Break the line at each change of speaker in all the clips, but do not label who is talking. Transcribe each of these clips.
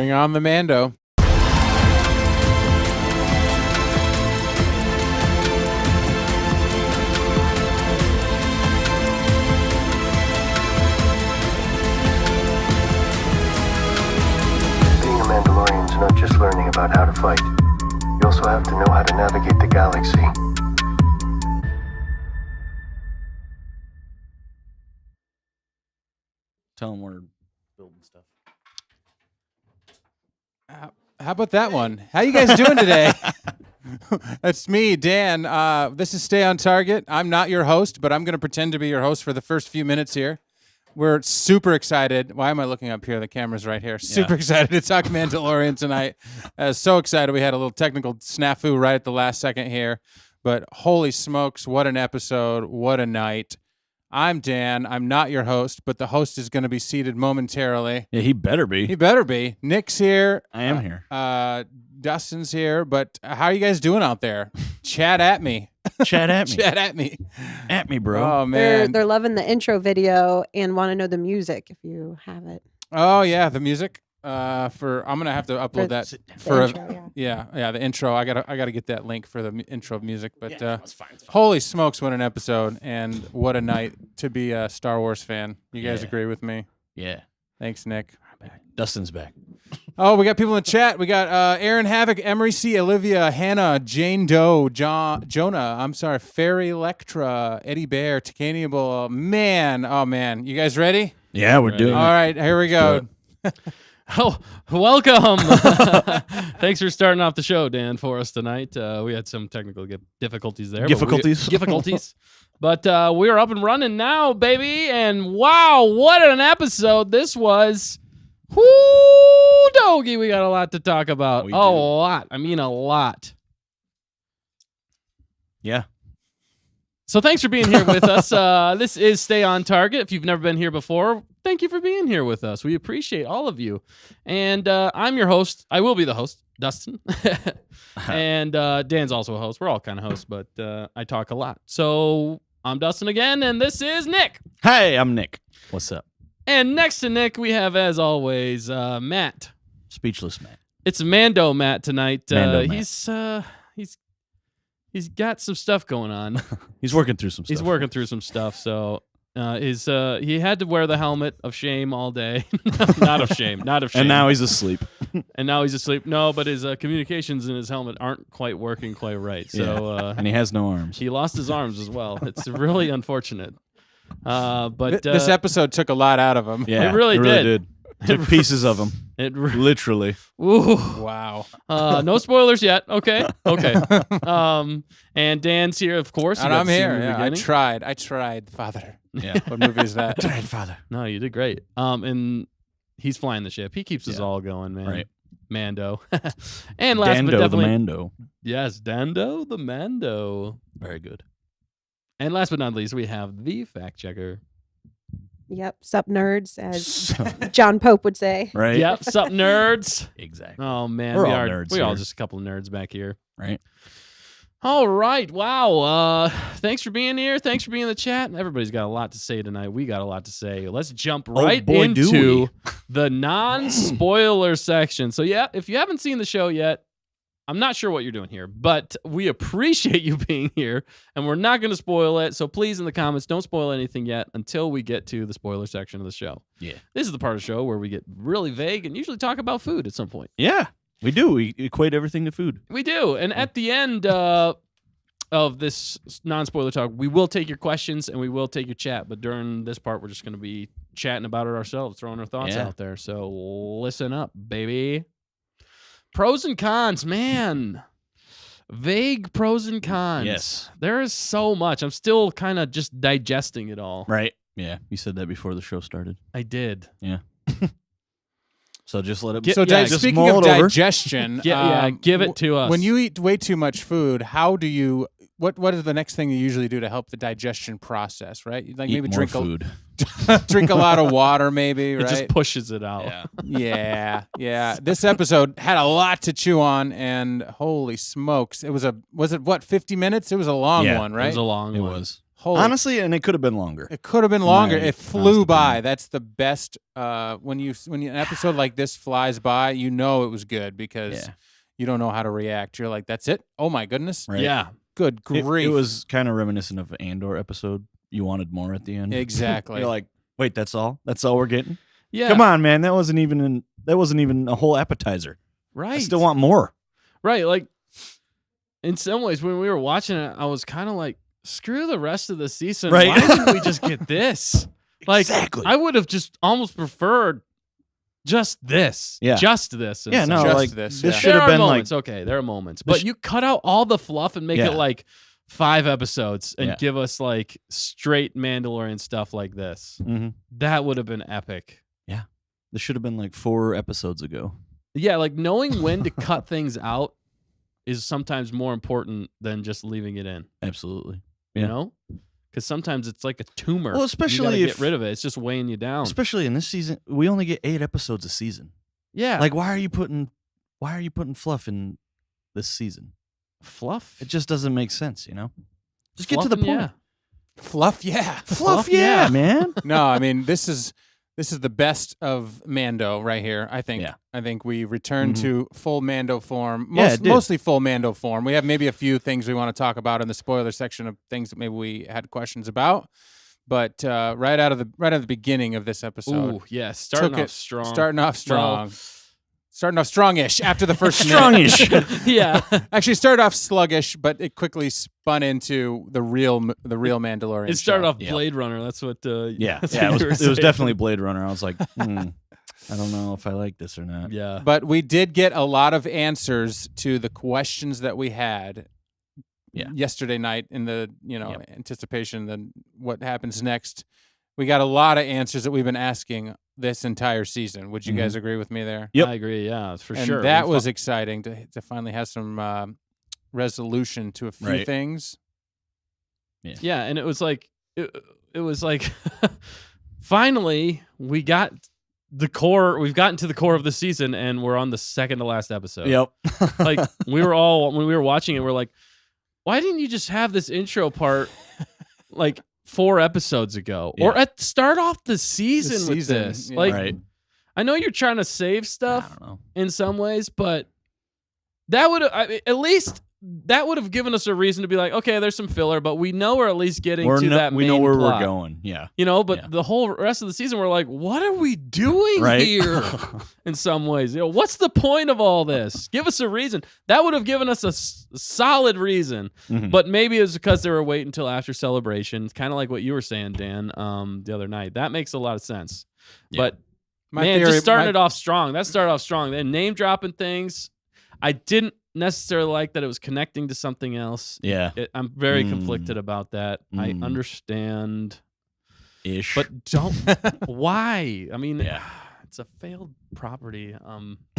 Bring on the Mando.
Being a Mandalorian is not just learning about how to fight. You also have to know how to navigate the galaxy.
Tell them we're building stuff.
How about that one? How you guys doing today? That's me, Dan. This is Stay on Target. I'm not your host, but I'm going to pretend to be your host for the first few minutes here. We're super excited. Why am I looking up here? The camera's right here. Super excited to talk Mandalorian tonight. So excited. We had a little technical snafu right at the last second here. But holy smokes, what an episode. What a night. I'm Dan. I'm not your host, but the host is going to be seated momentarily.
Yeah, he better be.
He better be. Nick's here.
I am here.
Dustin's here. But how are you guys doing out there? Chat at me.
Chat at me.
Chat at me.
At me, bro.
Oh, man.
They're loving the intro video and want to know the music if you have it.
Oh, yeah, the music. I'm gonna have to upload that for
intro,
the intro. I gotta get that link for the intro music. But
that's fine.
holy smokes, what an episode and what a night to be a Star Wars fan. You guys agree with me?
Yeah.
Thanks, Nick.
Dustin's back.
Oh, we got people in the chat. We got Aaron Havoc, Emery C, Olivia, Hannah, Jane Doe, Jonah. I'm sorry, Fairy Electra, Eddie Bear, Tacaniable. Man, oh man, you guys ready?
Yeah, we're doing
All right, here we go.
Oh, welcome. Thanks for starting off the show, Dan, for us tonight. We had some technical difficulties there. Difficulties. But we are up and running now, baby. And wow, what an episode this was. Whoo, doggy, we got a lot to talk about.
We
A
do.
lot. I mean, a lot.
Yeah.
So thanks for being here with us. This is Stay on Target. If you've never been here before, thank you for being here with us. We appreciate all of you. And I'm your host. I will be the host, Dustin. And Dan's also a host. We're all kind of hosts, but I talk a lot. So I'm Dustin again, and this is Nick.
Hey, I'm Nick. What's up?
And next to Nick, we have, as always, Matt.
Speechless man.
It's Mando Matt tonight.
Mando Matt.
He's got some stuff going on.
He's working through some stuff.
He's working through some stuff, so he had to wear the helmet of shame all day. Not of shame.
And now he's asleep.
No, but his communications in his helmet aren't quite working quite right. So
And he has no arms.
he lost his arms as well. It's really unfortunate. But
This episode took a lot out of him.
Yeah,
It really
did. Took pieces of him. Literally.
Ooh.
Wow.
No spoilers yet. Okay. And Dan's here, of course.
And
You got
I'm
to see him
here.
in the
Yeah, I
beginning.
tried, Father.
Yeah.
What movie is that?
Grandfather.
No, you did great. And he's flying the ship. He keeps us all going, man.
Right.
Mando. And last
Dando
but definitely,
the Mando.
yes, Dando the Mando.
Very good.
And last but not least, we have the fact checker.
Yep. Sup, nerds, as John Pope would say.
Right?
Yep, sup nerds.
Exactly.
Oh man,
We're
we
all
are
nerds
we all
here.
just a couple of nerds back here.
Right?
All right. Wow. Thanks for being here. Thanks for being in the chat. Everybody's got a lot to say tonight. We got a lot to say. Let's jump right
boy, do
into
we.
the non-spoiler section. So yeah, if you haven't seen the show yet, I'm not sure what you're doing here, but we appreciate you being here, and we're not going to spoil it. So please, in the comments, don't spoil anything yet until we get to the spoiler section of the show.
Yeah.
This is the part of the show where we get really vague and usually talk about food at some point.
Yeah. We do. We equate everything to food.
We do. And at the end of this non-spoiler talk, we will take your questions and we will take your chat. But during this part, we're just going to be chatting about it ourselves, throwing our thoughts out there. So listen up, baby. Pros and cons, man. Vague pros and cons.
Yes.
There is so much. I'm still kind of just digesting it all.
Right. Yeah. You said that before the show started.
I did.
Yeah. So just let it
So speaking of digestion,
Give it to us.
when you eat way too much food, how do you what is the next thing you usually do to help the digestion process, right? Like
Eat
maybe
more
drink
food.
drink a lot of water, maybe,
It
right?
just pushes it out.
Yeah.
Yeah. This episode had a lot to chew on, and holy smokes, was it what 50 minutes? It was a long
Yeah,
one,
It
right?
was a long
It
one.
was.
Holy,
Honestly, and it could have been longer.
it could have been longer.
My
It flew
honest
by.
opinion.
That's the best. When an episode like this flies by, you know it was good because
Yeah.
you don't know how to react. You're like, that's it. Oh my goodness.
Right.
Yeah.
Good
It,
grief.
it was kind of reminiscent of an Andor episode. You wanted more at the end.
exactly.
You're like, wait, that's all? That's all we're getting?
Yeah.
Come on, man. That wasn't even a whole appetizer.
Right.
I still want more.
Right. Like, in some ways, when we were watching it, I was kind of like, screw the rest of the season.
Right.
Why didn't we just get this? Like,
Exactly.
I would have just almost preferred just this.
Yeah.
Just this. in
Yeah,
some
no,
Just
like
this,
this
yeah.
should
there
have
are
been
moments,
like
okay, there are moments,
This
but you cut out all the fluff and make
Yeah.
it like 5 episodes and
Yeah.
give us like straight Mandalorian stuff like this.
Mhm.
That would have been epic.
This should have been like 4 episodes ago.
Yeah, like knowing when to cut things out is sometimes more important than just leaving it in.
Absolutely.
You
Yeah.
know, because sometimes it's like a tumor.
Well,
you
especially
gotta
if
get rid of it. It's just weighing you down.
especially in this season, we only get 8 episodes a season.
Yeah,
Like why are you putting fluff in this season?
fluff.
It just doesn't make sense, you know? Just get to the
Fluffing,
point.
yeah.
Fluff, yeah.
Fluff,
yeah.
yeah, man.
No, I mean this is the best of Mando right here. I think.
Yeah.
I think we returned
Mhm.
to full Mando form.
Yeah, it did.
Mostly full Mando form. We have maybe a few things we want to talk about in the spoiler section of things that maybe we had questions about. But right out of the beginning of this episode,
Ooh, yeah. Starting
took
off
it-
strong.
starting off strong. Starting off strongish after the first minute.
Strongish.
yeah.
Actually, started off sluggish, but it quickly spun into the real Mandalorian.
It started
show.
off
Yeah.
Blade Runner. That's what.
Yeah.
that's
Yeah,
what
it
you were
was
saying.
definitely Blade Runner. I was like, I don't know if I like this or not.
Yeah.
But we did get a lot of answers to the questions that we had yesterday night in the anticipation then what happens next. We got a lot of answers that we've been asking this entire season. Would you guys agree with me there?
Yep.
I agree. Yeah, for
And
sure.
that
We
was
fu-
exciting to finally have some resolution to a few
Right.
things.
Yeah, and it was like it was like finally we got the core. We've gotten to the core of the season, and we're on the second to last episode.
Yep.
Like we were all when we were watching it, we're like, why didn't you just have this intro part like 4 episodes ago, or
Yeah.
start off the season with
season,
this?
yeah.
Like,
Right.
I know you're trying to save
I
stuff
don't know.
in some ways, but that would at least that would have given us a reason to be like, okay, there's some filler, but we know we're at least getting to that.
We know
main
where
plot.
we're going. Yeah.
You know, but
Yeah.
the whole rest of the season, we're like, what are we doing
Right.
here? In some ways, what's the point of all this? Give us a reason. That would have given us a solid reason.
Mhm.
But maybe it's because they were waiting until after celebration. It's kind of like what you were saying, Dan, the other night. That makes a lot of sense.
Yeah.
But
My
man,
theory-
just starting
my-
it off strong. That started off strong. Then name dropping things. I didn't necessarily like that it was connecting to something else.
Yeah.
I'm very conflicted about that. I
Mm.
understand,
Ish.
but don't. Why? I mean,
Yeah.
it's a failed property.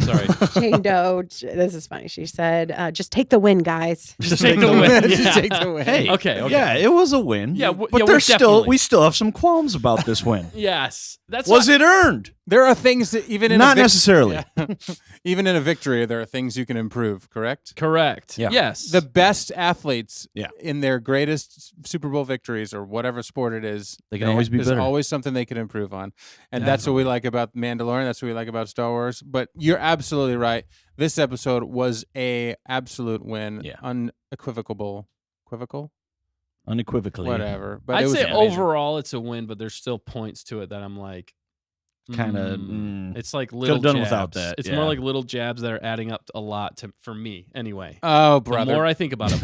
Sorry.
Jane Doe, this is funny. She said, just take the win, guys.
Just take the win.
Just
Yeah.
take the win.
Hey.
Okay.
Yeah, it was a win.
Yeah,
but
we're
there's
definitely-
we still have some qualms about this win.
Yes. That's
Was
why-
it earned?
There are things that even in
Not
a
necessarily.
even in a victory, there are things you can improve. Correct.
correct?
Yeah.
Yes.
The best athletes
Yeah.
in their greatest Super Bowl victories or whatever sport it is,
They can always be
there's
better.
always something they can improve on. And that's what we like about Mandalorian. That's what we like about Star Wars. But you're absolutely right. This episode was a absolute win.
Yeah.
Unequivocal. Equivocal?
Unequivocally.
Whatever. But
I'd
it was
say
amazing.
overall it's a win, but there's still points to it that I'm like,
Kinda,
It's like little
done
jabs.
without that,
It's
yeah.
more like little jabs that are adding up a lot for me anyway.
Oh,
The
brother.
more I think about it,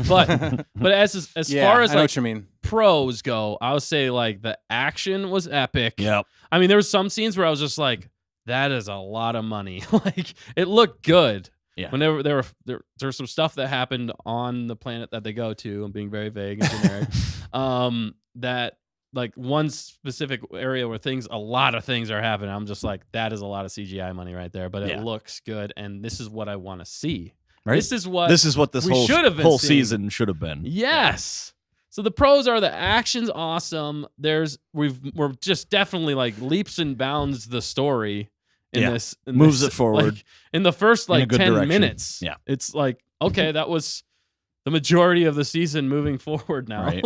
but as
yeah,
far as
I know
like
what you mean.
pros go, I would say like the action was epic.
Yep.
I mean, there was some scenes where I was just like, that is a lot of money. Like it looked good.
Yeah.
Whenever there was some stuff that happened on the planet that they go to, and being very vague and generic, that like one specific area where a lot of things are happening. I'm just like, that is a lot of CGI money right there, but it
Yeah.
looks good, and this is what I want to see.
Right?
This is what
this
we
whole
should have been
whole
seeing.
season should have been.
Yes. So the pros are the action's awesome. We're just definitely like leaps and bounds the story in
Yeah.
this.
Moves it forward.
Like, in the first
In a
like
good
10
direction.
minutes.
Yeah.
It's like, okay, that was the majority of the season moving forward now.
Right.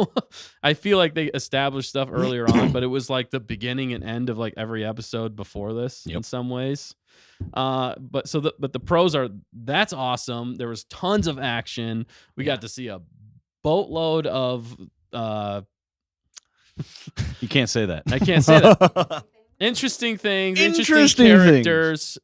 I feel like they established stuff earlier on, but it was like the beginning and end of like every episode before this in some ways. But the pros are that's awesome. There was tons of action. We got to see a boatload of
You can't say that.
I can't say that. Interesting things, interesting
Interesting things.
characters.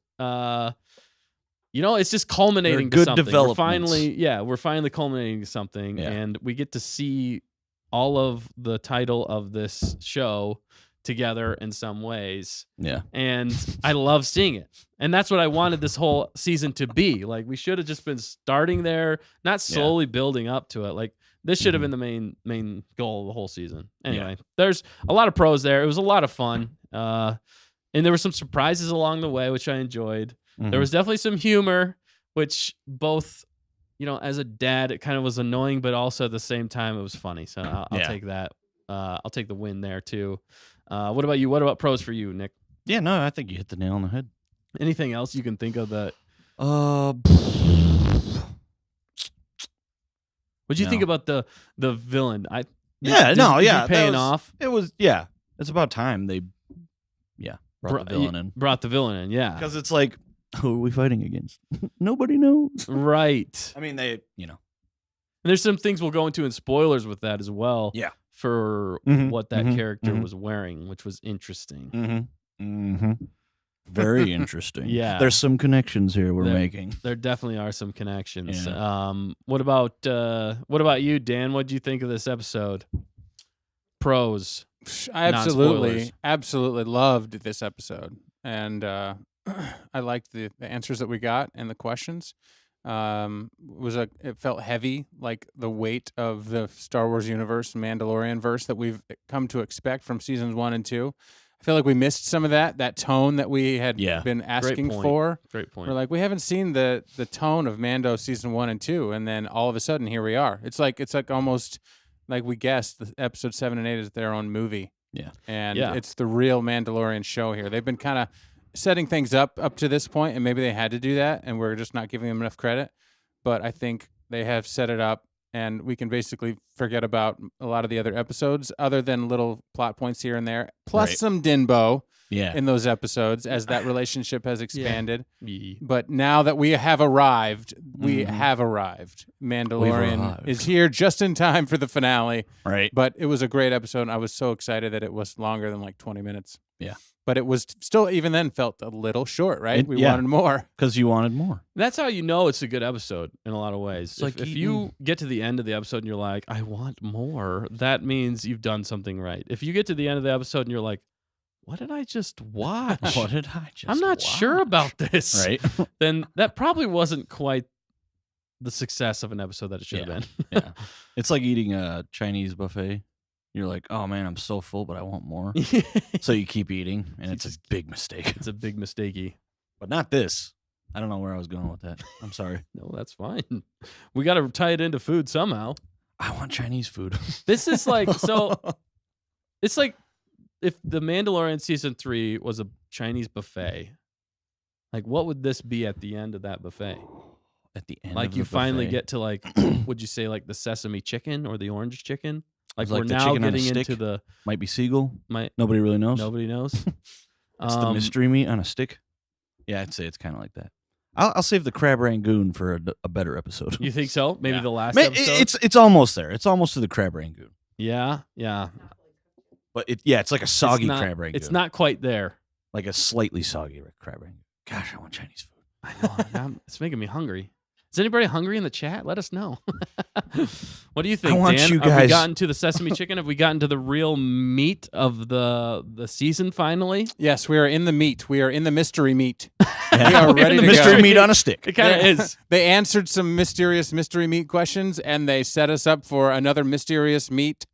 It's just culminating to
good
something.
developments.
We're finally culminating to something,
Yeah.
and we get to see all of the title of this show together in some ways.
Yeah.
And I love seeing it. And that's what I wanted this whole season to be. Like, we should have just been starting there, not slowly building up to it. Like, this should have been the main goal of the whole season. Anyway, there's a lot of pros there. It was a lot of fun. And there were some surprises along the way, which I enjoyed. There was definitely some humor, which both, as a dad, it kind of was annoying, but also at the same time, it was funny. So I'll take that. I'll take the win there, too. What about you? What about pros for you, Nick?
Yeah, no, I think you hit the nail on the head.
Anything else you can think of that? What'd you think about the villain? Did he paying off.
It was it's about time they brought the villain in.
Brought the villain in, yeah.
Because it's like, who are we fighting against? Nobody knows.
Right.
I mean, they,
And there's some things we'll go into in spoilers with that as well.
Yeah.
For what that character was wearing, which was interesting.
Very interesting.
Yeah.
There's some connections here we're making.
There definitely are some connections.
Yeah.
What about you, Dan? What did you think of this episode? Pros.
I
Non-spoilers.
absolutely loved this episode, and I liked the answers that we got and the questions. It felt heavy, like the weight of the Star Wars universe, Mandalorian verse that we've come to expect from seasons 1 and 2. I feel like we missed some of that tone that we had been asking for.
Great point.
We're like, we haven't seen the tone of Mando season 1 and 2, and then all of a sudden here we are. It's like almost like we guessed the episode 7 and 8 is their own movie.
Yeah.
And it's the real Mandalorian show here. They've been kind of setting things up to this point, and maybe they had to do that, and we're just not giving them enough credit. But I think they have set it up, and we can basically forget about a lot of the other episodes, other than little plot points here and there, plus some Dinbo in those episodes as that relationship has expanded.
Yeah.
But now that we have arrived, Mandalorian is here just in time for the finale.
Right.
But it was a great episode, and I was so excited that it was longer than like 20 minutes.
Yeah.
But it was still, even then, felt a little short, right? We wanted more.
Because you wanted more.
That's how you know it's a good episode in a lot of ways.
It's like
if you get to the end of the episode and you're like, I want more, that means you've done something right. If you get to the end of the episode and you're like, what did I just watch?
What did I just
I'm not sure about this.
Right.
Then that probably wasn't quite the success of an episode that it should have been.
Yeah. It's like eating a Chinese buffet. You're like, oh man, I'm so full, but I want more. So you keep eating, and it's a big mistake.
It's a big mistakey.
But not this. I don't know where I was going with that. I'm sorry.
No, that's fine. We got to tie it into food somehow.
I want Chinese food.
This is like, so it's like if the Mandalorian season 3 was a Chinese buffet, like what would this be at the end of that buffet?
At the end,
like
of
you
the
finally
buffet.
get to like, would you say like the sesame chicken or the orange chicken? Like
It's
we're
like the
now
chicken on a
getting
stick.
into the
Might be seagull. Nobody really knows.
nobody knows.
It's the mystery meat on a stick. Yeah, I'd say it's kind of like that. I'll save the crab rangoon for a better episode.
You think so? Maybe the last
Man,
episode.
it's almost there. It's almost to the crab rangoon.
Yeah.
But it's like a soggy
It's not-
crab rangoon.
It's not quite there.
like a slightly soggy crab rangoon. Gosh, I want Chinese food.
I know. It's making me hungry. Is anybody hungry in the chat? Let us know. What do you think,
I want
Dan?
you
Have we
guys-
gotten to the sesame chicken? Have we gotten to the real meat of the season finally?
Yes, we are in the meat. We are in the mystery meat.
Yeah.
We are ready
the
to
mystery
go.
meat on a stick.
It kind of is.
They answered some mysterious mystery meat questions, and they set us up for another mysterious meat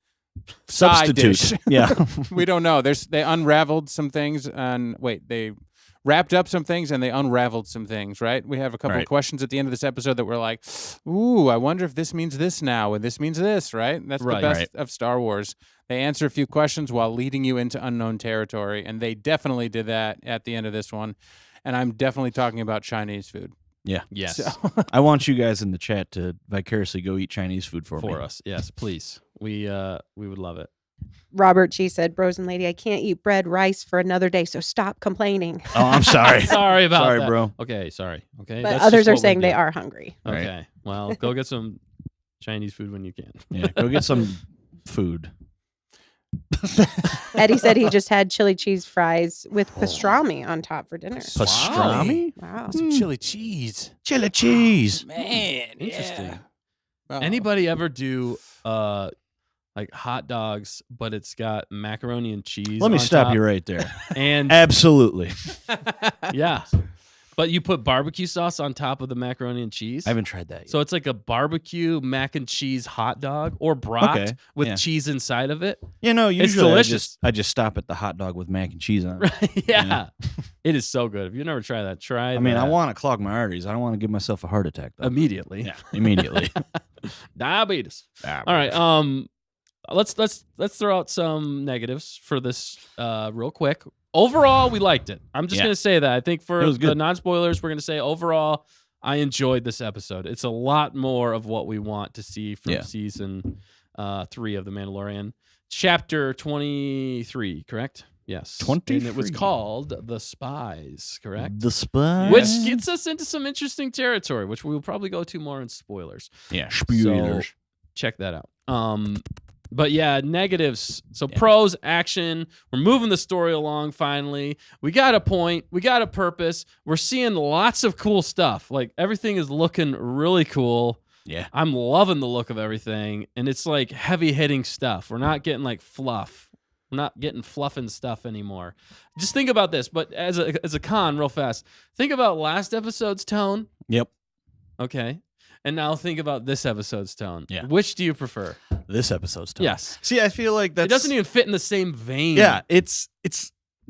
side
Substitute.
dish.
Yeah.
We don't know. They unraveled some things, and they wrapped up some things and they unraveled some things, right? We have a couple of
Right.
questions at the end of this episode that were like, ooh, I wonder if this means this now and this means this, right? That's
Right.
the best
Right.
of Star Wars. They answer a few questions while leading you into unknown territory, and they definitely did that at the end of this one. And I'm definitely talking about Chinese food.
Yes.
So,
I want you guys in the chat to vicariously go eat Chinese food for me.
us. Yes, please. We would love it.
Robert G said, Bros and Lady, I can't eat bread, rice for another day, so stop complaining.
Oh, I'm sorry.
Sorry about
Sorry,
that.
bro.
Okay, sorry. Okay.
But
that's
others
just
are
what we
saying they
do.
are hungry.
Right.
Okay. Well, go get some Chinese food when you can.
Yeah, go get some food.
Eddie said he just had chili cheese fries with pastrami on top for dinner.
Pastrami?
Wow.
some chili cheese.
Chili cheese.
Man,
Interesting.
yeah. Wow.
Anybody ever do like hot dogs, but it's got macaroni and cheese?
Let me
on
stop
top?
you right there.
And
Absolutely.
yeah, but you put barbecue sauce on top of the macaroni and cheese.
I haven't tried that yet.
So it's like a barbecue mac and cheese hot dog or brat
Okay,
with
yeah.
cheese inside of it.
You know, usually
delicious.
I just stop at the hot dog with mac and cheese on it.
Right? Yeah. It is so good. If you've never tried that, try
I mean, I
that
want to clog my arteries. I don't want to give myself a heart attack, though.
immediately.
Yeah, immediately.
Diabetes. All right. Let's throw out some negatives for this real quick. Overall, we liked it. I'm just
Yeah.
gonna say that. I think
It
for
was
the
good.
non-spoilers, we're gonna say overall, I enjoyed this episode. It's a lot more of what we want to see from
Yeah.
season 3 of The Mandalorian. Chapter 23, correct? Yes.
23.
And it was called The Spies, correct?
The Spies.
Which gets us into some interesting territory, which we will probably go to more in spoilers.
Yeah,
So
spoilers.
check that out. But yeah, negatives. So
Yeah.
pros, action. We're moving the story along finally. We got a point. We got a purpose. We're seeing lots of cool stuff. Like everything is looking really cool.
Yeah.
I'm loving the look of everything. And it's like heavy hitting stuff. We're not getting like fluff. We're not getting fluffing stuff anymore. Just think about this, but as a con, real fast. Think about last episode's tone.
Yep.
Okay. And now think about this episode's tone.
Yeah.
Which do you prefer?
This episode's tone.
Yes.
See, I feel like that's
It doesn't even fit in the same vein.
Yeah, it's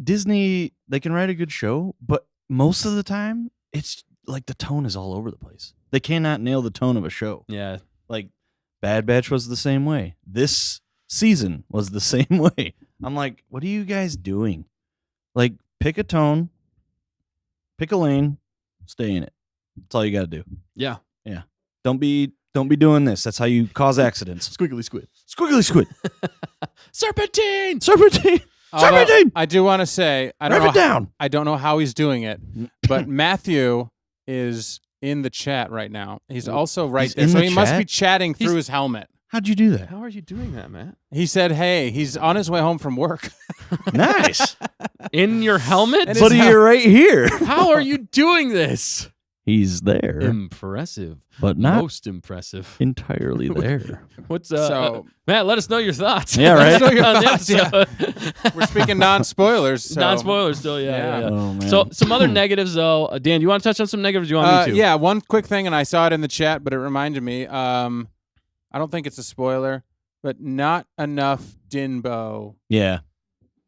Disney. They can write a good show, but most of the time, it's like the tone is all over the place. They cannot nail the tone of a show.
Yeah.
Like Bad Batch was the same way. This season was the same way. I'm like, what are you guys doing? Like, pick a tone, pick a lane, stay in it. That's all you got to do.
Yeah.
Don't be doing this. That's how you cause accidents.
Squiggly squid.
Squiggly squid.
Serpentine.
Serpentine.
Although,
Serpentine.
I do want to say, I
Rev
don't
it
know.
down.
I don't know how he's doing it, but Matthew is in the chat right now. He's also right
He's
there,
in
so
the
he must
chat?
be chatting through
He's-
his helmet.
How'd you do that?
How are you doing that, Matt?
He said, "Hey, he's on his way home from work."
Nice.
In your helmet?
And
Buddy,
his
you're right here.
How are you doing this?
He's there,
Impressive.
but not
Most impressive.
entirely there.
What's
So-
Matt, let us know your thoughts.
Yeah, right?
Let us know your
On the
thoughts, yeah.
We're speaking non-spoilers. So.
Non-spoilers still, yeah.
Yeah.
Oh, man.
So some other negatives though. Dan, you want to touch on some negatives? Do you want me to?
Yeah, one quick thing, and I saw it in the chat, but it reminded me. I don't think it's a spoiler, but not enough Dinbo.
Yeah,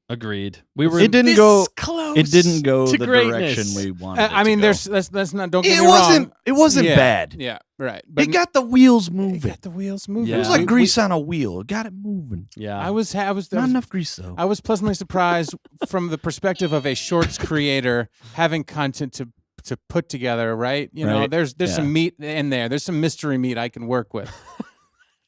Agreed. We were
It didn't
this
go-
close.
it didn't go
to
the
greatness.
direction we wanted.
I mean,
there's.
let's not. Don't get
It
me
wasn't.
wrong.
It wasn't
Yeah,
bad.
Yeah, right. But
It got the wheels
it
moving.
got the wheels moving.
Yeah.
It was like grease on a wheel. It got it moving.
Yeah.
I was
Not enough grease though.
I was pleasantly surprised from the perspective of a shorts creator having content to put together. Right? You know,
Right.
there's
Yeah.
some meat in there. There's some mystery meat I can work with.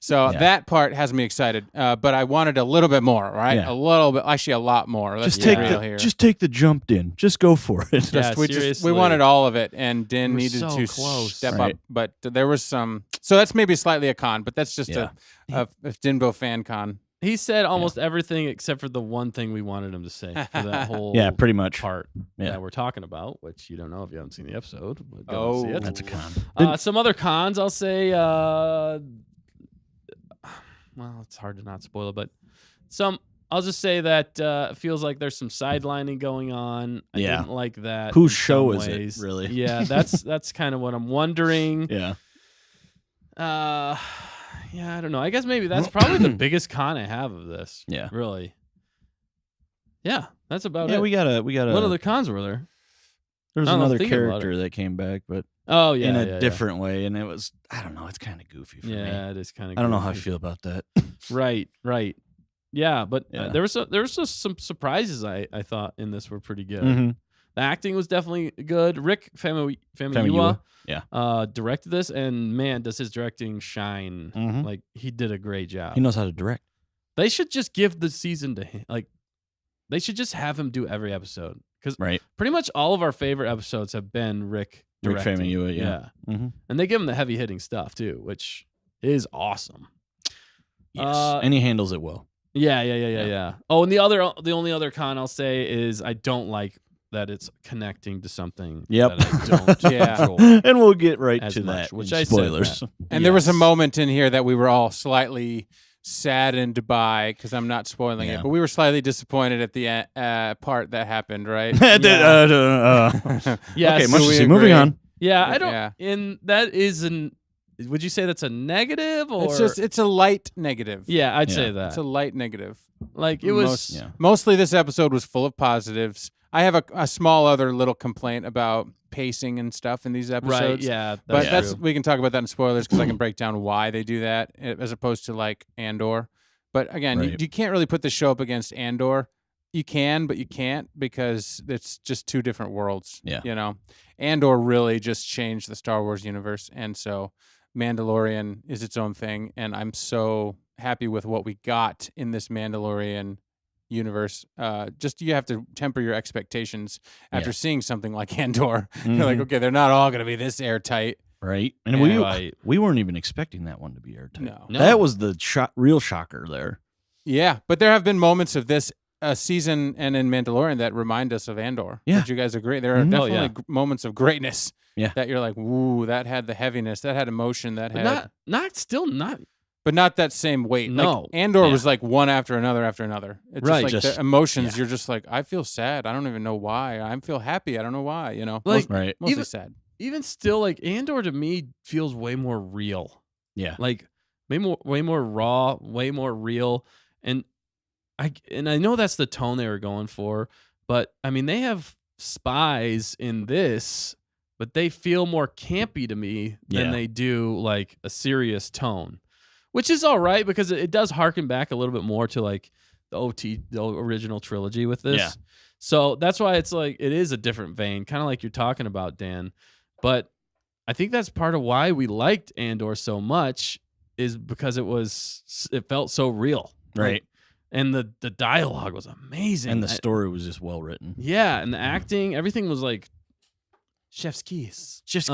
So
Yeah.
that part has me excited, but I wanted a little bit more, right?
Yeah.
A little bit, actually a lot more. Let's
Just
be
take
real
the
here.
just take the jumped in. Just go for it.
Yeah,
we
seriously.
wanted all of it, and Din
We're
needed
so
to
close.
step
Right.
up. But there was some, so that's maybe slightly a con, but that's just
Yeah.
a Dinbo fan con.
He said almost everything except for the one thing we wanted him to say for that whole
Yeah, pretty much.
part
Yeah.
that we're talking about, which you don't know if you haven't seen the episode. But go and see it.
That's a con.
Some other cons, I'll say. Well, it's hard to not spoil it, but I'll just say that it feels like there's some sidelining going on. I
Yeah.
didn't like that.
Whose
in
show
some
is it,
ways.
really?
Yeah, that's kind of what I'm wondering.
Yeah.
Yeah, I don't know. I guess maybe that's probably the biggest con I have of this.
Yeah.
Really. Yeah, that's about
Yeah,
it.
we gotta.
What other cons were there?
There was
I don't know,
another
thinking about
character that came back, but
Oh yeah,
in a
yeah,
different way, and it was I don't know. It's kind of goofy for me.
Yeah, it is kind of.
I don't know how I feel about that.
Right. Yeah, but
Yeah.
there was just some surprises I thought in this were pretty good.
Mhm.
The acting was definitely good. Rick Famuyiwa
Famuyiwa, yeah.
directed this, and man, does his directing shine!
Mhm.
Like he did a great job.
He knows how to direct.
They should just give the season to him. Like they should just have him do every episode because
Right.
pretty much all of our favorite episodes have been Rick
Rick
directing.
Famuyiwa, yeah. Mhm.
And they give him the heavy hitting stuff too, which is awesome.
Yes. And he handles it well.
Yeah. Oh, and the only other con I'll say is I don't like that it's connecting to something
Yep.
that I don't
Yeah.
enjoy.
And we'll get right
As
to
much,
that.
which
in
I said
spoilers.
that.
And there was a
Yes.
moment in here that we were all slightly saddened by, because I'm not spoiling
Yeah.
it, but we were slightly disappointed at the part that happened, right?
Yes,
Okay, much
we
to see.
agree.
Moving on.
Yeah, I don't.
Yeah.
And that is an. Would you say that's a negative or?
It's a light negative.
Yeah, I'd say
Yeah.
that.
It's a light negative.
Like it was.
Most-
Yeah.
Mostly this episode was full of positives. I have a small other little complaint about pacing and stuff in these episodes.
Right. Yeah.
But
That's
that's
true.
we can talk about that in spoilers because I can break down why they do that as opposed to like Andor. But again,
Right.
you can't really put the show up against Andor. You can, but you can't because it's just two different worlds.
Yeah.
You know, Andor really just changed the Star Wars universe, and so Mandalorian is its own thing. And I'm so happy with what we got in this Mandalorian universe. Just you have to temper your expectations after
Yeah.
seeing something like Andor. You're like,
Mhm.
okay, they're not all going to be this airtight.
Right. And
Yeah.
Right.
we weren't even expecting that one to be airtight.
No.
No.
That was the real shocker there.
Yeah, but there have been moments of this season and in Mandalorian that remind us of Andor.
Yeah.
Would you guys agree? There are
Mhm.
definitely
Oh, yeah.
moments of greatness.
Yeah.
That you're like, ooh, that had the heaviness, that had emotion, that
But
had,
not.
but not that same weight.
No.
Like, Andor
Yeah.
was like one after another after another. It's
Right.
just like
Just-
the emotions.
yeah.
You're just like, I feel sad. I don't even know why. I feel happy. I don't know why. You know,
Like
Right.
mostly
even-
sad.
Even still, like Andor to me feels way more real.
Yeah.
Like way more raw, way more real. And I know that's the tone they were going for, but I mean they have spies in this, but they feel more campy to me than
Yeah.
they do like a serious tone, which is all right because it does harken back a little bit more to like the original trilogy with this.
Yeah.
So that's why it's like it is a different vein, kind of like you're talking about, Dan. But I think that's part of why we liked Andor so much is because it felt so real.
Right.
Like, and the dialogue was amazing.
And the story was just well written.
Yeah, and the acting, everything was like chef's kiss.
Just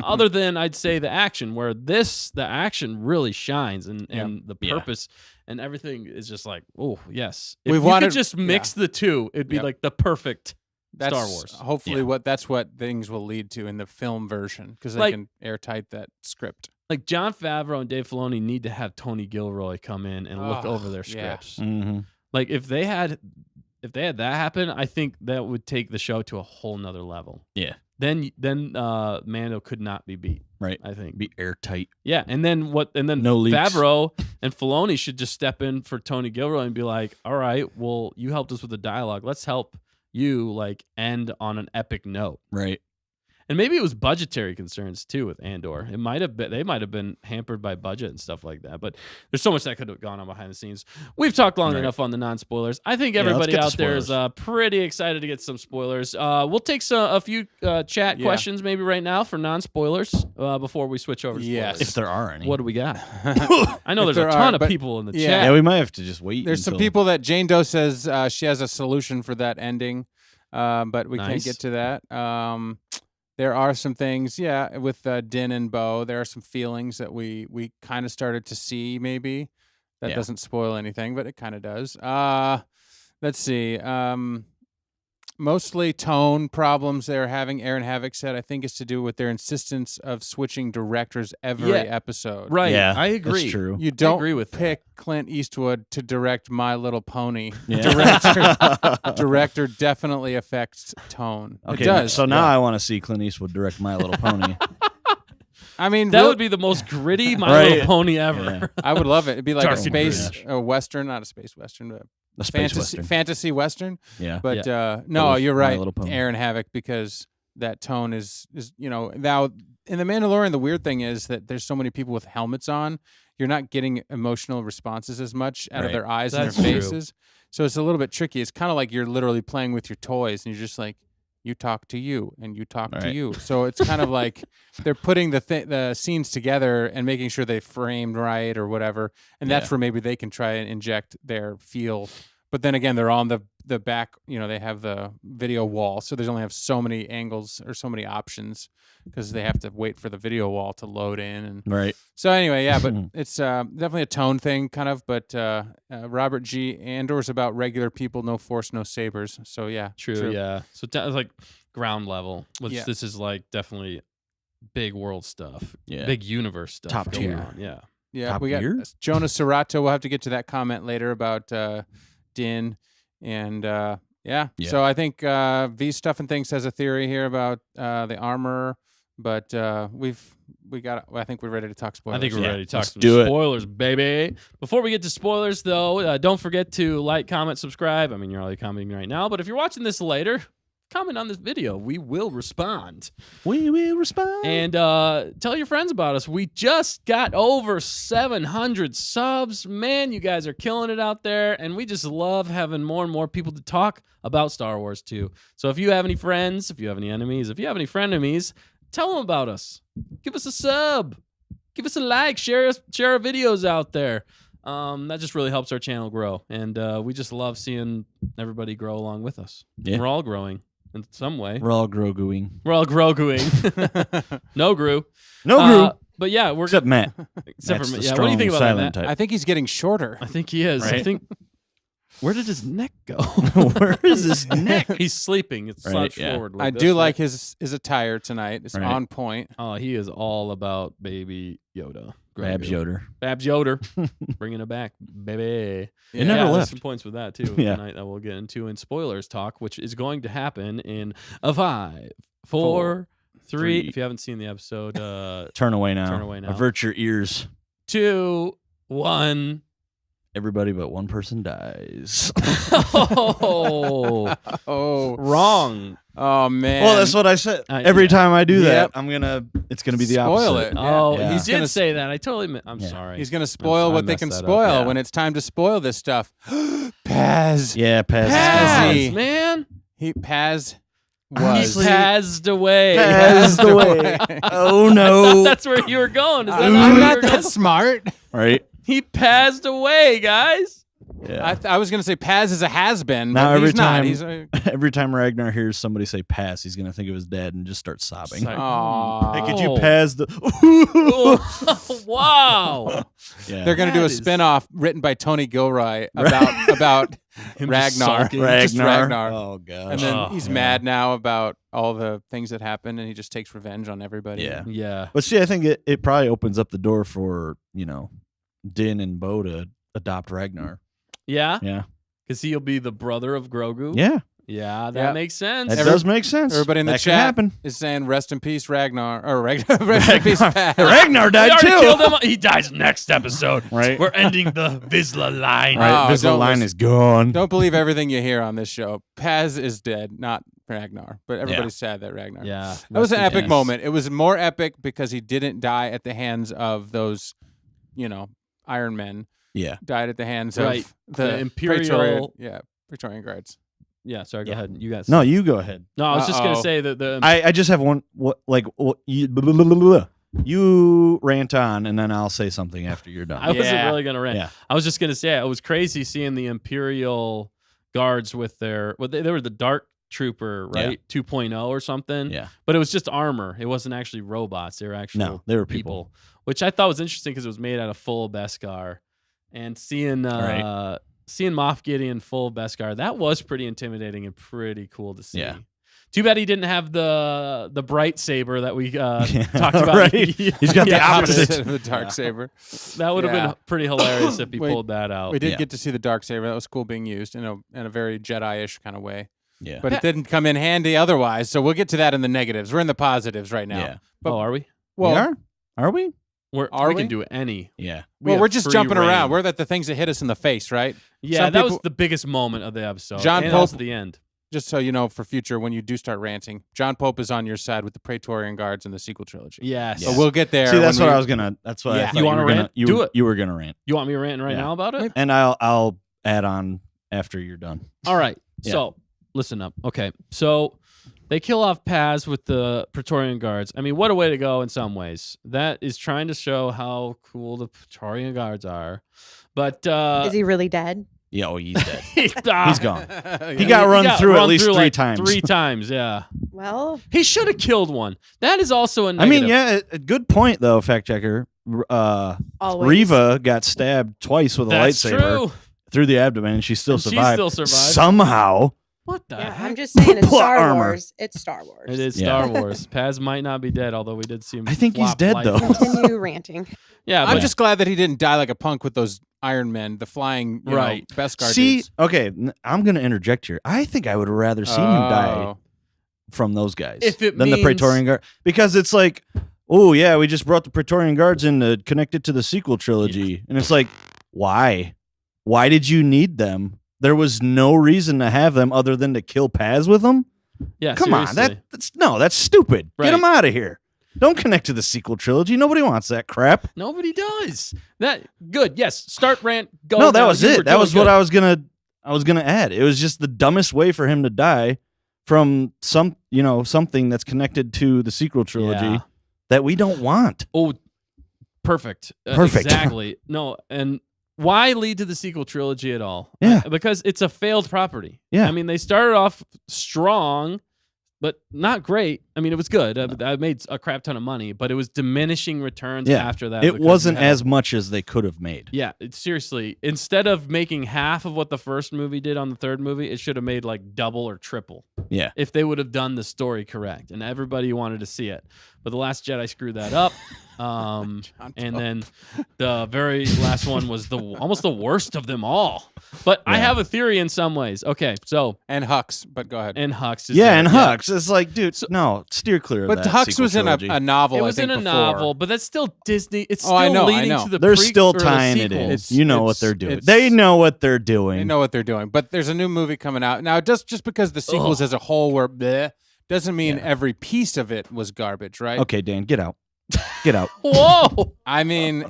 Other than I'd say the action, where the action really shines and the
Yeah.
purpose and everything is just like, oh yes. If
We've
you
wanted-
could just mix the two, it'd be
Yep.
like the perfect
That's
Star Wars.
Hopefully,
Yeah.
that's what things will lead to in the film version because they
Like-
can airtight that script.
Like John Favreau and Dave Filoni need to have Tony Gilroy come in and look
Oh,
over their
yeah.
scripts.
Mm-hmm.
Like if they had that happen, I think that would take the show to a whole nother level.
Yeah.
Then Mando could not be beat.
Right.
I think.
Be airtight.
Yeah, and then
No leaks.
Favreau and Filoni should just step in for Tony Gilroy and be like, "All right, well, you helped us with the dialogue. Let's help you like end on an epic note."
Right.
And maybe it was budgetary concerns too with Andor. It might have been they might have been hampered by budget and stuff like that. But there's so much that could have gone on behind the scenes. We've talked long
Right.
enough on the non-spoilers. I think
Yeah, let's
everybody
get the
out there is
spoilers.
pretty excited to get some spoilers. We'll take a few chat
Yeah.
questions maybe right now for non-spoilers before we switch over to spoilers.
Yes.
If there are any.
What do we got? I know
If
there's a
there
ton
are,
of
but-
people in the
Yeah.
chat.
Yeah, we might have to just wait.
There's some
until-
people that Jane Doe says she has a solution for that ending, but we can't
Nice.
get to that. There are some things, with Din and Bo. There are some feelings that we kind of started to see. Maybe that
Yeah.
doesn't spoil anything, but it kind of does. Let's see. Mostly tone problems they're having. Aaron Havoc said, I think it's to do with their insistence of switching directors every
Yeah.
episode.
Right.
Yeah,
I agree.
That's true.
You don't
agree with
pick Clint Eastwood to direct My Little Pony.
Yeah.
Director definitely affects tone.
Okay,
It does.
so now I want to see Clint Eastwood direct My Little Pony.
I mean,
That
real-
would be the most gritty My
Right.
Little Pony ever.
Yeah.
I would love it. It'd be like
Dark
a
and
space
gritty.
a western, not a space western, but
A space western.
fantasy western.
Yeah.
But
But
no,
with
you're
My
right,
Little Pony.
Aaron Havoc, because that tone is now in the Mandalorian. The weird thing is that there's so many people with helmets on. You're not getting emotional responses as much out of
Right.
their eyes
That's
and their
true.
faces. So it's a little bit tricky. It's kind of like you're literally playing with your toys, and you're just like, you talk to you, and you talk to
Right.
you. So it's kind of like they're putting the scenes together and making sure they framed right or whatever. And that's
Yeah.
where maybe they can try and inject their feel. But then again, they're on the back. They have the video wall, so they only have so many angles or so many options because they have to wait for the video wall to load in. And
Right.
so anyway, yeah, but it's definitely a tone thing, kind of. But Robert G. Andor's about regular people, no force, no sabers. So yeah,
True, yeah. So it's like ground level, which
Yeah.
this is like definitely big world stuff,
Yeah.
big universe stuff.
Top
going
tier.
on, yeah.
Yeah,
Top
we got
gear?
Jonas Serrato. We'll have to get to that comment later about Din, and yeah.
Yeah.
So I think V Stuff and Things has a theory here about the armor, but we got. I think we're ready to talk spoilers.
I think we're
Yeah,
ready to talk
let's
some
do it.
spoilers, baby. Before we get to spoilers, though, don't forget to like, comment, subscribe. I mean, you're already commenting right now, but if you're watching this later, comment on this video. We will respond.
We will respond.
And tell your friends about us. We just got over 700 subs. Man, you guys are killing it out there. And we just love having more and more people to talk about Star Wars too. So if you have any friends, if you have any enemies, if you have any frenemies, tell them about us. Give us a sub. Give us a like. Share our videos out there. That just really helps our channel grow. And we just love seeing everybody grow along with us.
Yeah.
We're all growing in some way.
We're all Groguing.
We're all Groguing. No Gru.
No Gru.
But yeah, we're
Except Matt.
except
Matt's
for
the
yeah. What do you think
strong,
about that,
silent
Matt?
type.
I think he's getting shorter.
I think he is. I
Right.
think. Where did his neck go?
Where is his neck?
He's sleeping. It's
Right,
slouched
yeah.
forward.
I
this,
do
right?
like his attire tonight. It's
Right.
on point.
Oh, he is all about baby Yoda.
Babs
Grogu.
Yoder.
Babs Yoder. Bringing it back, baby.
It never
there's
left.
some points with that too
Yeah.
tonight that we'll get into in spoilers talk, which is going to happen in a 5, 4, 3.
Three.
If you haven't seen the episode,
Turn away now.
Turn away now.
Avert your ears.
2, 1.
Everybody but one person dies.
Oh,
Oh,
wrong.
oh man.
Well, that's what I said.
Yeah.
Every time I do
Yep.
that, it's gonna be the
Spoil
opposite.
it.
Oh,
Yeah.
he
He's
did
gonna
say that. I totally. I'm
Yeah.
sorry.
He's gonna spoil
I
what they
messed
can
that up.
spoil
Yeah.
when it's time to spoil this stuff. Paz.
Yeah, Paz.
Paz.
Paz, man.
Paz
He
was
passed away.
Passed away. Oh no!
That's where you were going. Is that
I'm
where you
not
were
that
going?
smart.
Right?
He passed away, guys.
Yeah.
I was gonna say Paz is a has-been,
Now
but
every
he's not.
time-
He's
Every time Ragnar hears somebody say "pass," he's gonna think of his dad and just start sobbing.
Like,
Aw.
Hey, could you
Oh.
pass the?
Oh, wow.
Yeah.
They're gonna do a
That is-
spin-off written by Tony Gilroy about
Him just
Ragnar.
sulking.
Just Ragnar.
Oh god.
And then
Oh,
he's
yeah.
mad now about all the things that happened, and he just takes revenge on everybody.
Yeah.
Yeah.
But see, I think it probably opens up the door for Din and Bo to adopt Ragnar.
Yeah.
Yeah.
Because he'll be the brother of Grogu.
Yeah.
Yeah, that
Yeah.
makes sense.
That does make sense.
Everybody in the
That could
chat
happen.
is saying "Rest in peace, Ragnar," or rest in peace, Paz.
Ragnar
We
died
already
too.
killed him. He dies next episode.
Right.
We're ending the Vizsla line.
Right.
Oh,
This
don't
line
listen.
is gone.
Don't believe everything you hear on this show. Paz is dead, not Ragnar. But everybody's sad that Ragnar.
Yeah.
That was an
rest in
epic
peace.
moment. It was more epic because he didn't die at the hands of those, Iron Men.
Yeah.
Died at the hands
Right.
of
The Imperial-
Praetorian guards.
Yeah, sorry, go
Yeah.
ahead. You guys.
No, you go ahead.
No, I was just going to
Uh-oh.
say that the.
I just have one. You rant on, and then I'll say something after you're done.
I wasn't
Yeah.
really going to rant.
Yeah.
I was just going to say it was crazy seeing the Imperial guards with their. Well, they were the Dark Trooper, right? 2.0 or something.
Yeah.
But it was just armor. It wasn't actually robots. They were actual
No, they were people.
which I thought was interesting because it was made out of full Beskar. And seeing
Right.
seeing Moff Gideon full Beskar, that was pretty intimidating and pretty cool to see.
Yeah.
Too bad he didn't have the bright saber that we talked about.
Right. He's got the
Yeah,
opposite.
of the dark saber.
That would have
Yeah.
been pretty hilarious if he
We-
pulled that out.
We did
Yeah.
get to see the dark saber. That was cool being used in a very Jedi-ish kind of way.
Yeah.
But it didn't come in handy otherwise. So we'll get to that in the negatives. We're in the positives right now.
Yeah.
But
oh, are we?
well,
we are we?
We
we?
can do any.
Yeah.
Well,
have
we're just
free
jumping
reign.
around. We're the things that hit us in the face, right?
Yeah,
Some
that was
people-
the biggest moment of the episode.
John
and
Pope-
also the end.
Just so you know, for future, when you do start ranting, John Pope is on your side with the Praetorian Guards in the sequel trilogy.
Yes.
But we'll get there.
See, that's
when
what
we-
I was gonna. That's why.
Yeah.
I thought
You wanna
were gonna,
rant?
You,
Do it.
You were gonna rant,
You want me ranting right
Yeah.
now about it?
and I'll add on after you're done.
All right.
Yeah.
So listen up. Okay. So they kill off Paz with the Praetorian Guards. I mean, what a way to go in some ways. That is trying to show how cool the Praetorian Guards are. But
Is he really dead?
Yeah. Oh, he's dead.
he's
He's gone.
Yeah.
He got run through at least three
like
times.
3 times, yeah.
Well,
He should have killed one. That is also a
I
negative.
mean, yeah, a good point though, fact checker.
always.
Riva got stabbed twice with a
That's
lightsaber
true.
through the abdomen, and she still
And she
survived.
still survived.
Somehow.
What the
Yeah,
heck?
I'm just saying it's
Plot
Star
armor.
Wars. It's Star Wars.
It is
Yeah.
Star Wars. Paz might not be dead, although we did see him.
I think he's
flop
dead,
life.
though.
Continue ranting.
Yeah,
I'm
but
just glad that he didn't die like a punk with those Iron Men, the flying,
Right.
Beskar
See,
dudes.
okay, I'm going to interject here. I think I would have rather seen him die
Oh.
from those guys
If it
than the
means-
Praetorian Guard, because it's like, oh yeah, we just brought the Praetorian Guards in to connect it to the sequel trilogy, and it's like, why? Why did you need them? There was no reason to have them other than to kill Paz with them.
yeah,
Come on,
seriously.
that's stupid.
Right.
Get them out of here. Don't connect to the sequel trilogy. Nobody wants that crap.
Nobody does. That good. Yes. Start rant. Go.
No, that
now.
was
You were
it. That
doing
was what
good.
I was gonna add. It was just the dumbest way for him to die from something that's connected to the sequel trilogy
Yeah.
that we don't want.
Oh, perfect.
Perfect.
Exactly. No, and why lead to the sequel trilogy at all?
Yeah.
Because it's a failed property.
Yeah.
I mean, they started off strong, but not great. I mean, it was good. I made a crap ton of money, but it was diminishing returns
Yeah.
after that.
It
because
wasn't
you had-
as much as they could have made.
Yeah, seriously. Instead of making half of what the first movie did on the third movie, it should have made like double or triple.
Yeah.
If they would have done the story correct, and everybody wanted to see it. But The Last Jedi screwed that up. And then the very last one was almost the worst of them all. But I
Yeah.
have a theory in some ways. Okay, so
And Hux, but go ahead.
and Hux. Is
Yeah,
there.
and Hux. It's like, dude,
So-
no, steer clear of
But
that.
Hux
sequel
was in
trilogy.
a novel.
It
I
was
think,
in a
before.
novel, but that's still Disney. It's
Oh,
still
I know, I
leading
know.
to the
They're
prequel
still
or the
tying it in.
sequels.
You know what
it's-
they're doing.
it's-
They know what they're doing.
They know what they're doing. But there's a new movie coming out now. Just because the sequels
Ugh.
as a whole were bleh, doesn't mean
Yeah.
every piece of it was garbage, right?
Okay, Dan, get out. Get out.
Whoa!
I mean,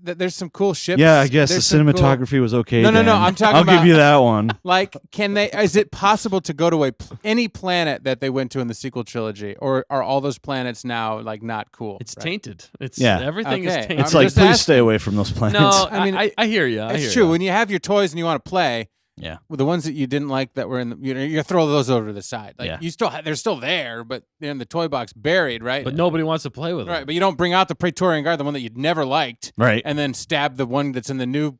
there's some cool ships.
Yeah, I guess the
There's some cool-
cinematography was okay.
No, no, no,
Dan.
I'm talking
I'll
about-
give you that one.
Like, is it possible to go to any planet that they went to in the sequel trilogy, or are all those planets now like not cool?
It's
right?
tainted. It's
Yeah.
everything is
Okay.
tainted.
It's
I'm
like,
just
please
asking.
stay away from those planets.
no,
I mean,
I hear you.
It's true. When you have your toys and you want to play,
Yeah.
with the ones that you didn't like that were in, you throw those over to the side. Like
Yeah.
you still, they're still there, but they're in the toy box buried, right?
But nobody wants to play with them.
Right, but you don't bring out the Praetorian Guard, the one that you'd never liked,
Right.
and then stab the one that's in the new,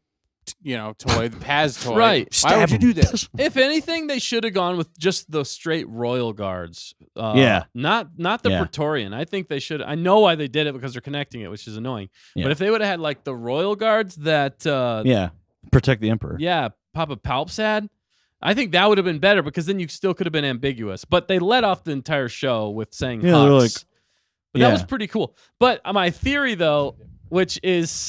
toy, the Paz toy.
Right.
Why would
Stab
you
'em.
do this?
If anything, they should have gone with just the straight royal guards.
Yeah.
Not the
Yeah.
Praetorian. I think they should. I know why they did it because they're connecting it, which is annoying.
Yeah.
But if they would have had like the royal guards that,
Yeah. Protect the emperor.
yeah, Papa Palps had, I think that would have been better because then you still could have been ambiguous. But they let off the entire show with saying
Yeah,
Hux.
they're like-
But that was
yeah.
pretty cool. But my theory, though, which is,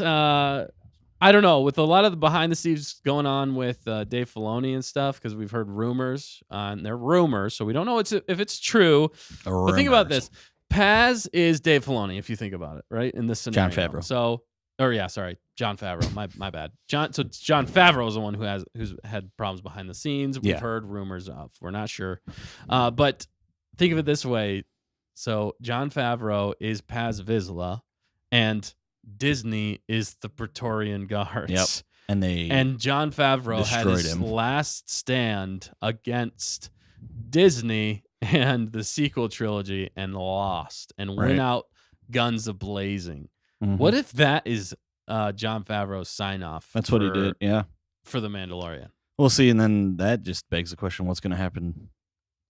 I don't know, with a lot of the behind the scenes going on with Dave Filoni and stuff, because we've heard rumors, and they're rumors, so we don't know if it's true. But think about this. Paz is Dave Filoni, if you think about it, right? In this scenario.
John Favreau.
So, John Favreau. My bad. John Favreau is the one who's had problems behind the scenes. We've
Yeah.
heard rumors of. We're not sure. But think of it this way. So John Favreau is Paz Vizsla, and Disney is the Praetorian Guards.
Yep.
And John Favreau had
destroyed
his
him.
last stand against Disney and the sequel trilogy and lost and went
Right.
out guns a-blazing.
Mhm.
What if that is John Favreau's sign-off?
That's what he did. Yeah.
For The Mandalorian.
We'll see, and then that just begs the question: what's going to happen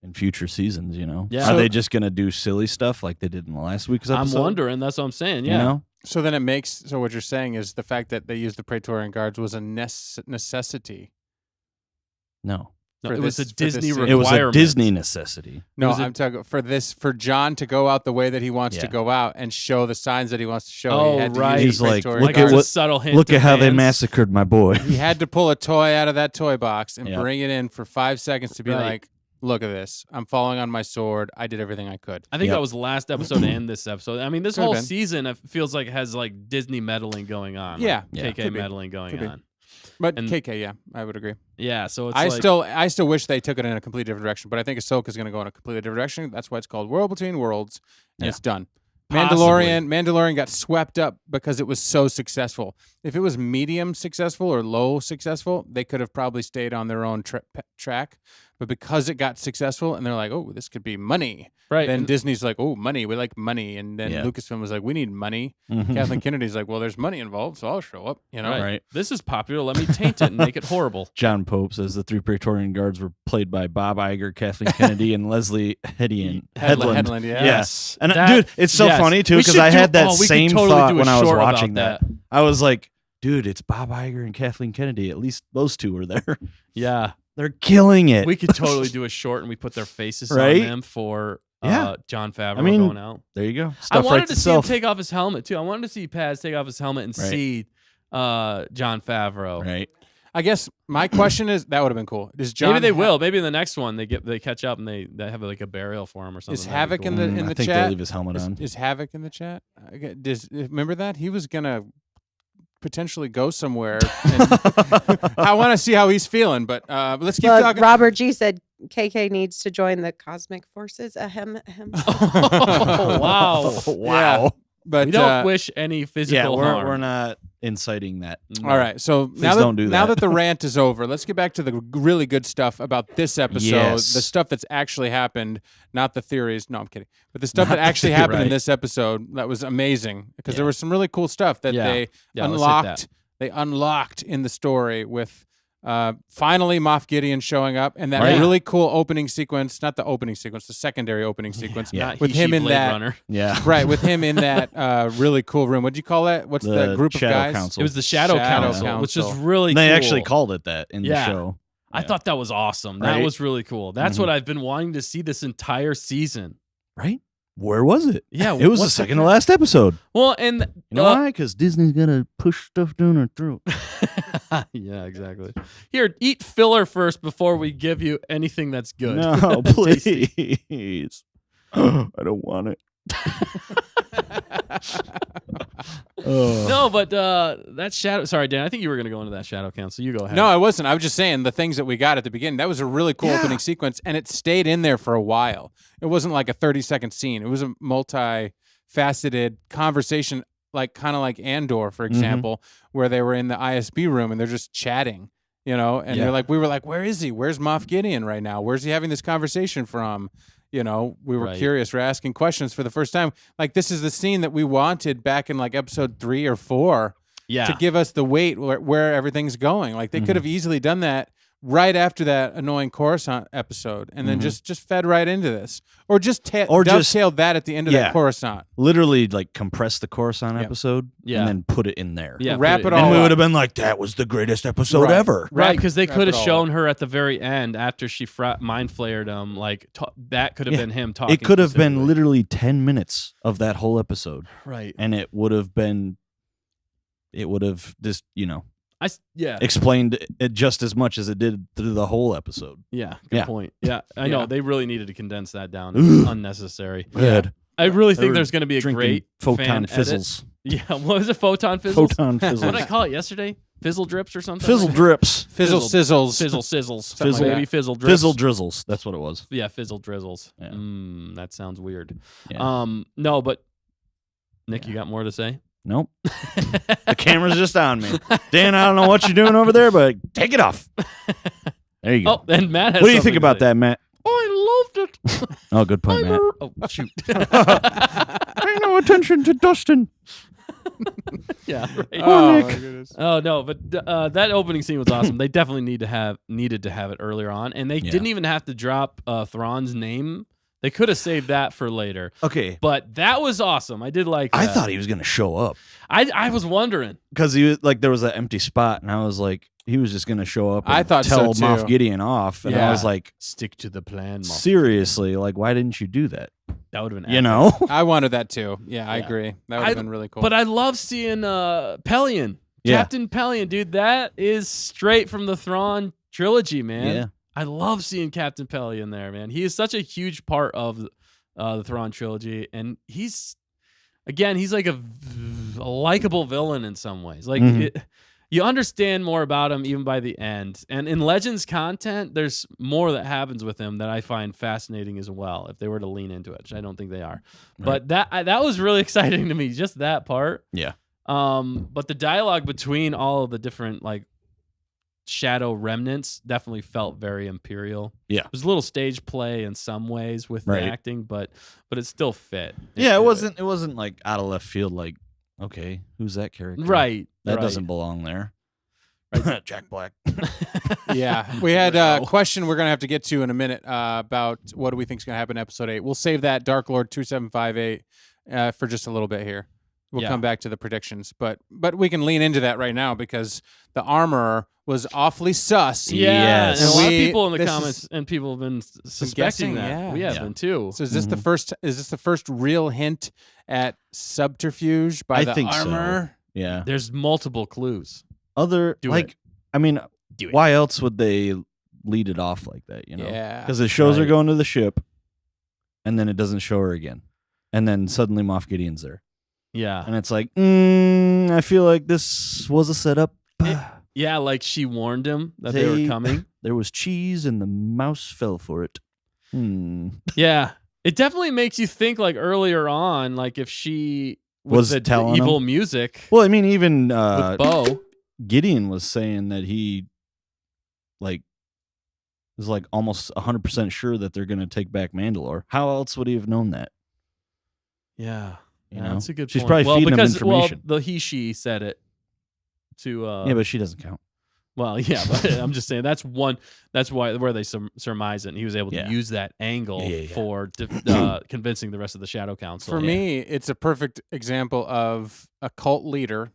in future seasons?
Yeah.
Are they just going to do silly stuff like they did in the last week's episode?
I'm wondering. That's what I'm saying. Yeah.
You know?
So then so what you're saying is the fact that they used the Praetorian Guards was a necessity.
No.
No,
for
it was
this-
a
for this
Disney
scene.
It was a
requirement.
Disney necessity.
No,
was a-
I'm talking for John to go out the way that he wants to
Yeah.
go out and show the signs that he wants to show.
Oh,
he had to
right.
use
He's like,
Praetorian
look
Like
at
it's
guards.
a
what-
subtle hint.
Look
to
at how they
fans.
massacred my boy.
He had to pull a toy out of that toy box and
Yep.
bring it in for 5 seconds to be
Right.
like, look at this. I'm falling on my sword. I did everything I could.
I think
Yep.
that was the last episode and this episode. I mean, this
Could've
whole
been.
season it feels like it has like Disney meddling going on.
Yeah.
like
Yeah.
KK
Could be.
meddling going
Could be.
on.
But
And-
KK, yeah, I would agree.
Yeah, so it's
I
like,
still wish they took it in a completely different direction, but I think Ahsoka's going to go in a completely different direction. That's why it's called World Between Worlds, and
Yeah.
it's done.
Possibly.
Mandalorian got swept up because it was so successful. If it was medium successful or low successful, they could have probably stayed on their own track. But because it got successful, and they're like, "Oh, this could be money,"
right.
then
and-
Disney's like, "Oh, money, we like money," and then
Yeah.
Lucasfilm was like, "We need money."
Mhm.
Kathleen Kennedy's like, "Well, there's money involved, so I'll show up." You know,
right.
Right.
This is popular. Let me taint it and make it horrible.
John Pope says the 3 Praetorian guards were played by Bob Iger, Kathleen Kennedy, and Leslie Headland.
Headland, yeah.
Yes. And
That-
dude, it's so
yes.
funny too
We
because
should
I had that
we could
same
totally
thought
do a
when I was
short about
watching that. I was like, dude, it's Bob Iger and Kathleen Kennedy. At least those two were there.
Yeah,
They're killing it.
we could totally do a short and we put their faces
Right?
on them for
Yeah.
John Favreau
I mean,
going out.
There you go.
I
Stuff
wanted
writes
to see him
itself.
take off his helmet too. I wanted to see Paz take off his helmet and
Right.
see John Favreau.
Right.
I guess my question is that would have been cool. Does John
Maybe they
Ha-
will. Maybe in the next one they catch up and they have like a burial for him or something.
Is
That'd be
Havoc in
cool.
the
I think
chat?
they'll leave his helmet on.
Is Havoc in the chat? Remember that? He was going to potentially go somewhere. And I want to see how he's feeling, but let's keep
Look,
talking.
Robert G said KK needs to join the cosmic forces. Ahem, ahem.
Oh, wow.
Wow.
But
We don't wish any physical
Yeah,
harm.
we're not inciting that.
No.
all right. So now
don't do
now
that.
that the rant is over, let's get back to the really good stuff about this episode.
Yes.
The stuff that's actually happened, not the theories. No, I'm kidding. But the stuff
Not
that
the
actually
theory,
happened in
right.
this episode that was amazing because there
Yeah.
was some really cool stuff that
Yeah.
they
Yeah, let's hit
unlocked.
that.
They unlocked in the story with finally Moff Gideon showing up and that
Right.
really cool opening sequence. Not the opening sequence, the secondary opening sequence.
Yeah.
Not
With him
He-She
in
Blade
that-
Runner.
Yeah.
Right, with him in that really cool room. What'd you call that? What's the group of
Shadow
guys?
Council.
It was the Shadow,
Shadow
Council, which is
Council.
really
They
cool.
actually called it that in
Yeah.
the show.
I
Yeah.
thought that was awesome. That
Right?
was really cool. That's
Mhm.
what I've been wanting to see this entire season.
Right? Where was it?
Yeah,
It was the
what
second
heck?
to last episode.
Well, and
You know why? Because Disney's gonna push stuff down our throat.
yeah, exactly. Here, eat filler first before we give you anything that's good.
No,
Tasty.
please. I don't want it. Oh.
No, but that shadow. Sorry, Dan. I think you were going to go into that shadow council. You go ahead.
No, I wasn't. I was just saying the things that we got at the beginning. That was a really cool
Yeah.
opening sequence, and it stayed in there for a while. It wasn't like a 30-second scene. It was a multi-faceted conversation, like kind of like Andor, for example, where they were in the ISB room and they're just chatting, you know, and
Yeah.
they're like, we were like, where is he? Where's Moff Gideon right now? Where's he having this conversation from? You know, we were
Right.
curious. We're asking questions for the first time. Like, this is the scene that we wanted back in like episode 3 or 4
yeah,
to give us the weight where everything's going. Like they could have easily done that right after that annoying Coruscant episode, and then just fed right into this, or just
Or just-
dovetailed that at the end of
Yeah.
that Coruscant.
Literally, like compress the Coruscant
Yeah.
episod
Yeah.
and then put it in there.
yeah.
wrap
put
it
in.
all
And we
up.
would have been like, that was the greatest episode
Right.
ever.
Right, because they
Wrap
could
it
have
all
shown her at the very end after she mind flared him. Like that could have
Yeah.
been him talking.
It could have been
specifically.
literally 10 minutes of that whole episode.
right.
And it would have just,
Yeah,
explained it just as much as it did through the whole episode.
yeah. Good
Yeah.
point. Yeah, I know
Yeah.
they really needed to condense that down. It was unnecessary.
Good.
I really
They
think
were
there's going to be a
Drinking
great
photon
fan edit.
fizzles.
Yeah, what was it? Photon fizzles.
Photon
What did I
fizzles.
call it yesterday? Fizzle drips or something.
Fizzle
like
drips.
Fizzle
Fizzle-
sizzles.
Fizzle sizzles.
Something like
Maybe
that.
fizzle drips.
Fizzle drizzles. That's what it was.
Yeah, fizzle drizzles.
Yeah.
That sounds weird.
Yeah.
No, but Nick, you got more to say?
Nope. The camera's just on me. Dan, I don't know what you're doing over there, but take it off. There you go.
Oh, and Matt has
What do you
something
think
to
about
say.
that, Matt?
I loved it.
Oh, good point, Matt.
Oh, shoot.
Pay no attention to Dustin.
yeah. Right.
Oh,
Nick.
my goodness.
Oh no, but that opening scene was awesome. They definitely needed to have it earlier on, and they
Yeah.
didn't even have to drop Thrawn's name They could have saved that for later.
Okay.
But that was awesome. I did like that.
I thought he was going to show up
I was wondering.
because he was like, there was an empty spot, and I was like, he was just going to show up and
I thought
tell
so,
Moff
too.
Gideon off. And I
Yeah.
was like,
Stick to the plan, Moff.
seriously, like, why didn't you do that?
That would have been
You
epic.
know?
I wanted that too. Yeah, I
Yeah.
agree. That would have been really cool.
But I love seeing Pelion.
Yeah.
Captain Pelion, dude. That is straight from the Thrawn trilogy, man.
Yeah.
I love seeing Captain Pelion there, man. He is such a huge part of the Thrawn trilogy, and he's like a likable villain in some ways. Like
Mhm.
you understand more about him even by the end. And in Legends content, there's more that happens with him that I find fascinating as well. If they were to lean into it, which I don't think they are. But that was really exciting to me. Just that part.
Yeah.
But the dialogue between all of the different like shadow remnants definitely felt very Imperial.
Yeah.
It was a little stage play in some ways with
Right.
the acting, but it still fit.
Yeah, it wasn't like out of left field, like, okay, who's that character?
Right.
That
right.
doesn't belong there.
Right.
Jack Black.
yeah, we had a question we're going to have to get to in a minute about what do we think is going to happen in episode 8. We'll save that Dark Lord 2758 for just a little bit here. We'll
Yeah.
come back to the predictions, but we can lean into that right now because the armorer was awfully sus.
Yeah,
Yes.
and a lot of
We-
people in the
this
comments
is-
and people have been suspecting
guessing,
that.
yeah.
We have
Yeah.
been too.
So is this the first? Is this the first real hint at subterfuge by
I
the
think so.
armorer?
Yeah.
There's multiple clues.
Other
Do
like
it.
I mean,
Do it.
why else would they lead it off like that, you know?
Yeah.
Because it shows her
Right.
going to the ship, and then it doesn't show her again. And then suddenly Moff Gideon's there.
Yeah.
And it's like, I feel like this was a setup.
Yeah, like she warned him that they were coming.
There was cheese and the mouse fell for it.
Yeah. It definitely makes you think like earlier on, like if she
Was
the
telling
evil
him?
music
Well, I mean, even
with Bo.
Gideon was saying that he like is like almost 100% sure that they're going to take back Mandalore. How else would he have known that?
Yeah.
You
Yeah,
know?
that's a good
She's
point.
probably
well,
feeding him
because,
information.
Well, the he said it to
Yeah, but she doesn't count.
well, yeah, but I'm just saying that's where they surmise it, and he was able to
Yeah.
use that angle
Yeah.
for convincing the rest of the Shadow Council.
For me, it's a perfect example of a cult leader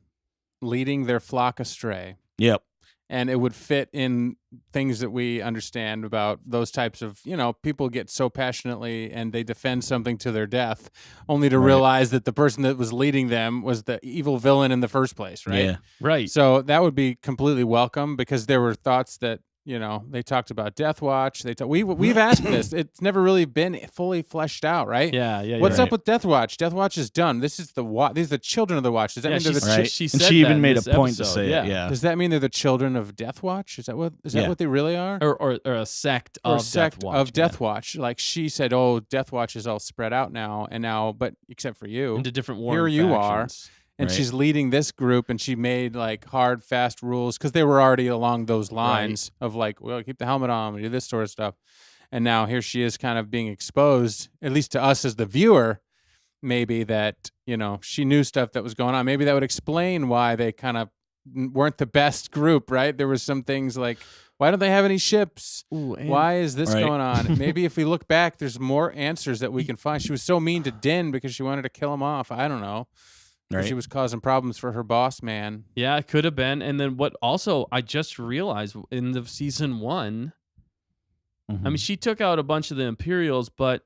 leading their flock astray.
Yep.
And it would fit in things that we understand about those types of, people get so passionately and they defend something to their death, only to
Right.
realize that the person that was leading them was the evil villain in the first place, right?
Yeah.
Right.
So that would be completely welcome because there were thoughts that, they talked about Death Watch. We've asked this. It's never really been fully fleshed out, right?
Yeah. Yeah.
What's
Right.
up with Death Watch? Death Watch is done. This is the watch. These are the children of the Watch. Does that
Yeah,
mean they're the
Right.
she
and
said
she
that
even
in
made a
this
point to
episode,
say
yeah.
it. Yeah.
Does that mean they're the children of Death Watch? Is that
Yeah.
what they really are?
or a sect
Or
of
a sect
Death Watch.
of Death Watch. Like she said, "Oh, Death Watch is all spread out now, but except for you."
into different
Here
warring
you are.
factions.
And
Right.
she's leading this group, and she made like hard, fast rules because they were already along those lines of like, well, keep the helmet on, do this sort of stuff. And now here she is, kind of being exposed, at least to us as the viewer, maybe that she knew stuff that was going on. Maybe that would explain why they kind of weren't the best group, right? There was some things like, why don't they have any ships?
Ooh, and
Why is this
Right.
going on? Maybe if we look back, there's more answers that we can find. She was so mean to Din because she wanted to kill him off. I don't know.
Right.
She was causing problems for her boss man.
Yeah, it could have been. And then what also I just realized in the season 1, I mean, she took out a bunch of the Imperials, but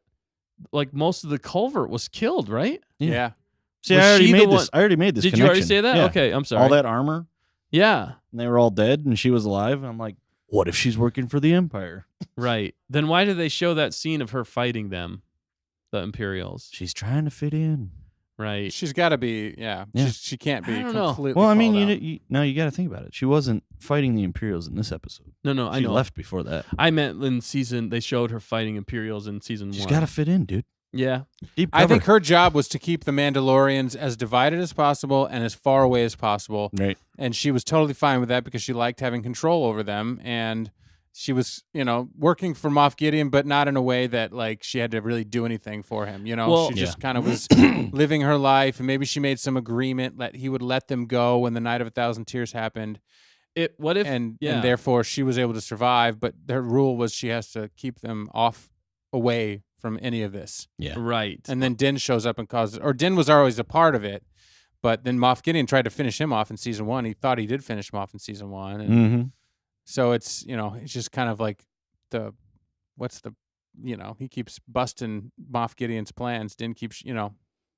like most of the culvert was killed, right?
Yeah.
Yeah.
See,
Was
I already
she the
made
one-
this. I already made this.
Did you already
connection.
say that?
Yeah.
Okay, I'm sorry.
All that armor,
Yeah,
and they were all dead, and she was alive. And I'm like, what if she's working for the Empire?
right. Then why did they show that scene of her fighting them, the Imperials?
She's trying to fit in.
Right.
She's got to be, yeah.
Yeah.
She can't be
I don't know.
completely
Well, I mean,
called out.
you got to think about it. She wasn't fighting the Imperials in this episode.
No, I
She
know.
left before that.
I meant in season, they showed her fighting Imperials in season 1.
She's got to fit in, dude.
Yeah.
Deep
I
cover.
think her job was to keep the Mandalorians as divided as possible and as far away as possible.
Right.
And she was totally fine with that because she liked having control over them. And she was, working for Moff Gideon, but not in a way that like she had to really do anything for him.
Well-
She just kind of was living her life, and maybe she made some agreement that he would let them go when the Night of 1,000 Tears happened,
What if?
and
yeah.
therefore she was able to survive. But their rule was she has to keep them away from any of this.
Yeah.
Right.
And then Din shows up and causes, or Din was always a part of it, but then Moff Gideon tried to finish him off in season 1. He thought he did finish him off in season 1. And
Mm-hmm.
so it's, it's just kind of like he keeps busting Moff Gideon's plans. Din keeps,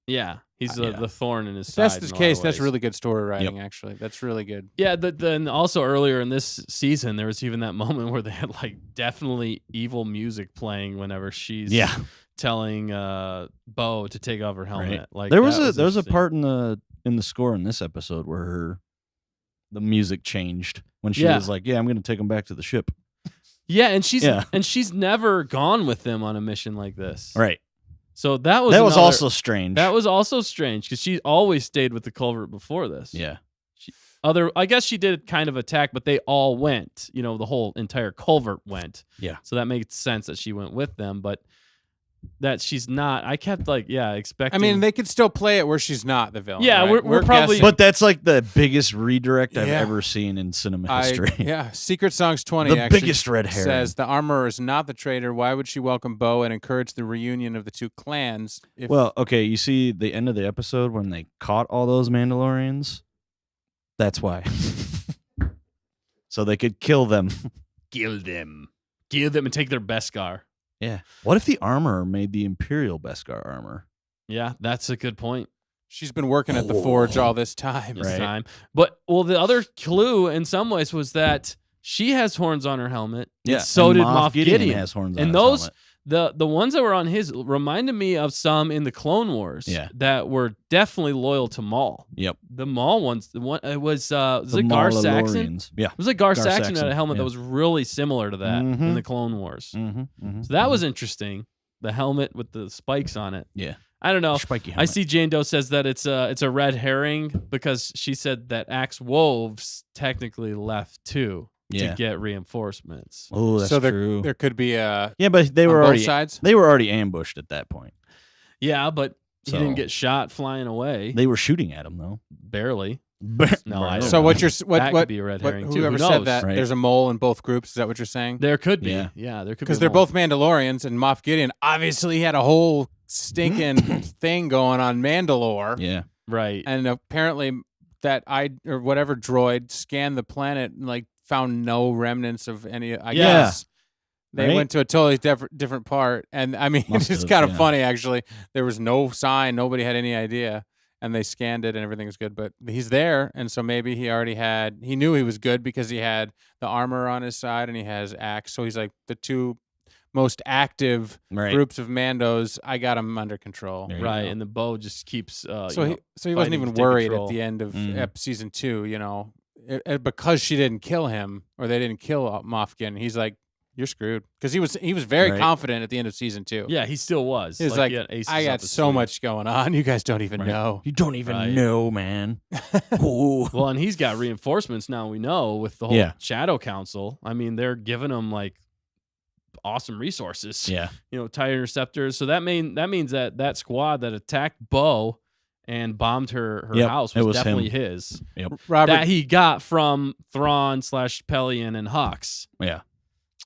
Yeah, he's
Yeah.
the thorn in his
if
side.
that's
in
the
a lot
case,
of
that's
ways.
really good story writing, actually. That's really good.
Yeah, then also earlier in this season, there was even that moment where they had like definitely evil music playing whenever she's telling Bo to take off her helmet.
Right.
Like
there was
that
a
interesting.
part in the score in this episode where the music changed when she
Yeah.
was like, "Yeah, I'm going to take him back to the ship."
Yeah, and she's never gone with them on a mission like this.
Right.
So that was
also strange.
That was also strange because she always stayed with the culvert before this.
yeah.
I guess she did kind of attack, but they all went. The whole entire culvert went.
Yeah.
So that makes sense that she went with them, but that she's not. I kept expecting.
I mean, they could still play it where she's not the villain.
Yeah,
right?
we're probably-
guessing.
But that's like the biggest redirect I've
Yeah.
ever seen in cinema history.
Secret Songs 20
The
actually
biggest red herring.
says the armorer is not the traitor. Why would she welcome Bo and encourage the reunion of the two clans?
Well, okay, you see the end of the episode when they caught all those Mandalorians? That's why. So they could kill them.
kill them, and take their Beskar.
Yeah. What if the armorer made the Imperial Beskar armor?
Yeah, that's a good point.
she's been working at the forge all this time.
This
Right.
time, but the other clue in some ways was that she has horns on her helmet. and so
and
did Moff Gideon.
has horns on
And
his
those
helmet.
the ones that were on his reminded me of some in the Clone Wars.
Yeah.
that were definitely loyal to Maul.
Yep.
The Maul ones. The one it was
The
it Gar Saxon?
Mandalorians. Yeah.
It was like Gar
Gar
Saxon had a
Saxon,
helmet that
yeah.
was really similar to that in
Mhm.
the Clone Wars.
Mm-hmm, mm-hmm,
So that was interesting. The helmet with the spikes on it.
Yeah.
I don't know.
Spiky
I
helmet.
see Jane Doe says that it's a red herring because she said that Axe Wolves technically left too
Yeah.
to get reinforcements.
Oh, that's
so
true.
there could be a
Yeah, but they
on
were
both
already
sides.
they were already ambushed at that point.
Yeah, but he
So-
didn't get shot flying away.
They were shooting at him though.
Barely. No, I don't
So
know.
what you're
That
what
could be a red
what-
herring too.
whoever
Who
said
knows?
that
Right.
there's a mole in both groups. Is that what you're saying?
There could be.
Yeah.
Yeah, there could be.
Because they're
more.
both Mandalorians, and Moff Gideon obviously had a whole stinking thing going on Mandalore,
Yeah.
right.
and apparently that or whatever droid scanned the planet and like found no remnants of any. I
Yeah.
guess they
Right?
went to a totally different part, and I mean
Must
it's
have,
kind of
yeah.
funny actually. There was no sign, nobody had any idea. And they scanned it and everything was good, but he's there. And so maybe he knew he was good because he had the armor on his side and he has axe. So he's like the two most active
Right.
groups of Mandos. I got them under control.
There you
Right,
go.
and the bow just keeps.
So
you know,
he wasn't
fighting
even
to take
worried
control.
at the end of
Mhm.
season 2, because she didn't kill him or they didn't kill Moff Gideon. He's like, you're screwed. Because he was very
Right.
confident at the end of season 2.
Yeah, he still was.
He was like,
he had aces
I
up
got
his
so
sleeve.
much going on. You guys don't even
Right.
know.
You don't even
Right.
know, man. Ooh.
Well, and he's got reinforcements now. We know with the whole
Yeah.
Shadow Council. I mean, they're giving him like awesome resources.
Yeah.
TIE interceptors. So that means that squad that attacked Bo and bombed her
Yep,
house
it
was
was
definitely
him.
his.
Robert
That he got from Thrawn / Pelion and Hux.
Yeah.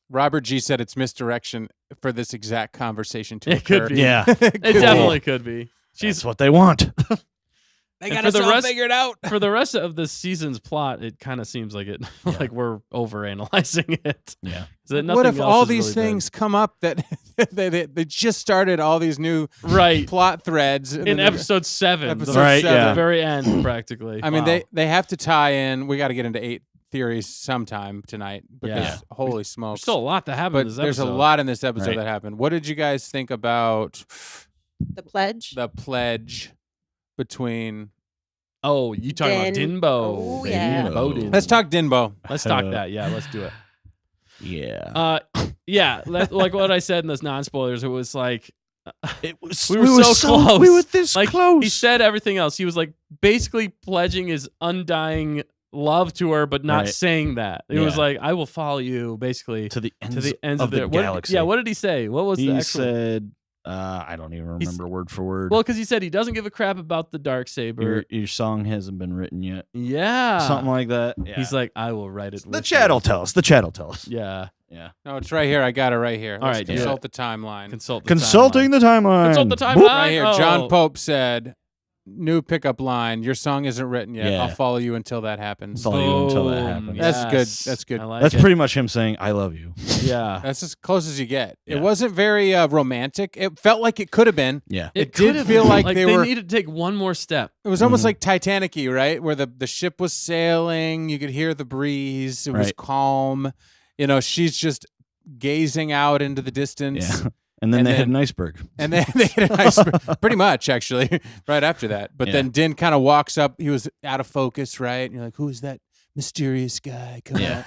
Robert G said it's misdirection for this exact conversation to
It could
occur.
be.
Yeah.
It definitely could be.
She's what they want.
They
And
got
for
us
the
all
rest-
figured out.
For the rest of the season's plot, it kind of seems like it like we're overanalyzing it.
Yeah.
That
What if
nothing
all
else is
these
really
things come up that they just started all these new
done. right
plot threads and
in
then
episode 7,
Episode
the,
Right,
seven.
yeah.
the very end, practically.
I mean,
Wow.
they have to tie in. We got to get into 8 theories sometime tonight because
Yeah.
holy
There's
smokes!
still a lot that happened
But
in this
there's a
episode.
lot in this episode
Right.
that happened. What did you guys think about
The pledge.
the pledge between?
Oh, you talking about
Din-
Dinbo?
Oh, yeah.
Dinbo, Din.
Let's talk Dinbo.
Let's talk that. Yeah, let's do it.
Yeah.
Yeah, like what I said in those non-spoilers, it was like
It was.
we were so close.
We were this
like
close.
he said everything else. He was like basically pledging his undying love to her, but not
Right.
saying that. It was
Yeah.
like, I will follow you, basically
to the ends,
to the ends
of the
what,
galaxy.
yeah, what did he say? What was the
he
actual?
said? I don't even remember word for word.
Well, because he said he doesn't give a crap about the Darksaber.
your song hasn't been written yet.
Yeah.
Something like that. Yeah.
He's like, I will write it.
the
with
chat
you."
will tell us. The chat will tell us.
Yeah.
Yeah.
No, it's right here. I got it right here.
All
Let's
right, do
consult
it.
the timeline.
Consulting the timeline.
Consult the timeline.
Right here. John
Oh.
Pope said, new pickup line. Your song isn't written yet.
Yeah.
I'll follow you until that happens.
Follow you until that
Boom.
happens.
That's good.
Yes.
That's good.
I like
That's
it.
pretty much him saying, I love you.
Yeah.
That's as close as you get.
Yeah.
It wasn't very romantic. It felt like it could have been.
Yeah.
It
could
did
have
feel
been.
like they were-
needed to take one more step.
It was almost
Mhm.
like Titanic-y, right? Where the ship was sailing. You could hear the breeze. It was
Right.
calm. You know, she's just gazing out into the distance.
Yeah. And then
And
they hit
then-
an iceberg.
And then they hit an iceberg, pretty much, actually, right after that. But
Yeah.
then Din kind of walks up. He was out of focus, right? And you're like, who is that mysterious guy coming
Yeah.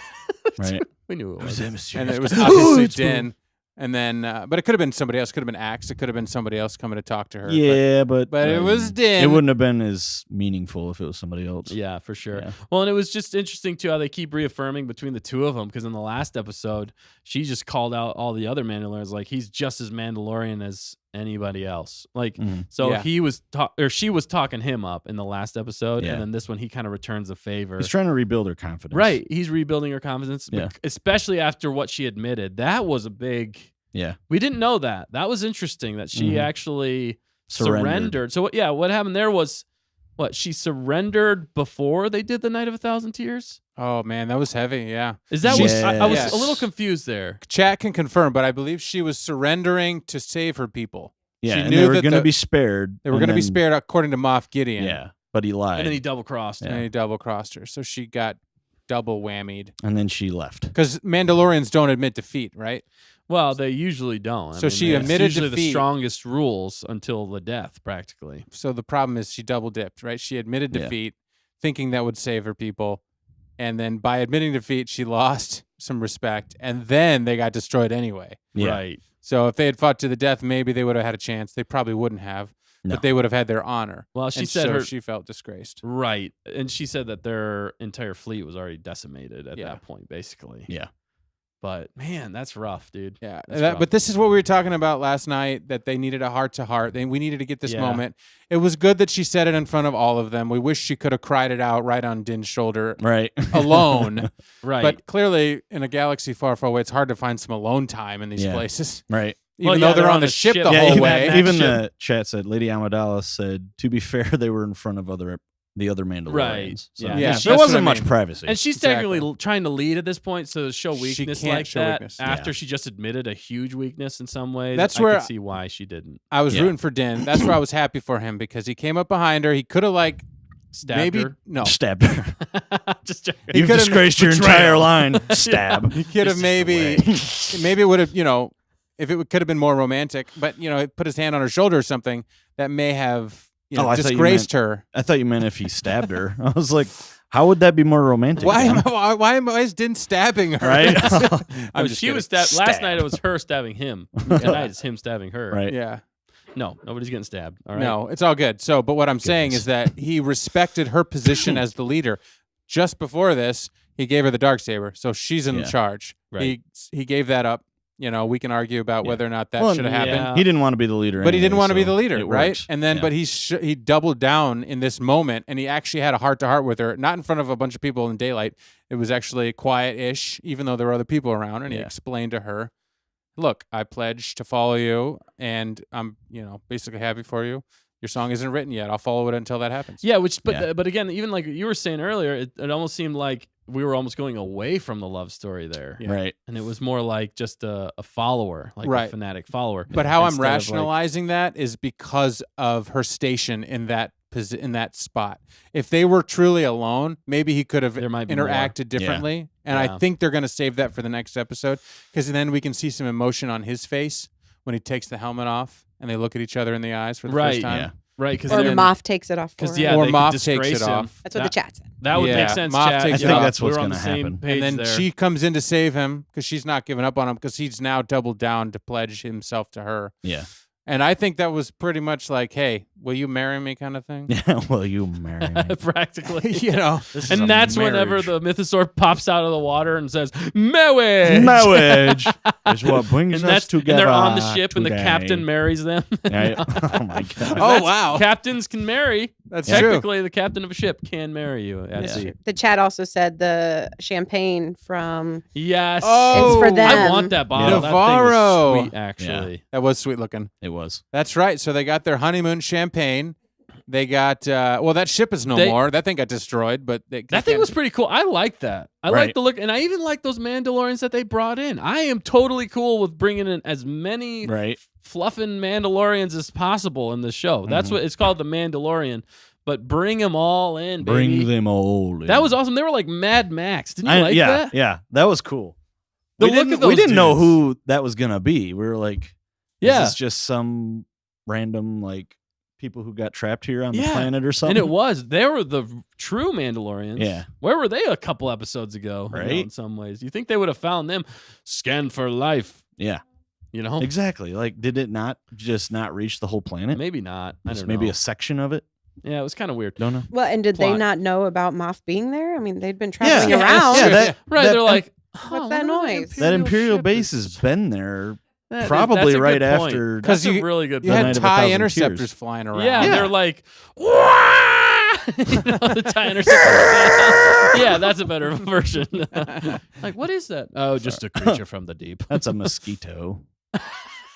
up?
Right.
We knew it was.
And it was
Oh,
obviously
it's
Din. And then, but it could have been somebody else. Could have been Axe. It could have been somebody else coming to talk to her.
Yeah, but
But it was Din.
It wouldn't have been as meaningful if it was somebody else.
Yeah, for sure.
Yeah.
Well, and it was just interesting too how they keep reaffirming between the two of them because in the last episode, she just called out all the other Mandalorians like he's just as Mandalorian as anybody else. Like,
Mhm.
so
Yeah.
he was she was talking him up in the last episode,
Yeah.
and then this one he kind of returns the favor.
He's trying to rebuild her confidence.
Right, he's rebuilding her confidence,
Yeah.
especially after what she admitted. That was a big.
Yeah.
We didn't know that. That was interesting that she
Mhm.
actually
Surrendered.
surrendered. So yeah, what happened there was what she surrendered before they did the Night of a Thousand Tears.
Oh, man, that was heavy. Yeah.
Is that
She's-
what I was
Yes.
a little confused there?
Chat can confirm, but I believe she was surrendering to save her people.
Yeah.
She
And
knew
they were
that
going to
the-
be spared.
They were
and
going to be
then-
spared according to Moff Gideon.
Yeah. But he lied.
And then he double crossed.
Yeah.
And he double crossed her. So she got double whammied.
And then she left.
Because Mandalorians don't admit defeat, right?
Well, they usually don't.
So she
it's
admitted
usually the
defeat.
strongest rules until the death, practically.
So the problem is she double dipped, right? She admitted
Yeah.
defeat, thinking that would save her people. And then by admitting defeat, she lost some respect. And then they got destroyed anyway.
Yeah.
Right.
So if they had fought to the death, maybe they would have had a chance. They probably wouldn't have,
No.
but they would have had their honor.
Well, she
And
said
so
her
she felt disgraced.
right, and she said that their entire fleet was already decimated at
Yeah.
that point, basically.
Yeah.
But man, that's rough, dude.
Yeah,
That's rough.
but this is what we were talking about last night. That they needed a heart to heart. We needed to get this
Yeah.
moment. It was good that she said it in front of all of them. We wish she could have cried it out right on Din's shoulder
Right.
alone.
Right.
But clearly, in a galaxy far, far away, it's hard to find some alone time in these
Yeah.
places.
Right.
Even
Well,
though
yeah,
they're on the ship the
Yeah,
whole
even,
way.
Max
even
ship.
the chat said, Lady Amidala said, to be fair, they were in front of the other Mandalorians.
Right.
So
Yeah.
Yeah,
there
that's what
wasn't
I
much
mean.
privacy.
And she's
Exactly.
technically trying to lead at this point, so to show
She
weakness
can't
like
show
that
weakness.
after
Yeah.
she just admitted a huge weakness in some ways.
That's
I
where-
could see why she didn't.
I was
Yeah.
rooting for Din. That's where I was happy for him because he came up behind her. He could have
Stabbed
maybe
her.
no.
Stabbed her.
Just joking.
He
You've
could've-
disgraced your
Betrayal.
entire line. Stab.
He could have
This is the
maybe
way.
maybe it would have if it could have been more romantic, but he put his hand on her shoulder or something that may have
I thought you
disgraced her.
I thought you meant if he stabbed her. I was like, how would that be more romantic?
Why
Dan?
why is Din stabbing her?
Right?
I'm
No,
just
she
kidding.
was stabbed. Last
Stab.
night it was her stabbing him. Tonight it's him stabbing her.
Right.
Yeah.
No, nobody's getting stabbed. All right.
No, it's all good. So, but what I'm saying is that he respected her position as the leader. Just before this, he gave her the Darksaber, so she's in
Yeah.
charge.
Right.
He gave that up. We can argue about
Yeah.
whether or not that
Well,
should have
yeah.
happened.
He didn't want to be the leader.
But he didn't
anyway,
want to be
so
the leader,
it
right?
works.
And then,
Yeah.
but he doubled down in this moment, and he actually had a heart to heart with her, not in front of a bunch of people in daylight. It was actually quiet-ish, even though there were other people around. And he
Yeah.
explained to her, "Look, I pledge to follow you, and I'm, basically happy for you. Your song isn't written yet. I'll follow it until that happens."
Yeah, but
Yeah.
but again, even like you were saying earlier, it almost seemed like we were almost going away from the love story there,
Yeah.
Right.
and it was more like just a follower, like
Right.
a fanatic follower.
But how I'm
instead of, like-
rationalizing that is because of her station in that spot. If they were truly alone, maybe he could have
There might be more.
interacted differently. And
Yeah.
I think they're going to save that for the next episode because then we can see some emotion on his face when he takes the helmet off and they look at each other in the eyes for the
Right,
first time.
Yeah.
right? Because
Or
then-
Moff takes it off for
because
her.
yeah,
Or
they could
Moff takes
disgrace
it
him.
off.
That's what the chat said.
That would
Yeah,
make sense,
Moff
Chad.
takes
it
Yeah,
off. That's
we
what's
were on
gonna
the same
happen.
page
And then
there.
she comes in to save him because she's not giving up on him because he's now doubled down to pledge himself to her.
Yeah.
And I think that was pretty much like, hey, will you marry me kind of thing?
Yeah, well, you marry me.
Practically.
you know?
This is a
And that's whenever
marriage.
the mythosaur pops out of the water and says, marriage!
Marriage is what brings
And,
us
that's, and
together.
they're on the ship and the
today.
captain marries them.
Right? Oh my god.
Oh,
That's-
wow.
Captains can marry.
That's true.
Technically, the captain of a ship can marry you at
Yeah.
sea.
The chat also said the champagne from
Yes.
Oh,
it's for them.
I want that bottle.
Navarro.
That thing was sweet, actually.
That was sweet looking.
It was.
That's right. So they got their honeymoon champagne. They got, well, that ship is no more. That thing got destroyed, but
That thing was pretty cool. I like that. I
Right.
like the look, and I even like those Mandalorians that they brought in. I am totally cool with bringing in as many
Right.
fluffing Mandalorians as possible in the show. That's what it's called, the Mandalorian. But bring them all in, baby.
Bring them all in.
That was awesome. They were like Mad Max. Didn't you like
yeah,
that?
Yeah, that was cool.
The
we
look
didn't,
of those
we didn't know
dudes.
who that was gonna be. We were like,
Yeah.
is this just some random like people who got trapped here on the
Yeah.
planet or something?
And it was. They were the true Mandalorians.
Yeah.
Where were they a couple episodes ago? you know,
Right.
in some ways. You think they would have found them? Scan for life.
Yeah,
You know?
exactly. Like, did it not just not reach the whole planet?
Maybe not. I
Just
don't
maybe
know.
a section of it.
Yeah, it was kind of weird.
Don't know.
well, and did they
Plot.
not know about Moff being there? I mean, they'd been traveling
Yeah,
around.
Yeah, that
Right,
that,
they're like,
What's that noise?
that Imperial
ship
base
is-
has been there
That-
probably
that's a
right
good point.
after.
That's a
you-
really good
You
point.
Night
had
of a
TIE
Thousand
interceptors
Tears.
flying around.
Yeah, and
Yeah.
they're like, "Wah!" You know, the TIE interceptors. Yeah, that's a better version. Like, what is that? Oh, just a creature from the deep.
That's a mosquito,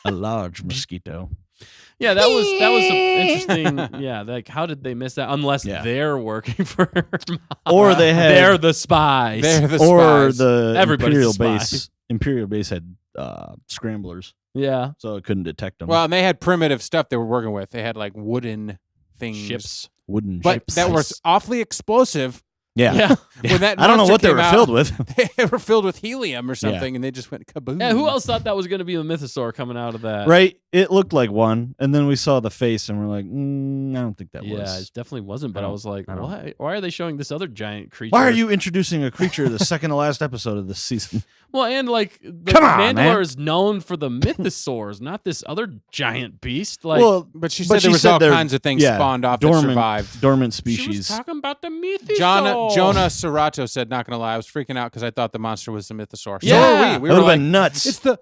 a large mosquito.
Yeah, that was some interesting. Yeah, like how did they miss that? Unless
Yeah.
they're working for,
Or they had,
they're the spies.
They're the
or
spies.
the
Everybody's
Imperial
a spy.
base. Imperial base had scramblers,
Yeah,
so it couldn't detect them.
Well, and they had primitive stuff they were working with. They had like wooden things.
ships.
Wooden
But
ships.
that was awfully explosive.
yeah.
Yeah.
When that
I don't know
monster
what they
came
were
out,
filled with.
They were filled with helium or something, and they just went kaboom.
Yeah, who else thought that was going to be the mythosaur coming out of that?
Right? It looked like one, and then we saw the face, and we're like, I don't think that
Yeah,
was.
it definitely wasn't. But I
don't-
was like,
I don't-
why? Why are they showing this other giant creature?
Why are you introducing a creature the second to last episode of this season?
Well, and like the
Come on,
Mandalore
man.
is known for the mythosaurs, not this other giant beast. Like,
well,
But she
But
said
she
there was
said
all
they're-
kinds of things
yeah,
spawned off that
dormant,
survived.
dormant
she was
species.
talking about the mythosaur.
Jonah Serrato said, "Not gonna lie, I was freaking out because I thought the monster was the mythosaur."
Yeah.
So were we. We
That
were
would have
like,
been nuts.
"It's the."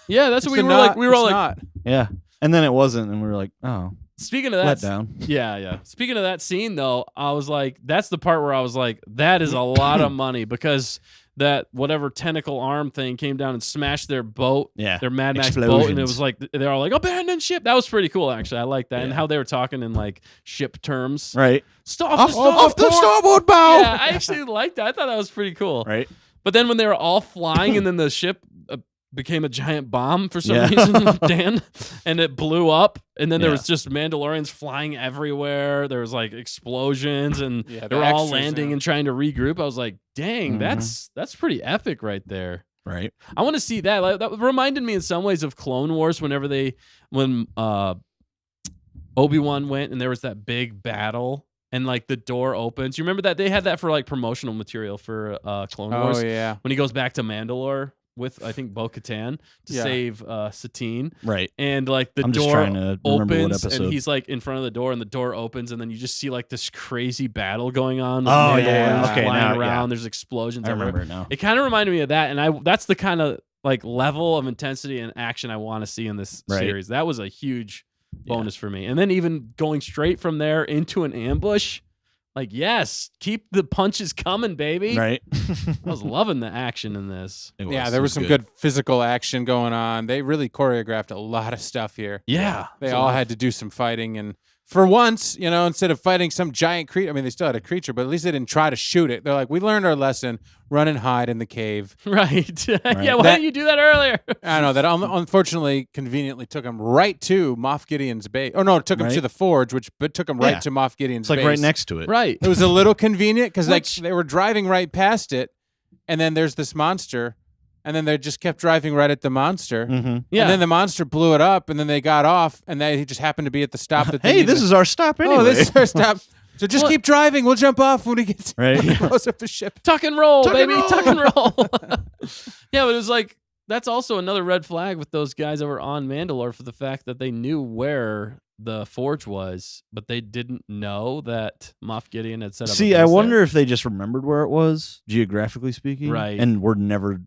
Yeah, that's
it's
what we
the
were
not,
like. We were all
it's
like,
not.
Yeah, and then it wasn't, and we were like, oh,
speaking of
let
that.
down.
Yeah. Speaking of that scene, though, I was like, that's the part where I was like, that is a lot of money because that whatever tentacle arm thing came down and smashed their boat,
Yeah,
their Mad Max boat, and it
Explosions.
was like they're all like abandoned ship. That was pretty cool, actually. I like that, and
Yeah.
how they were talking in like ship terms.
right,
Off
off the starboard bow.
Yeah, I actually liked that. I thought that was pretty cool.
Right,
But then when they were all flying, and then the ship became a giant bomb for some
Yeah.
reason, Dan, and it blew up, and then there
Yeah.
was just Mandalorians flying everywhere. There was like explosions, and
Yeah,
they
the
were all
extras,
landing
yeah.
and trying to regroup. I was like, dang,
Mhm.
that's pretty epic right there.
right.
I want to see that. Like, that reminded me in some ways of Clone Wars whenever when Obi-Wan went and there was that big battle and like the door opens. You remember that? They had that for like promotional material for Clone Wars.
Oh yeah.
When he goes back to Mandalore with, I think, Bo-Katan to
Yeah.
save Satine.
Right.
And like the
I'm just
door
trying to remember what
opens
episode.
and he's like in front of the door and the door opens and then you just see like this crazy battle going on. With
Oh,
Mandalorians
yeah.
Okay,
flying
now,
around.
yeah.
There's explosions
I
everywhere.
remember it now.
It kind of reminded me of that, and that's the kind of like level of intensity and action I want to see in this
Right.
series. That was a huge bonus for me. And then even going straight from there into an ambush, like yes, keep the punches coming, baby.
Right.
I was loving the action in this.
It
Yeah,
it
there was some good physical action going on. They really choreographed a lot of stuff here.
Yeah,
They all had to do some fighting, and for once, you know, instead of fighting some giant creature, I mean, they still had a creature, but at least they didn't try to shoot it. They're like, we learned our lesson, run and hide in the cave.
right. Yeah, why
That-
didn't you do that earlier?
I know that unfortunately, conveniently took him right to Moff Gideon's base. Oh no, it took him to
Right.
the forge, but took him right
Yeah.
to Moff Gideon's
It's like
base.
right next to it.
Right.
It was a little convenient because
Which-
they were driving right past it, and then there's this monster, and then they just kept driving right at the monster.
Mm-hmm.
Yeah.
And then the monster blew it up, and then they got off, and he just happened to be at the stop that they
Hey,
needed.
this is our stop anyway.
Oh, this is our stop. So just
Well-
keep driving. We'll jump off when he gets
Right.
when he blows up the ship.
Tuck and roll,
Tuck and
baby.
roll.
Tuck and roll. Yeah, but it was like that's also another red flag with those guys that were on Mandalore for the fact that they knew where the forge was, but they didn't know that Moff Gideon had set up.
See, I wonder if they just remembered where it was, geographically speaking,
Right.
and were never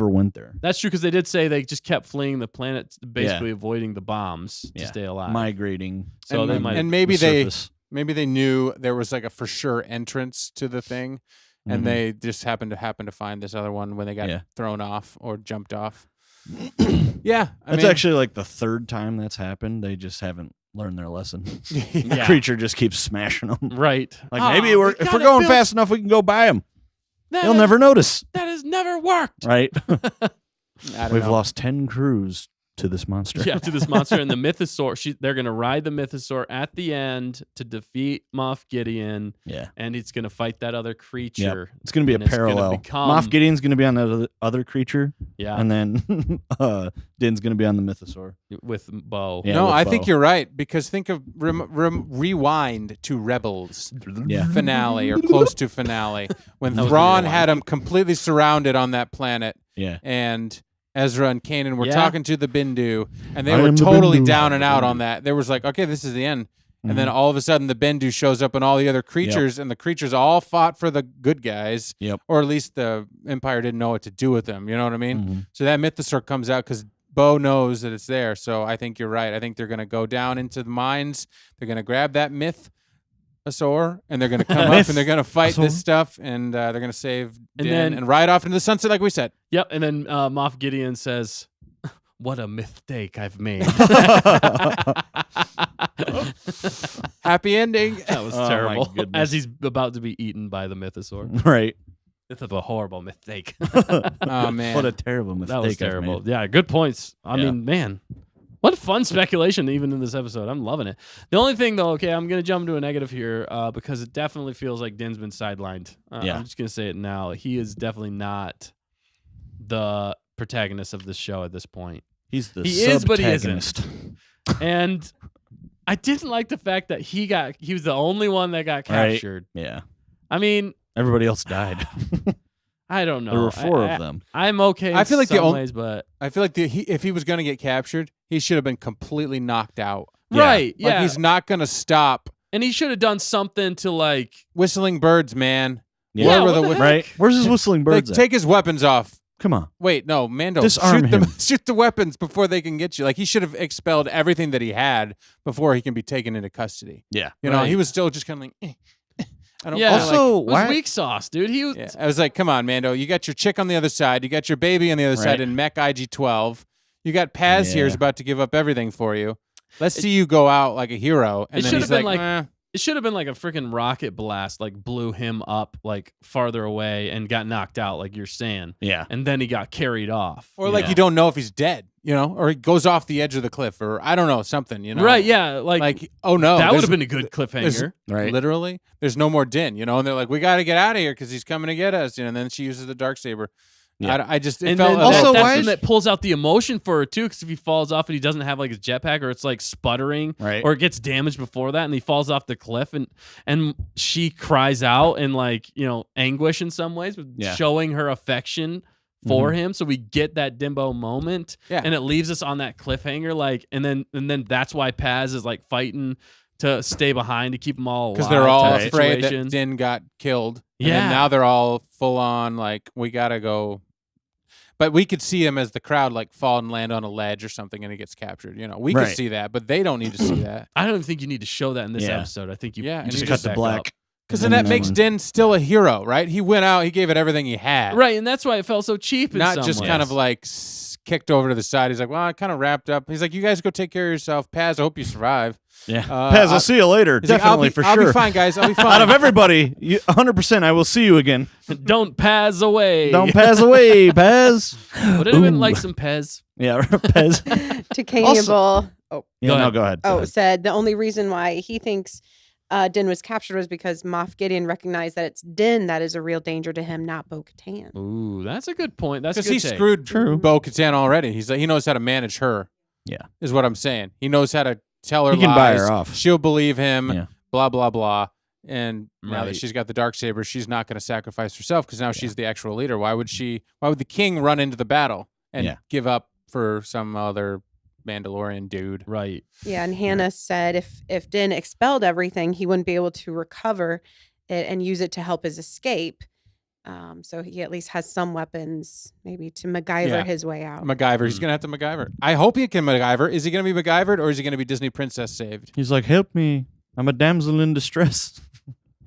went there.
That's true because they did say they just kept fleeing the planet, basically avoiding the bombs to
Yeah.
stay alive.
Migrating.
So
and,
they might.
and maybe
surface.
maybe they knew there was like a for sure entrance to the thing, and
Mhm.
they just happened to find this other one when they got
Yeah.
thrown off or jumped off. Yeah, I
That's
mean,
actually like the third time that's happened. They just haven't learned their lesson. The
Yeah.
creature just keeps smashing them.
Right.
Like
Ah,
maybe
we
if we're
gotta
going
build-
fast enough, we can go by them.
that
They'll
has-
never notice,
That has never worked.
right?
I don't
We've
know.
lost 10 crews to this monster.
Yeah, to this monster and the mythosaur. They're gonna ride the mythosaur at the end to defeat Moff Gideon,
Yeah.
and he's gonna fight that other creature.
It's going to be a
And it's gonna
parallel.
become-
Moff Gideon's going to be on that other creature,
Yeah,
and then Din's going to be on the mythosaur.
with Bo.
Yeah,
no,
with
I think
Bo.
you're right because think of rewind to Rebels
Yeah.
finale or close to finale when
That was
Thrawn
Rewind.
had him completely surrounded on that planet,
Yeah.
and Ezra and Kanan were
Yeah.
talking to the Bendu, and they
I
were
am the
totally
Bendu.
down and
I am
out
the
on that. There was like, okay, this is the end. And
Mm-hmm.
then all of a sudden, the Bendu shows up, and all the other creatures, and the creatures all fought for the good guys,
Yep.
or at least the Empire didn't know what to do with them. You know what I mean?
Mhm.
So that mythosaur comes out because Bo knows that it's there. So I think you're right. I think they're going to go down into the mines. They're going to grab that mythosaur, and they're going to come up, and they're going to fight this stuff, and they're going to save
And
Din
then-
and ride off into the sunset, like we said.
Yep. And then Moff Gideon says, "What a mistake I've made."
Happy ending.
That was
Oh, my
terrible.
goodness.
As he's about to be eaten by the mythosaur.
Right.
This is a horrible mistake.
Oh man.
What a terrible mistake.
That was
I've
terrible.
made.
Yeah, good points. I
Yeah.
mean, man, what fun speculation even in this episode. I'm loving it. The only thing, though, okay, I'm going to jump to a negative here because it definitely feels like Din's been sidelined.
Yeah.
I'm just going to say it now. He is definitely not the protagonist of this show at this point.
He's the
He is, but he
subtagonist.
And I didn't like the fact that he was the only one that got
Right.
captured.
Yeah.
I mean,
Everybody else died.
I don't know.
There were four of them.
I'm okay.
I feel like the
some
only-
ways, but
I feel like if he was going to get captured, he should have been completely knocked out.
Yeah.
right,
Like
yeah,
he's not going to stop.
and he should have done something to like.
Whistling birds, man.
Yeah.
Where were
what
the
the
whi-
heck?
Right? Where's his whistling
Like,
birds at?
take his weapons off.
Come on.
Wait, no, Mando.
Disarm
shoot them.
him.
Shoot the weapons before they can get you. Like he should have expelled everything that he had before he can be taken into custody.
Yeah.
You know,
Right.
he was still just kind of like. I don't.
Yeah,
kinda
Also,
It was
why?
weak sauce, dude. He was.
Yeah, I was like, come on, Mando. You got your chick on the other side. You got your baby on the other side
Right.
in Mech IG-12. You got Paz here
Yeah.
is about to give up everything for you. Let's see you go out like a hero. And
It
then
should
he's
have been
like,
like- It should have been like a freaking rocket blast, like blew him up like farther away and got knocked out, like you're saying,
Yeah.
and then he got carried off.
or like
Yeah.
you don't know if he's dead, you know, or he goes off the edge of the cliff, or I don't know, something, you know.
Right? Yeah, like
oh no,
that would
there's-
have been a good
there's-
cliffhanger.
Right.
Literally, there's no more Din, you know, and they're like, we got to get out of here because he's coming to get us, you know. And then she uses the darksaber.
Yeah.
I just it
And
felt
then
Also,
that's
why
when
is-
that pulls out the emotion for her too, because if he falls off and he doesn't have like his jetpack, or it's like sputtering,
Right.
or it gets damaged before that, and he falls off the cliff, and she cries out in like anguish in some ways, with
Yeah.
showing her affection for him. So we get that Dimbo moment,
Yeah.
and it leaves us on that cliffhanger, like, and then that's why Paz is like fighting to stay behind to keep them all alive.
because they're all
type
afraid
situation.
that Din got killed. And
Yeah.
then now they're all full on like, we gotta go. But we could see him as the crowd like fall and land on a ledge or something, and he gets captured. You know, we
Right.
could see that, but they don't need to see that
I don't think you need to show that in this
Yeah.
episode. I think you
Yeah, and
Just
you
cut
just
to
back
black.
up.
because
And
then that
then
makes
one.
Din still a hero, right? He went out, he gave it everything he had,
Right, and that's why it felt so cheap. In
not
some
just
ways.
kind of like kicked over to the side. He's like, well, I kind of wrapped up. He's like, you guys go take care of yourself, Paz. I hope you survive.
Yeah.
Uh,
Paz,
I'll-
I'll see you later.
He's like,
Definitely, for
I'll
sure.
be fine, guys. I'll be fine.
Out of everybody, 100%, I will see you again.
Don't Paz away.
Don't pass away, Paz.
Would anyone
Ooh.
like some Pez?
Yeah, Paz.
To Cannibal. Oh,
Yeah,
Go
no,
ahead.
go ahead. Go
oh,
ahead.
said the only reason why he thinks Din was captured was because Moff Gideon recognized that it's Din that is a real danger to him, not Bo-Katan.
Ooh, that's a good point. That's a
Because
good
he
take.
screwed
True.
Bo-Katan already. He's like, he knows how to manage her.
Yeah.
Is what I'm saying. He knows how to tell her
He can
lies.
buy her off.
She'll believe him.
Yeah.
Blah blah blah. And now that
Right.
she's got the darksaber, she's not going to sacrifice herself because now she's the actual leader. Why would she? Why would the king run into the battle and
Yeah.
give up for some other Mandalorian dude.
Right.
Yeah, and Hannah said if Din expelled everything, he wouldn't be able to recover it and use it to help his escape. So he at least has some weapons, maybe to MacGyver
Yeah.
his way out.
MacGyver. He's gonna have to MacGyver. I hope he can MacGyver. Is he gonna be MacGyvered or is he gonna be Disney princess saved?
He's like, help me. I'm a damsel in distress.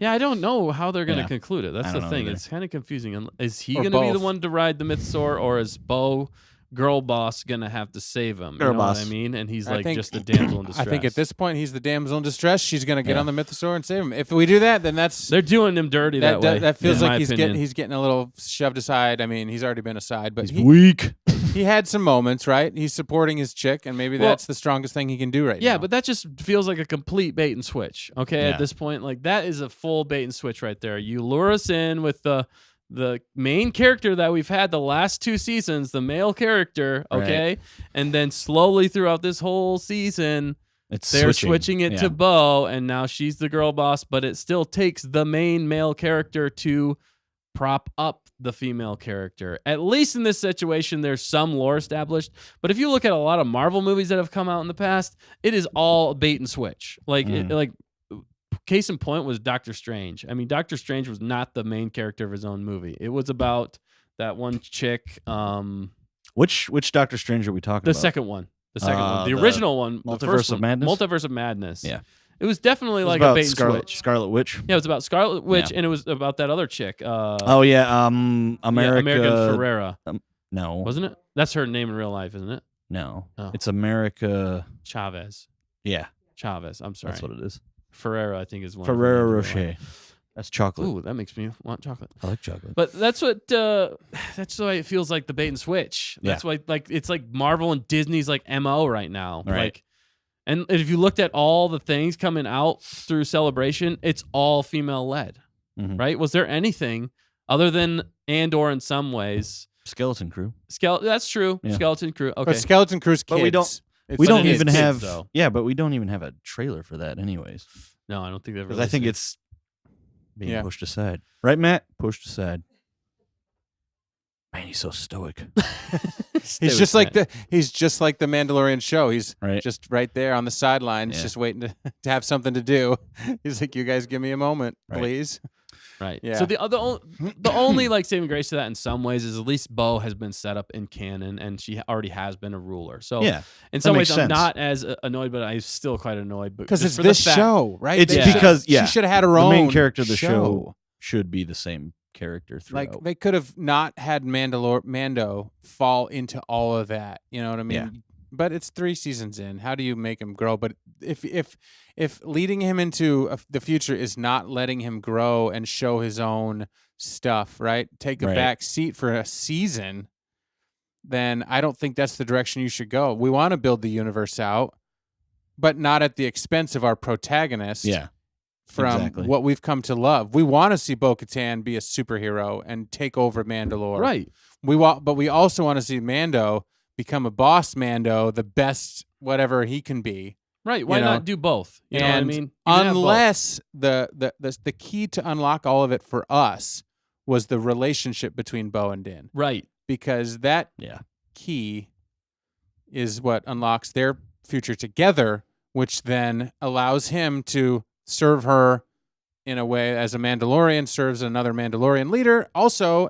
Yeah, I don't know how they're going to
Yeah.
conclude it. That's
I
the
don't know
thing.
either.
It's kind of confusing. Is he
Or
going to be the
both.
one to ride the Mythosaur, or is Bo, girl boss, going to have to save him?
Girl
you know
boss.
what I mean? And he's
I
like
think-
just the damsel in distress.
I think at this point he's the damsel in distress. She's gonna get
Yeah.
on the Mythosaur and save him. If we do that, then that's
they're doing him dirty that, way.
that feels
in
like
my opinion.
he's getting a little shoved aside. I mean, he's already been aside, but
He's weak.
he had some moments, right? He's supporting his chick, and maybe
Well,
that's the strongest thing he can do right now.
Yeah, but that just feels like a complete bait and switch. Okay,
Yeah.
at this point, like that is a full bait and switch right there. You lure us in with the main character that we've had the last 2 seasons, the male character, okay, and then slowly throughout this whole season,
It's
they're switching it
Yeah.
to Bo, and now she's the girl boss. But it still takes the main male character to prop up the female character. At least in this situation, there's some lore established. But if you look at a lot of Marvel movies that have come out in the past, it is all bait and switch. Like case in point was Doctor Strange. I mean, Doctor Strange was not the main character of his own movie. It was about that one chick.
Which Doctor Strange are we talking
The
about?
second one. The second one. The
the
original one. The
Multiverse
first
of
one,
Madness?
Multiverse of Madness.
Yeah.
It was definitely
It was
like a
about
bait and switch.
Scarlet Witch.
Yeah, it was about Scarlet Witch,
Yeah.
and it was about that other chick.
Oh yeah, America.
American Ferrera,
No,
wasn't it? That's her name in real life, isn't it?
no,
Oh.
it's America.
Chavez.
Yeah,
Chavez. I'm sorry.
that's what it is.
Ferrera, I think, is one. of her
Ferrero
names in real
Rocher.
life.
That's chocolate.
Ooh, that makes me want chocolate.
I like chocolate.
But that's what. That's why it feels like the bait and switch. That's why, like, it's like Marvel and Disney's like MO right now.
Right.
Like, and if you looked at all the things coming out through Celebration, it's all female led.
Mhm.
Right? Was there anything other than Andor in some ways?
Skeleton Crew.
That's true.
Yeah.
Skeleton Crew. Okay.
But Skeleton Crew's kids.
But we don't-
It's
We
like
don't
it is
even
kids,
have.
though.
Yeah, but we don't even have a trailer for that, anyways.
No, I don't think they've.
Because I think
released
it's being
Yeah.
pushed aside. Right, Matt? Pushed aside. Man, he's so stoic.
He's just like the Mandalorian show. He's
Right.
just right there on the sidelines,
Yeah.
just waiting to have something to do. He's like, "You guys, give me a moment,
Right.
please."
Right.
Yeah.
So the only like saving grace to that in some ways is at least Bo has been set up in canon and she already has been a ruler. So
Yeah,
in some
makes
ways I'm
sense.
not as annoyed, but I'm still quite annoyed.
Because
just
it's
for the
this
fact-
show, right?
It's
They
because-
should,
yeah,
she should have had her
the
own
main character of the show should be the same character throughout.
Like they could have not had Mando fall into all of that. You know what I mean?
Yeah.
But it's 3 seasons in. How do you make him grow? But if leading him into the future is not letting him grow and show his own stuff, right? Take a
Right.
back seat for a season, then I don't think that's the direction you should go. We want to build the universe out, but not at the expense of our protagonist.
yeah,
From
exactly.
what we've come to love. We want to see Bo-Katan be a superhero and take over Mandalore.
Right.
But we also want to see Mando become a boss Mando, the best whatever he can be.
Right. Why
You know,
not do both? You know what I
and
mean? You can have both.
unless the key to unlock all of it for us was the relationship between Bo and Din.
Right.
Because that
yeah,
key is what unlocks their future together, which then allows him to serve her in a way as a Mandalorian serves another Mandalorian leader. Also,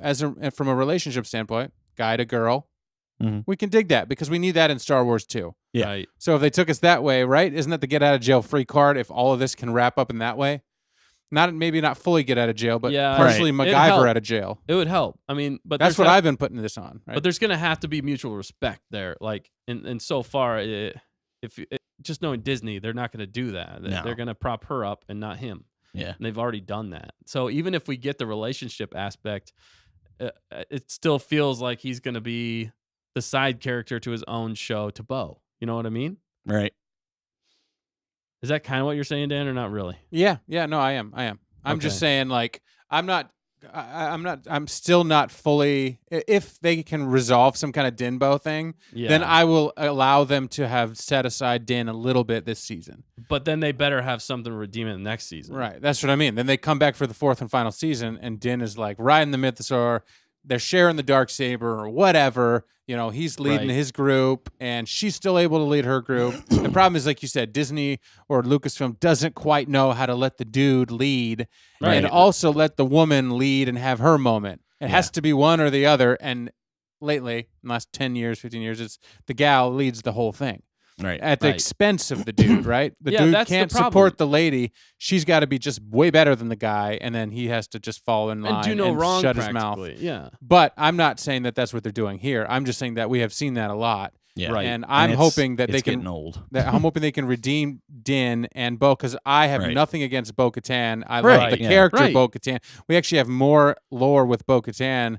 from a relationship standpoint, guy to girl,
Mhm.
we can dig that because we need that in Star Wars too.
Yeah.
Right.
So if they took us that way, right? Isn't that the get out of jail free card? If all of this can wrap up in that way, maybe not fully get out of jail, but
Yeah.
partially
Right. It'd help.
MacGyver out of jail.
It would help. I mean, but
That's
there's
what
got-
I've been putting this on. Right?
But there's going to have to be mutual respect there. Like, and so far, just knowing Disney, they're not going to do that.
No.
They're going to prop her up and not him.
yeah.
And they've already done that. So even if we get the relationship aspect, it still feels like he's going to be the side character to his own show to Bo. You know what I mean?
Right.
Is that kind of what you're saying, Dan, or not really?
Yeah, no, I am. I'm just
Okay.
saying, like, I'm still not fully. If they can resolve some kind of Dinbo thing,
Yeah.
then I will allow them to have set aside Din a little bit this season.
But then they better have something to redeem it next season.
Right, that's what I mean. Then they come back for the 4th and final season, and Din is like riding the Mythosaur, they're sharing the Darksaber or whatever. He's leading
Right.
his group, and she's still able to lead her group. The problem is, like you said, Disney or Lucasfilm doesn't quite know how to let the dude lead and
Right.
also let the woman lead and have her moment. It has to be one or the other. And lately, in the last 10 years, 15 years, it's the gal leads the whole thing.
Right.
At the
Right.
expense of the dude, right? The
Yeah,
dude
that's the
can't
problem.
support the lady. She's got to be just way better than the guy, and then he has to just fall in line
And do no wrong,
shut his mouth.
practically. Yeah.
But I'm not saying that that's what they're doing here. I'm just saying that we have seen that a lot,
Yeah.
Right.
and I'm
it's-
hoping that
it's
they can.
getting old.
I'm hoping they can redeem Din and Bo, because I have
Right.
nothing against Bo-Katan. I
Right,
love the
yeah.
character
Right.
Bo-Katan. We actually have more lore with Bo-Katan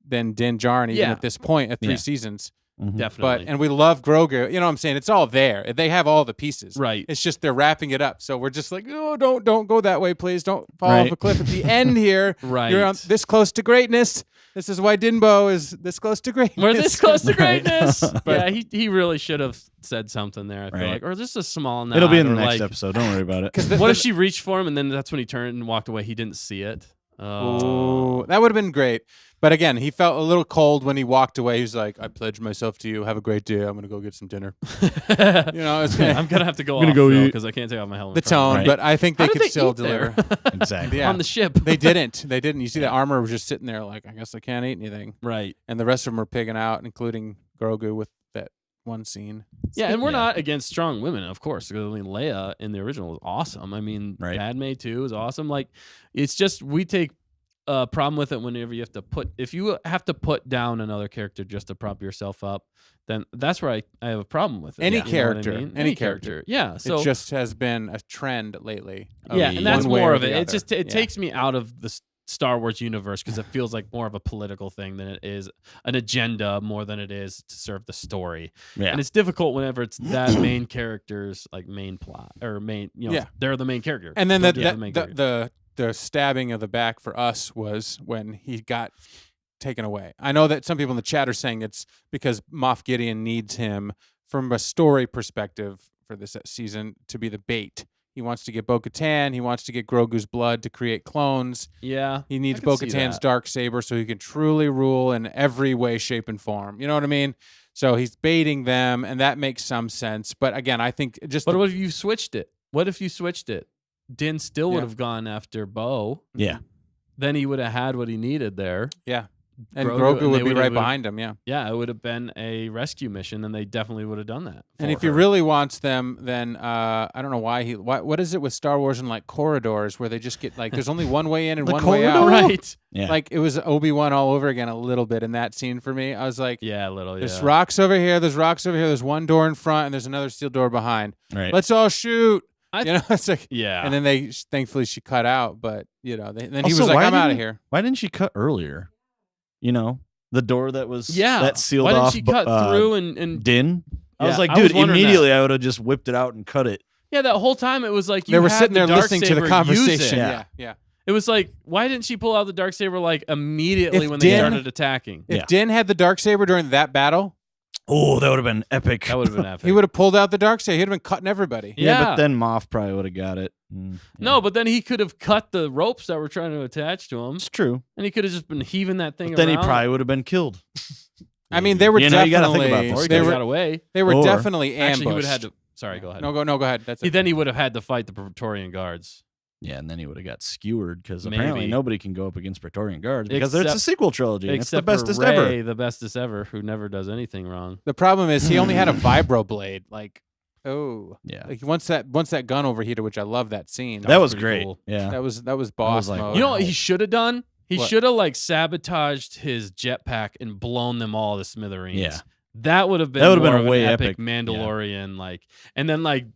than Din Djarin, even
Yeah.
at this point at 3
Yeah.
seasons.
Mhm.
Definitely.
And we love Grogu. You know what I'm saying? It's all there. They have all the pieces.
Right.
It's just they're wrapping it up. So we're just like, oh, don't go that way, please. Don't fall
Right.
off a cliff at the end here.
Right.
You're this close to greatness. This is why Dinbo is this close to greatness.
We're this close to
Right.
greatness.
But-
Yeah, he really should have said something there. I feel
Right.
like, or just a small nod.
It'll be in the
or
next
like,
episode. Don't worry about it.
Because
What if she reached for him and then that's when he turned and walked away? He didn't see it. Oh,
Ooh, that would have been great. But again, he felt a little cold when he walked away. He was like, I pledge myself to you. Have a great day. I'm going to go get some dinner. It's
I'm gonna have to go
gonna
off
go eat.
because I can't take off my helmet.
the
in front of
tone.
Right.
But I think
How
they
did
could
they
still
eat there?
deliver.
Exactly.
Yeah.
on the ship.
They didn't. They didn't. You see, the armor was just sitting there like, I guess I can't eat anything.
Right.
And the rest of them were pigging out, including Grogu with that one scene.
Yeah, and we're
Yeah.
not against strong women, of course. Because, I mean, Leia in the original was awesome. I mean,
Right.
Padme too is awesome. Like, it's just we take a problem with it whenever you have to put down another character just to prop yourself up. Then that's where I have a problem with it.
Any
You know what I
character,
mean?
any character.
Yeah. So
it just has been a trend lately. of
yeah, and that's
one way
more
or
of it.
the
It
other.
just it
Yeah.
takes me out of the Star Wars universe because it feels like more of a political thing than it is an agenda more than it is to serve the story.
Yeah.
And it's difficult whenever it's that main character's like main plot or main,
Yeah.
they're the main character.
And then
Don't give the main character.
the stabbing of the back for us was when he got taken away. I know that some people in the chat are saying it's because Moff Gideon needs him from a story perspective for this season to be the bait. He wants to get Bo-Katan. He wants to get Grogu's blood to create clones.
Yeah.
He needs
I could see
Bo-Katan's
that.
dark saber so he can truly rule in every way, shape, and form. You know what I mean? So he's baiting them, and that makes some sense. But again, I think just
But what if you switched it? What if you switched it? Din still would
Yeah.
have gone after Bo.
Yeah.
Then he would have had what he needed there.
yeah, and
Grogu,
Grogu
and
would
they
be
would
right
have-
behind him. Yeah.
Yeah, it would have been a rescue mission, and they definitely would have done that.
And
for
if he
her.
really wants them, then I don't know why what is it with Star Wars and like corridors where they just get like there's only one way in and
The
one way out.
corridor?
right?
Yeah.
Like it was Obi-Wan all over again a little bit in that scene for me. I was like,
Yeah, a little.
there's
yeah.
rocks over here, there's rocks over here, there's one door in front, and there's another steel door behind.
Right.
Let's all shoot.
I-
It's like,
Yeah.
and then thankfully she cut out, but then he
Also,
was like,
why
I'm out of
didn't-
here.
Why didn't she cut earlier? You know, the door that was
yeah.
that sealed
Why didn't
off.
she cut through and
Din? I was
Yeah,
like,
I was
dude,
wondering
immediately I would have just whipped it out and cut it.
yeah, that whole time it was like you
They were
had
sitting
the
there listening to the
Darksaber, use
conversation.
it.
Yeah, yeah.
It was like, why didn't she pull out the Darksaber like immediately
If
when they
Din-
started attacking?
If
Yeah.
Din had the Darksaber during that battle,
Oh, that would have been epic.
That would have been epic.
he would have pulled out the Darksaber. He'd have been cutting everybody.
Yeah.
but then Moff probably would have got it. Yeah.
No, but then he could have cut the ropes that were trying to attach to him,
It's true.
and he could have just been heaving that thing
But then he
around.
probably would have been killed.
I mean, they were
You know, you gotta think
definitely
about
or he
this.
could
they
have
were
got away.
they were
Or-
definitely ambushed.
Actually, he would have had to. Sorry, go ahead.
No, go ahead. That's it.
Then he would have had to fight the Praetorian guards.
Yeah, and then he would have got skewered because
Maybe.
apparently nobody can go up against Praetorian Guards because it's a
Except-
sequel trilogy. And it's the
Except
bestest
for Rey,
ever.
the bestest ever, who never does anything wrong.
The problem is he only had a vibro blade. Like,
Yeah,
like once that gun overheated, which I love that scene.
that was
pretty
great.
cool.
Yeah,
that was boss
like,
mode.
You know what he should have done? He
What?
should have like sabotaged his jetpack and blown them all to smithereens.
Yeah.
That would have been
That would've
more
been
of
a way
an
epic.
Mandalorian like, and then like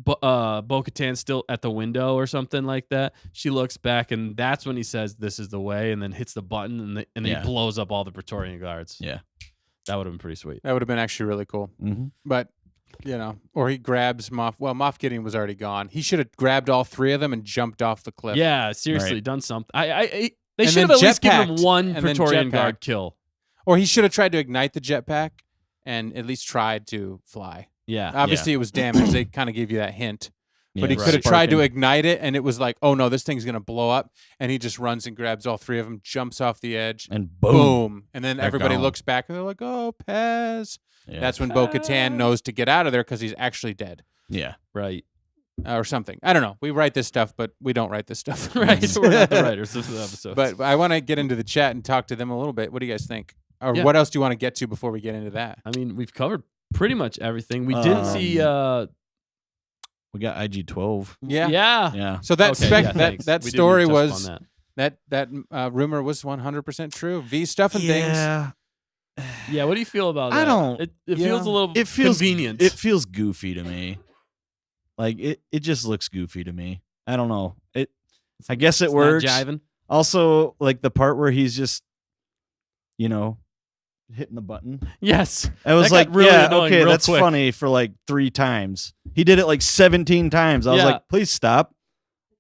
Bo-Katan's still at the window or something like that. She looks back and that's when he says, "This is the way," and then hits the button and then
Yeah.
he blows up all the Praetorian guards.
yeah.
That would have been pretty sweet.
That would have been actually really cool.
Mm-hmm.
But or he grabs Moff. Well, Moff Gideon was already gone. He should have grabbed all three of them and jumped off the cliff.
Yeah, seriously,
Right.
done something. They
And
should
then
have at least given him
jetpacked,
one
and then
Praetorian
jetpacked.
guard kill.
Or he should have tried to ignite the jetpack and at least tried to fly.
Yeah.
Obviously, it was damaged. They kind of gave you that hint. but he
right.
could have tried to
Sparking.
ignite it, and it was like, oh no, this thing's gonna blow up, and he just runs and grabs all three of them, jumps off the edge,
And boom.
boom, and then
They're
everybody
gone.
looks back and they're like, oh, Pez.
Yeah.
That's when Bo-Katan knows to get out of there because he's actually dead.
yeah.
Right.
Or something. I don't know. We write this stuff, but we don't write this stuff.
Right. So we're not the writers of the episode.
But I want to get into the chat and talk to them a little bit. What do you guys think? Or
Yeah.
what else do you want to get to before we get into that?
I mean, we've covered pretty much everything. We didn't see.
We got IG-12.
Yeah.
Yeah.
Yeah.
So that
Okay,
spec
yeah,
that
thanks.
that
We didn't
story
touch
was
upon that.
that rumor was 100% true. V stuff and things.
Yeah.
Yeah. What do you feel about
I
that?
don't-
It
yeah.
feels a little
It feels
convenient.
It feels goofy to me. Like it just looks goofy to me. I don't know. I guess it
It's not
works.
jiving.
Also, like the part where he's just, hitting the button.
Yes.
I was
That
like,
got really
yeah,
annoying
okay,
real
that's
quick.
funny for like 3 times. He did it like 17 times. I was
Yeah.
like, please stop.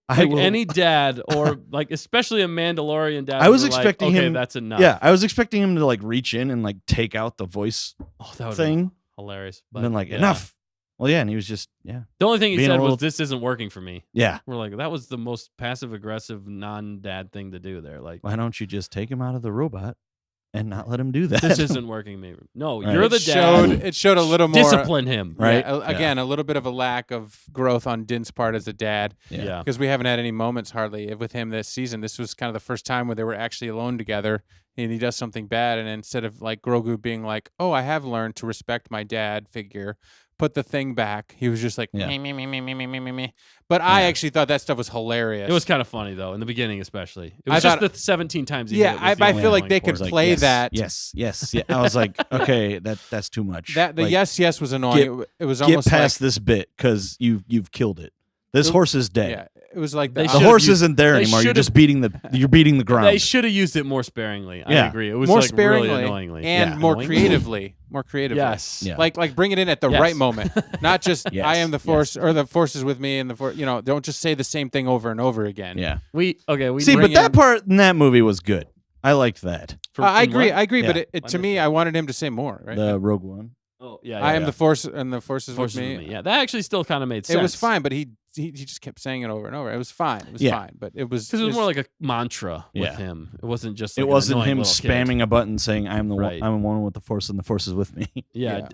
I
Like
will-
any dad, or like especially a Mandalorian dad.
I was
would be like,
expecting
okay,
him-
That's enough.
Yeah, I was expecting him to like reach in and like take out the voice
Oh, that would
thing.
be hilarious.
And then like,
yeah.
enough. Well, yeah, and he was just, yeah.
The only thing he
Being a
said
little-
was, "This isn't working for me."
Yeah.
We're like, that was the most passive aggressive non-dad thing to do there. Like,
Why don't you just take him out of the robot and not let him do that?
this isn't working, me. No,
Right.
you're the dad.
It showed a little more
Discipline him.
Right.
Yeah,
Yeah.
again, a little bit of a lack of growth on Din's part as a dad
Yeah.
because we haven't had any moments hardly with him this season. This was kind of the first time where they were actually alone together, and he does something bad, and instead of like Grogu being like, "Oh, I have learned to respect my dad figure," put the thing back. He was just like,
Yeah.
me. But I actually thought that stuff was hilarious.
It was kind of funny though in the beginning, especially. It
I
was just
thort-
the 17 times. He
Yeah,
did it was the
I
only
feel like
annoying
they
part.
could
It's like,
play
yes,
that.
Yes. Yeah. I was like, okay, that's too much.
That the
Like,
yes was annoying. It was
Get
almost
past
like,
this bit because you've killed it. This horse is dead.
yeah, it was like
They
The
should've
horse
used-
isn't there
they
anymore. You're
should've-
just beating the ground.
They should have used it more sparingly. I
Yeah.
agree. It was
more
like
sparingly
really annoyingly
and
Yeah.
more
Annoyingly?
creatively. More creatively.
Yes.
Yeah.
Like bring it in at the
Yes.
right moment, not just
Yes.
I am the force or the force is with me and the force. Don't just say the same thing over and over again.
Yeah.
We
See,
bring
but that
in-
part in that movie was good. I liked that.
I
in
agree.
what?
I agree. But
Yeah.
to me, I wanted him to say more. Right.
The Rogue One.
Oh yeah,
I am
yeah.
the force and the force is
Forces
with
with
me.
me. Yeah, that actually still kind of made sense.
It was fine, but he just kept saying it over and over. It was fine. It was
Yeah.
fine, but it was
because it was more like a mantra with
Yeah.
him. It wasn't just.
It
Like an
wasn't
annoying
him
little kid.
spamming a button saying I'm the
Right.
one. I'm one with the force and the force is with me.
Yeah,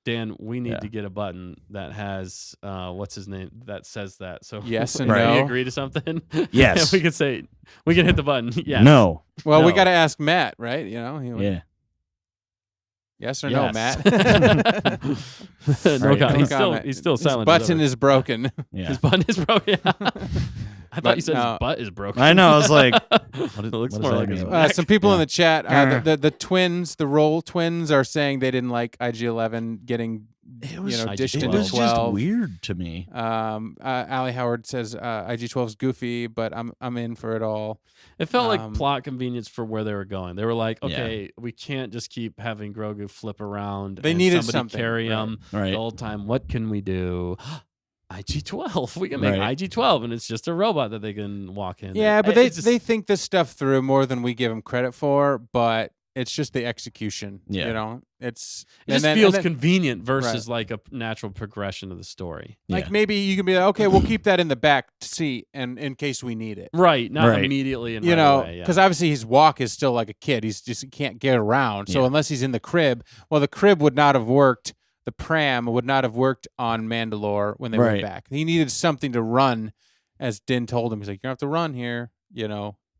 Dan, we need
Yeah.
to get a button that has what's his name that says that. So
Yes and
if we
no.
agree to something.
Yes.
we could say we can hit the button. Yeah.
No.
Well, we
No.
got to ask Matt, right?
Yeah.
Yes or no,
Yes.
Matt?
no
Right.
comment.
No comment.
He's still
His
silent.
button is broken.
Yeah.
His button is broken. I
But
thought you said
no.
his butt is broken.
I know. I was like,
it looks
what does
more
that
like his
mean?
neck.
Some people in
Yeah.
the chat, the twins, the Roll twins, are saying they didn't like IG-11 getting
it was,
dished
IG-12.
it
into
was
12.
just weird to me.
Allie Howard says IG-12 is goofy, but I'm in for it all.
It felt
Um,
like plot convenience for where they were going. They were like,
Yeah.
okay, we can't just keep having Grogu flip around.
They
and
needed
somebody
something,
carry
right.
him
Right.
the whole time. What can we do? IG-12. We can make
Right.
IG-12, and it's just a robot that they can walk in.
Yeah, but
It's just-
they think this stuff through more than we give them credit for, but it's just the execution.
Yeah.
It's
it just
and
feels
then,
convenient versus like a natural progression of the story.
like
Yeah.
maybe you can be like, okay, we'll keep that in the back seat and in case we need it.
Right, not
Right.
immediately and
You
right
know,
away, yeah.
because obviously his walk is still like a kid. He can't get around. So
Yeah.
unless he's in the crib, well, the crib would not have worked. The pram would not have worked on Mandalore when they went
Right.
back. He needed something to run, as Din told him. He's like, "You have to run here.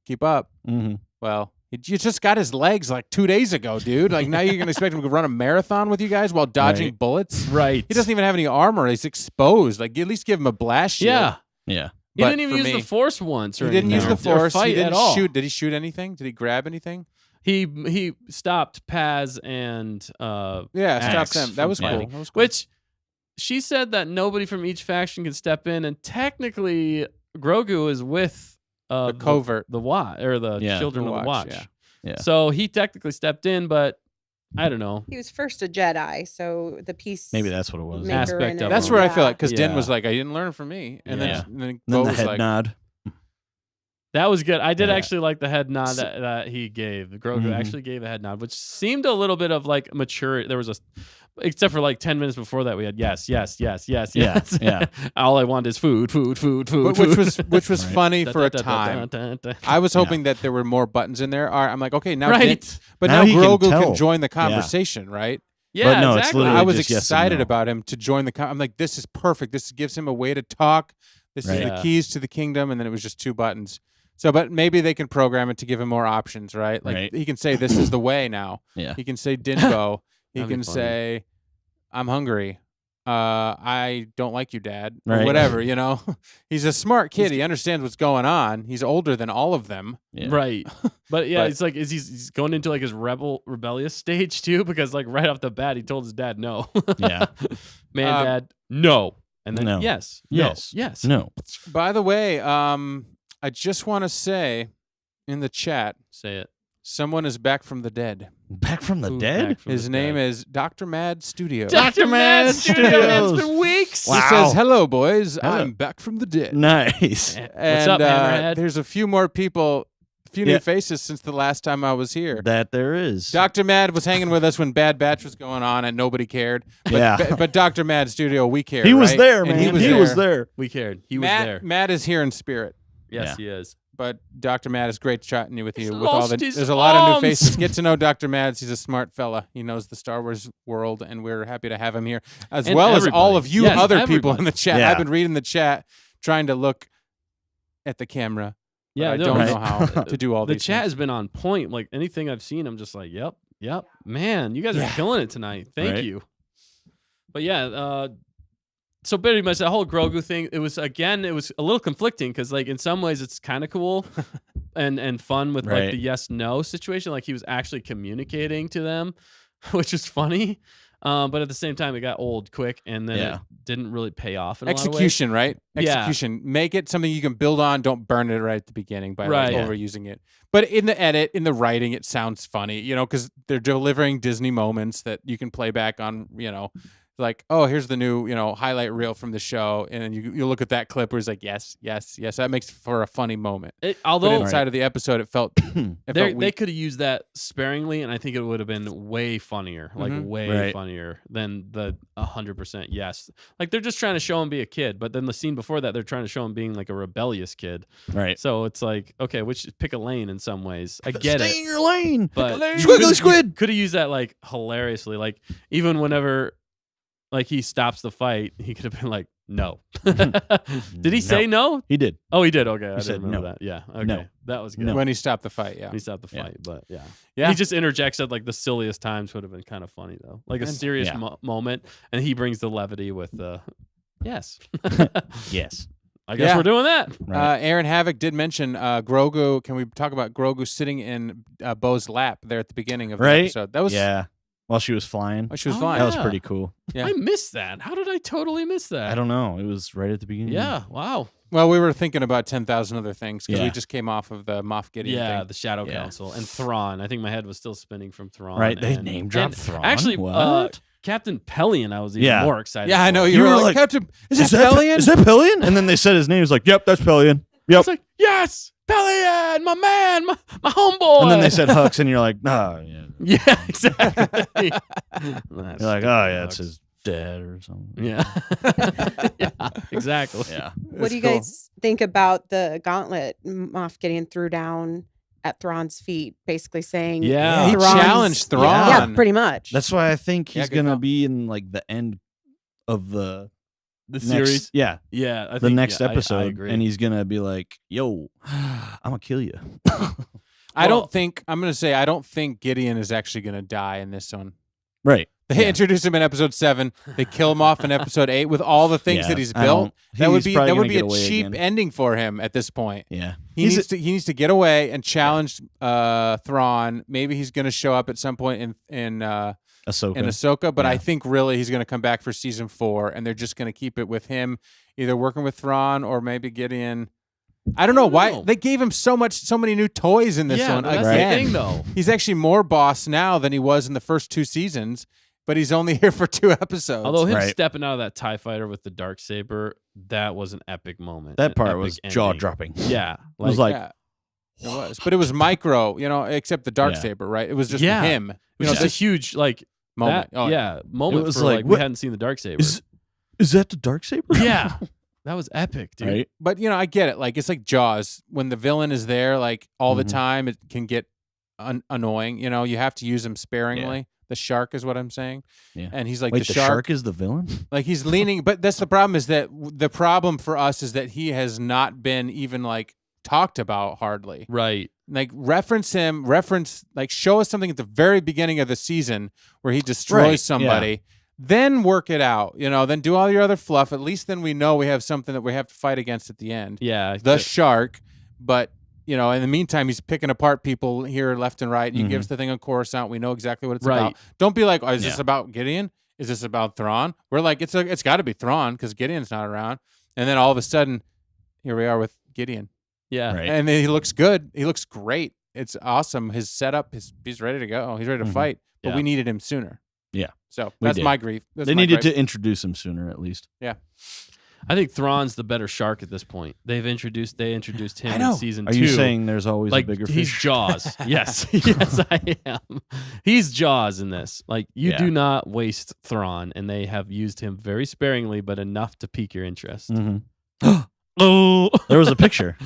Keep up."
Mm-hmm.
Well, you just got his legs like 2 days ago, dude. Like now you're gonna expect him to run a marathon with you guys while dodging
Right.
bullets.
right.
He doesn't even have any armor. He's exposed. Like at least give him a blast shield.
Yeah.
Yeah.
He
But
didn't even
for
use
me-
the Force once or
He didn't use
anything,
the
or
force.
fight
He didn't
at all.
shoot. Did he shoot anything? Did he grab anything?
He stopped Paz and
Yeah, stop
Axe
them. That
from
was cool.
fighting.
That was cool.
which she said that nobody from each faction can step in, and technically Grogu is with
the covert.
the Watch or the
Yeah.
Children
The
of the
Watch,
Watch.
Yeah.
So he technically stepped in, but I don't know.
He was first a Jedi, so the peace.
Maybe that's what it was.
maker
Aspect
in
of
it.
That's
him.
where I feel like because Din
Yeah.
was like, I didn't learn from me, and
Yeah.
then
And
Bo
then the
was
head
like,
nod.
That was good. I did
Yeah.
actually like the head nod that he gave. Grogu
Mhm.
actually gave a head nod, which seemed a little bit of like mature. There was Except for like 10 minutes before that, we had yes.
Yeah, yeah.
All I want is food.
But which was
Right.
funny for a time. I was hoping that there were more buttons in there. I'm like, okay, now
Right.
but
Now
now
he can
Grogu can
tell.
join the conversation, right?
Yeah,
But no, it's
exactly.
literally
I was
just yes and
excited
no.
about him to join the. I'm like, this is perfect. This gives him a way to talk. This is
Right.
the
Yeah.
keys to the kingdom, and then it was just 2 buttons. So, but maybe they can program it to give him more options, right? Like
Right.
he can say, "This is the way." Now
Yeah.
he can say, "Dingo." He
That'd be
can
funny.
say, "I'm hungry." I don't like you, Dad, or
Right.
whatever. You know, he's a smart kid. He understands what's going on. He's older than all of them.
Yeah.
Right. But yeah,
But-
it's like he's going into like his rebellious stage too, because like right off the bat he told his dad no.
Yeah.
Man, Dad, no. And then
No.
yes.
Yes.
No. Yes.
No.
By the way, I just want to say in the chat,
Say it.
someone is back from the dead.
Back from the
Who's
dead?
back from
His
the
name
dead?
is Dr. Mad Studio.
Dr. Mad Studio.
Studios.
It's been weeks.
Wow.
He says, "Hello, boys.
Hello.
I'm back from the dead."
Nice.
What's
And
up, Hammerhead?
there's a few more people, a few
Yeah.
new faces since the last time I was here.
That there is.
Dr. Mad was hanging with us when Bad Batch was going on and nobody cared. But,
Yeah.
but Dr. Mad Studio, we cared.
He was
right?
there,
And
man.
He was there.
there.
We cared. He was
Matt,
there.
Matt is here in spirit.
Yes,
Yeah.
he is.
But Dr. Mad is great chatting with
He's
you. With all
lost his
there's a lot of new
arms.
faces. Get to know Dr. Mads. He's a smart fella. He knows the Star Wars world, and we're happy to have him here, as
And
well as all
everybody.
of you
Yes,
other people
everybody.
in the chat.
Yeah.
I've been reading the chat, trying to look at the camera. but
Yeah,
I
no,
don't
right.
know how to do all
The
these
chat
things.
has been on point. Like anything I've seen, I'm just like, yep. Man, you guys are
Yeah.
killing it tonight. Thank
Right.
you. But yeah, so pretty much that whole Grogu thing, it was a little conflicting because like in some ways it's kind of cool and fun with like
Right.
the yes no situation. Like he was actually communicating to them, which was funny. But at the same time, it got old quick, and then
Yeah.
it didn't really pay off. In a lot of ways.
Execution, right?
Yeah.
Execution. Make it something you can build on. Don't burn it right at the beginning by
Right.
like
Yeah.
overusing it. But in the edit, in the writing, it sounds funny, because they're delivering Disney moments that you can play back on, like, oh, here's the new, highlight reel from the show. And then you look at that clip where it's like, yes. That makes for a funny moment. But
Although
inside of the episode, it felt,
they
weak.
could have used that sparingly, and I think it would have been way funnier, like
Mhm.
way
Right.
funnier than the 100% yes. Like they're just trying to show him be a kid, but then the scene before that, they're trying to show him being like a rebellious kid.
Right.
So it's like, okay, pick a lane in some ways. I get
Stay
it,
in your lane.
but
Squiggly squid.
could have used that like hilariously. Like even whenever like he stops the fight, he could have been like, no. Did he say no?
He did.
Oh, he did. Okay, I
said
didn't remember
no.
that. Yeah. Okay,
No.
that was good.
No.
when he stopped the fight, yeah.
He stopped the
Yeah.
fight, but yeah.
Yeah.
He just interjects at like the silliest times would have been kind of funny though, like a
And-
serious
Yeah.
moment, and he brings the levity with yes.
Yes.
I guess
Yeah.
we're doing that.
Right.
Aaron Havoc did mention Grogu. Can we talk about Grogu sitting in Bo's lap there at the beginning of the
Right?
episode? That was
Yeah. While she was flying.
she was
Oh,
fine.
That was
Yeah.
pretty cool.
Yeah.
I missed that. How did I totally miss that?
I don't know. It was right at the beginning.
Yeah. Wow.
Well, we were thinking about 10,000 other things because we
Yeah.
just came off of the Moff Gideon
Yeah,
thing.
the Shadow
Yeah.
Council and Thrawn. I think my head was still spinning from Thrawn.
Right. They
and-
name dropped
and
Thrawn.
Actually,
What?
Captain Pelion, I was even
Yeah.
more excited.
Yeah, I know.
for.
You,
You
were
were
like,
like,
Captain, is that Pelion?
Is that Pelion? And then they said his name. He was like, yep, that's Pelion. Yep.
It's like, yes, Pelion, my man, my homeboy.
And then they said Hux, and you're like, nah. Yeah.
yeah, exactly.
You're like, oh, yeah, it's his dad or something.
Yeah. Yeah, exactly.
Yeah.
What do you guys think about the gauntlet Moff Gideon threw down at Thrawn's feet, basically saying,
Yeah.
He
Thrawn's-
challenged Thrawn.
Yeah, pretty much.
That's why I think
Yeah,
he's
good
going to
call.
be in like the end of the
The
next,
series.
Yeah.
Yeah. I
The
think,
next
yeah, I
episode.
agree.
And he's going to be like, yo, I'm going to kill you.
I
Well-
don't think, I'm going to say, I don't think Gideon is actually going to die in this one.
Right.
They
Yeah.
introduce him in episode 7. They kill him off in episode 8 with all the things
Yeah,
that he's
I
built.
don't-
That would
he's
be
probably
that would
gonna
be
get
a
away
cheap
again.
ending for him at this point.
Yeah.
He needs to get away and challenge Thrawn. Maybe he's going to show up at some point in
Ahsoka.
Ahsoka, but I
Yeah.
think really he's going to come back for season 4, and they're just going to keep it with him, either working with Thrawn or maybe Gideon. I don't know why
know.
they gave him so many new toys in this
yeah,
one.
but that's
Again,
the thing, though.
he's actually more boss now than he was in the first 2 seasons, but he's only here for 2 episodes.
Although him
Right.
stepping out of that TIE fighter with the darksaber, that was an epic moment.
that
an
part
epic
was
ending.
jaw dropping.
Yeah.
It was like,
yeah, it was, but it was micro, except the dark
Yeah.
saber, right? It was just
Yeah.
him.
It was just a huge, like,
Moment.
That,
Oh,
yeah, moment
It was
for
like,
like we
what-
hadn't seen the Darksaber.
Is that the Darksaber?
Yeah, that was epic, dude.
Right.
But I get it. Like it's like Jaws. When the villain is there, like all the
Mhm.
time, it can get annoying. You have to use him sparingly. The shark is what I'm saying.
Yeah.
And he's like
Wait,
the
the shark is the villain?
Like he's leaning, but that's the problem. Is that the problem for us is that he has not been even like talked about hardly.
Right.
Like reference him, like show us something at the very beginning of the season where he destroys
Right,
somebody. Then work it out, then do all your other fluff. At least then we know we have something that we have to fight against at the end.
Yeah.
The shark, but in the meantime, he's picking apart people here left and right. You
Mhm.
give us the thing on Coruscant. We know exactly what it's
Right.
about. Don't be like, oh, is this
Yeah.
about Gideon? Is this about Thrawn? We're like, it's got to be Thrawn because Gideon's not around. And then all of a sudden, here we are with Gideon,
Yeah.
Right.
and then he looks good. He looks great. It's awesome. His setup, he's ready to go. He's ready to
Mhm.
fight. But
Yeah.
we needed him sooner.
Yeah.
So
We
that's
did.
my grief. That's
They
my
needed
gripe.
to introduce him sooner, at least.
I think Thrawn's the better shark at this point. They introduced him
I know.
in season
Are
2.
you saying there's always
like
a bigger
he's
fish?
Jaws? Yes, yes, I am. He's Jaws in this. Like you
Yeah.
do not waste Thrawn, and they have used him very sparingly, but enough to pique your interest.
Mhm.
Oh,
There was a picture.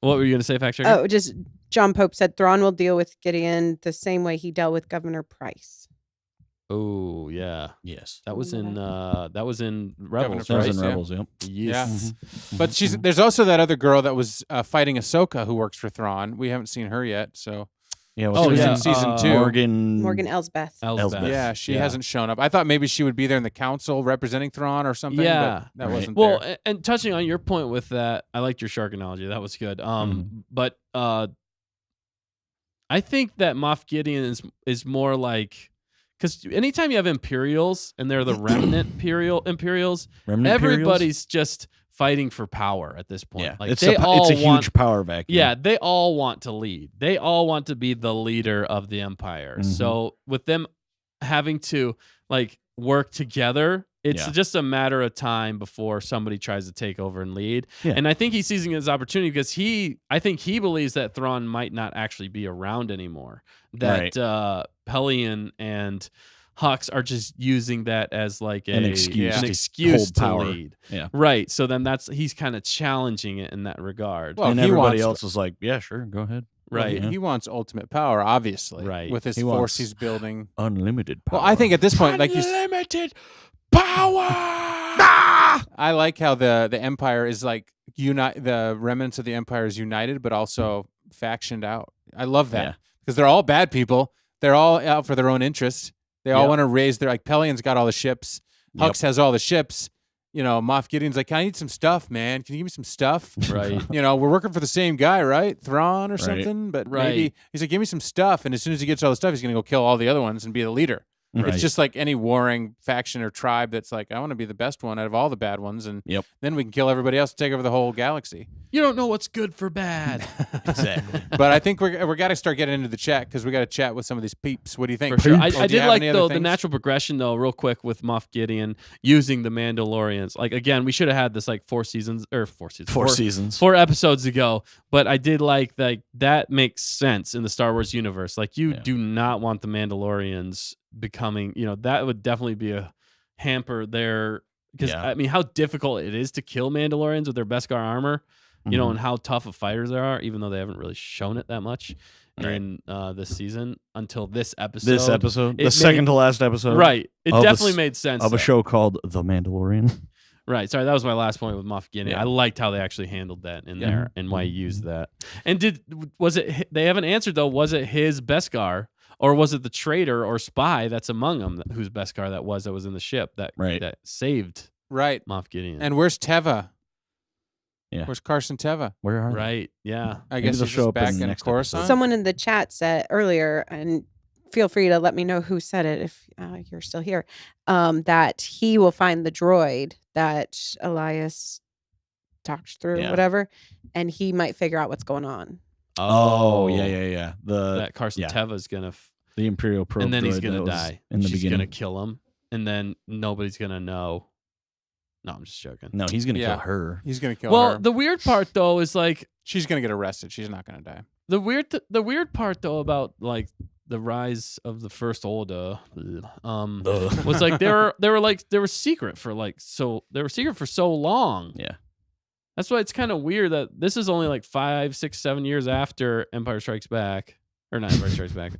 what were you gonna say, fact checker?
Oh, just John Pope said Thrawn will deal with Gideon the same way he dealt with Governor Price.
Oh, yeah,
Yes.
that was in
Mm-hmm.
Rebels,
That was
right?
in
yeah.
Rebels, yep.
Yes.
But there's also that other girl that was fighting Ahsoka who works for Thrawn. We haven't seen her yet, so
Yeah,
Oh,
was
yeah,
in season 2.
Morgan Elsbeth.
Elsbeth.
yeah, she
Yeah.
hasn't shown up. I thought maybe she would be there in the council representing Thrawn or something.
Yeah.
but that
Right.
wasn't
Well,
there.
and touching on your point with that, I liked your shark analogy. That was good. But I think that Moff Gideon is more like, because anytime you have Imperials and they're the remnant Imperials,
Remnant
everybody's just fighting for power at this point.
Yeah,
Like
it's
they all
it's a
want,
huge power vacuum.
yeah, they all want to lead. They all want to be the leader of the Empire.
Mhm.
So with them having to like work together, it's
Yeah.
just a matter of time before somebody tries to take over and lead.
Yeah.
And I think he's seizing his opportunity because I think he believes that Thrawn might not actually be around anymore. That Pelion and Hux are just using that as like
An excuse to
excuse
hold
to
power.
lead.
Yeah.
Right. So then he's kind of challenging it in that regard.
Well,
and
he
everybody
wants-
else was like, yeah, sure, go ahead.
right.
yeah.
He wants ultimate power, obviously,
Right.
with his
He
force
wants-
he's building.
Unlimited power.
Well, I think at this point, like
Unlimited power.
I like how the Empire is like the remnants of the Empire is united, but also factioned out. I love that
Yeah.
because they're all bad people. They're all out for their own interests. They all
Yep.
want to raise their Pelion's got all the ships.
Yep.
Hux has all the ships. Moff Gideon's like, I need some stuff, man. Can you give me some stuff?
Right.
We're working for the same guy, right? Thrawn or
Right.
something. But
Right.
maybe he's like, give me some stuff. And as soon as he gets all the stuff, he's gonna go kill all the other ones and be the leader.
Right.
It's just like any warring faction or tribe that's like, I want to be the best one out of all the bad ones, and
Yep.
then we can kill everybody else and take over the whole galaxy.
You don't know what's good for bad.
Exactly.
But I think we're got to start getting into the chat because we got to chat with some of these peeps. What do you think?
For sure. I
Oh, do you
did
have
like
any other
though the
things?
natural progression though, real quick with Moff Gideon using the Mandalorians. Like again, we should have had this like 4 seasons.
4 seasons.
4 episodes ago, but I did like that makes sense in the Star Wars universe. Like you
Yeah.
do not want the Mandalorians becoming, that would definitely be a hamper there because
Yeah.
I mean how difficult it is to kill Mandalorians with their Beskar armor,
Mhm.
and how tough of fighters they are, even though they haven't really shown it that much
Right.
in this season until this episode.
This episode,
It
the second
made-
to last episode,
Right. It
of a
definitely
s-
made sense
of a
though.
show called The Mandalorian.
Right. Sorry, that was my last point with Moff Gideon.
Yeah.
I liked how they actually handled that in
Yeah.
there and why he used that. And was it? They haven't answered though. Was it his Beskar or was it the traitor or spy that's among them whose Beskar that was in the ship that
Right.
that saved
Right.
Moff Gideon?
And where's Teva?
Yeah.
Where's Carson Teva?
Where are they?
right. Yeah.
I
Maybe
guess
they'll
he's
show
just
up in
back
the
in
next
Coruscant.
episode.
Someone in the chat said earlier, and feel free to let me know who said it if you're still here, that he will find the droid that Elias talked through,
Yeah.
whatever, and he might figure out what's going on.
Oh, yeah.
That Carson
yeah.
Teva's gonna,
The Imperial probe
and then he's
droid
gonna
that was
die.
in the
She's
beginning.
gonna kill him, and then nobody's gonna know. No, I'm just joking.
No, he's gonna
Yeah.
kill her.
He's gonna kill
Well,
her.
the weird part though is like
She's gonna get arrested. She's not gonna die.
the weird part though about like the rise of the First Order was like they were secret for so long.
Yeah.
That's why it's kind of weird that this is only like 5, 6, 7 years after Empire Strikes Back, or not Empire Strikes Back,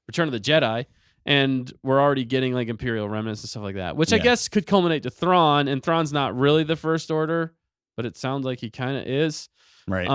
Return of the Jedi, and we're already getting like Imperial remnants and stuff like that, which I guess could culminate to Thrawn, and Thrawn's not really the First Order, but it sounds like he kind of is.
Right.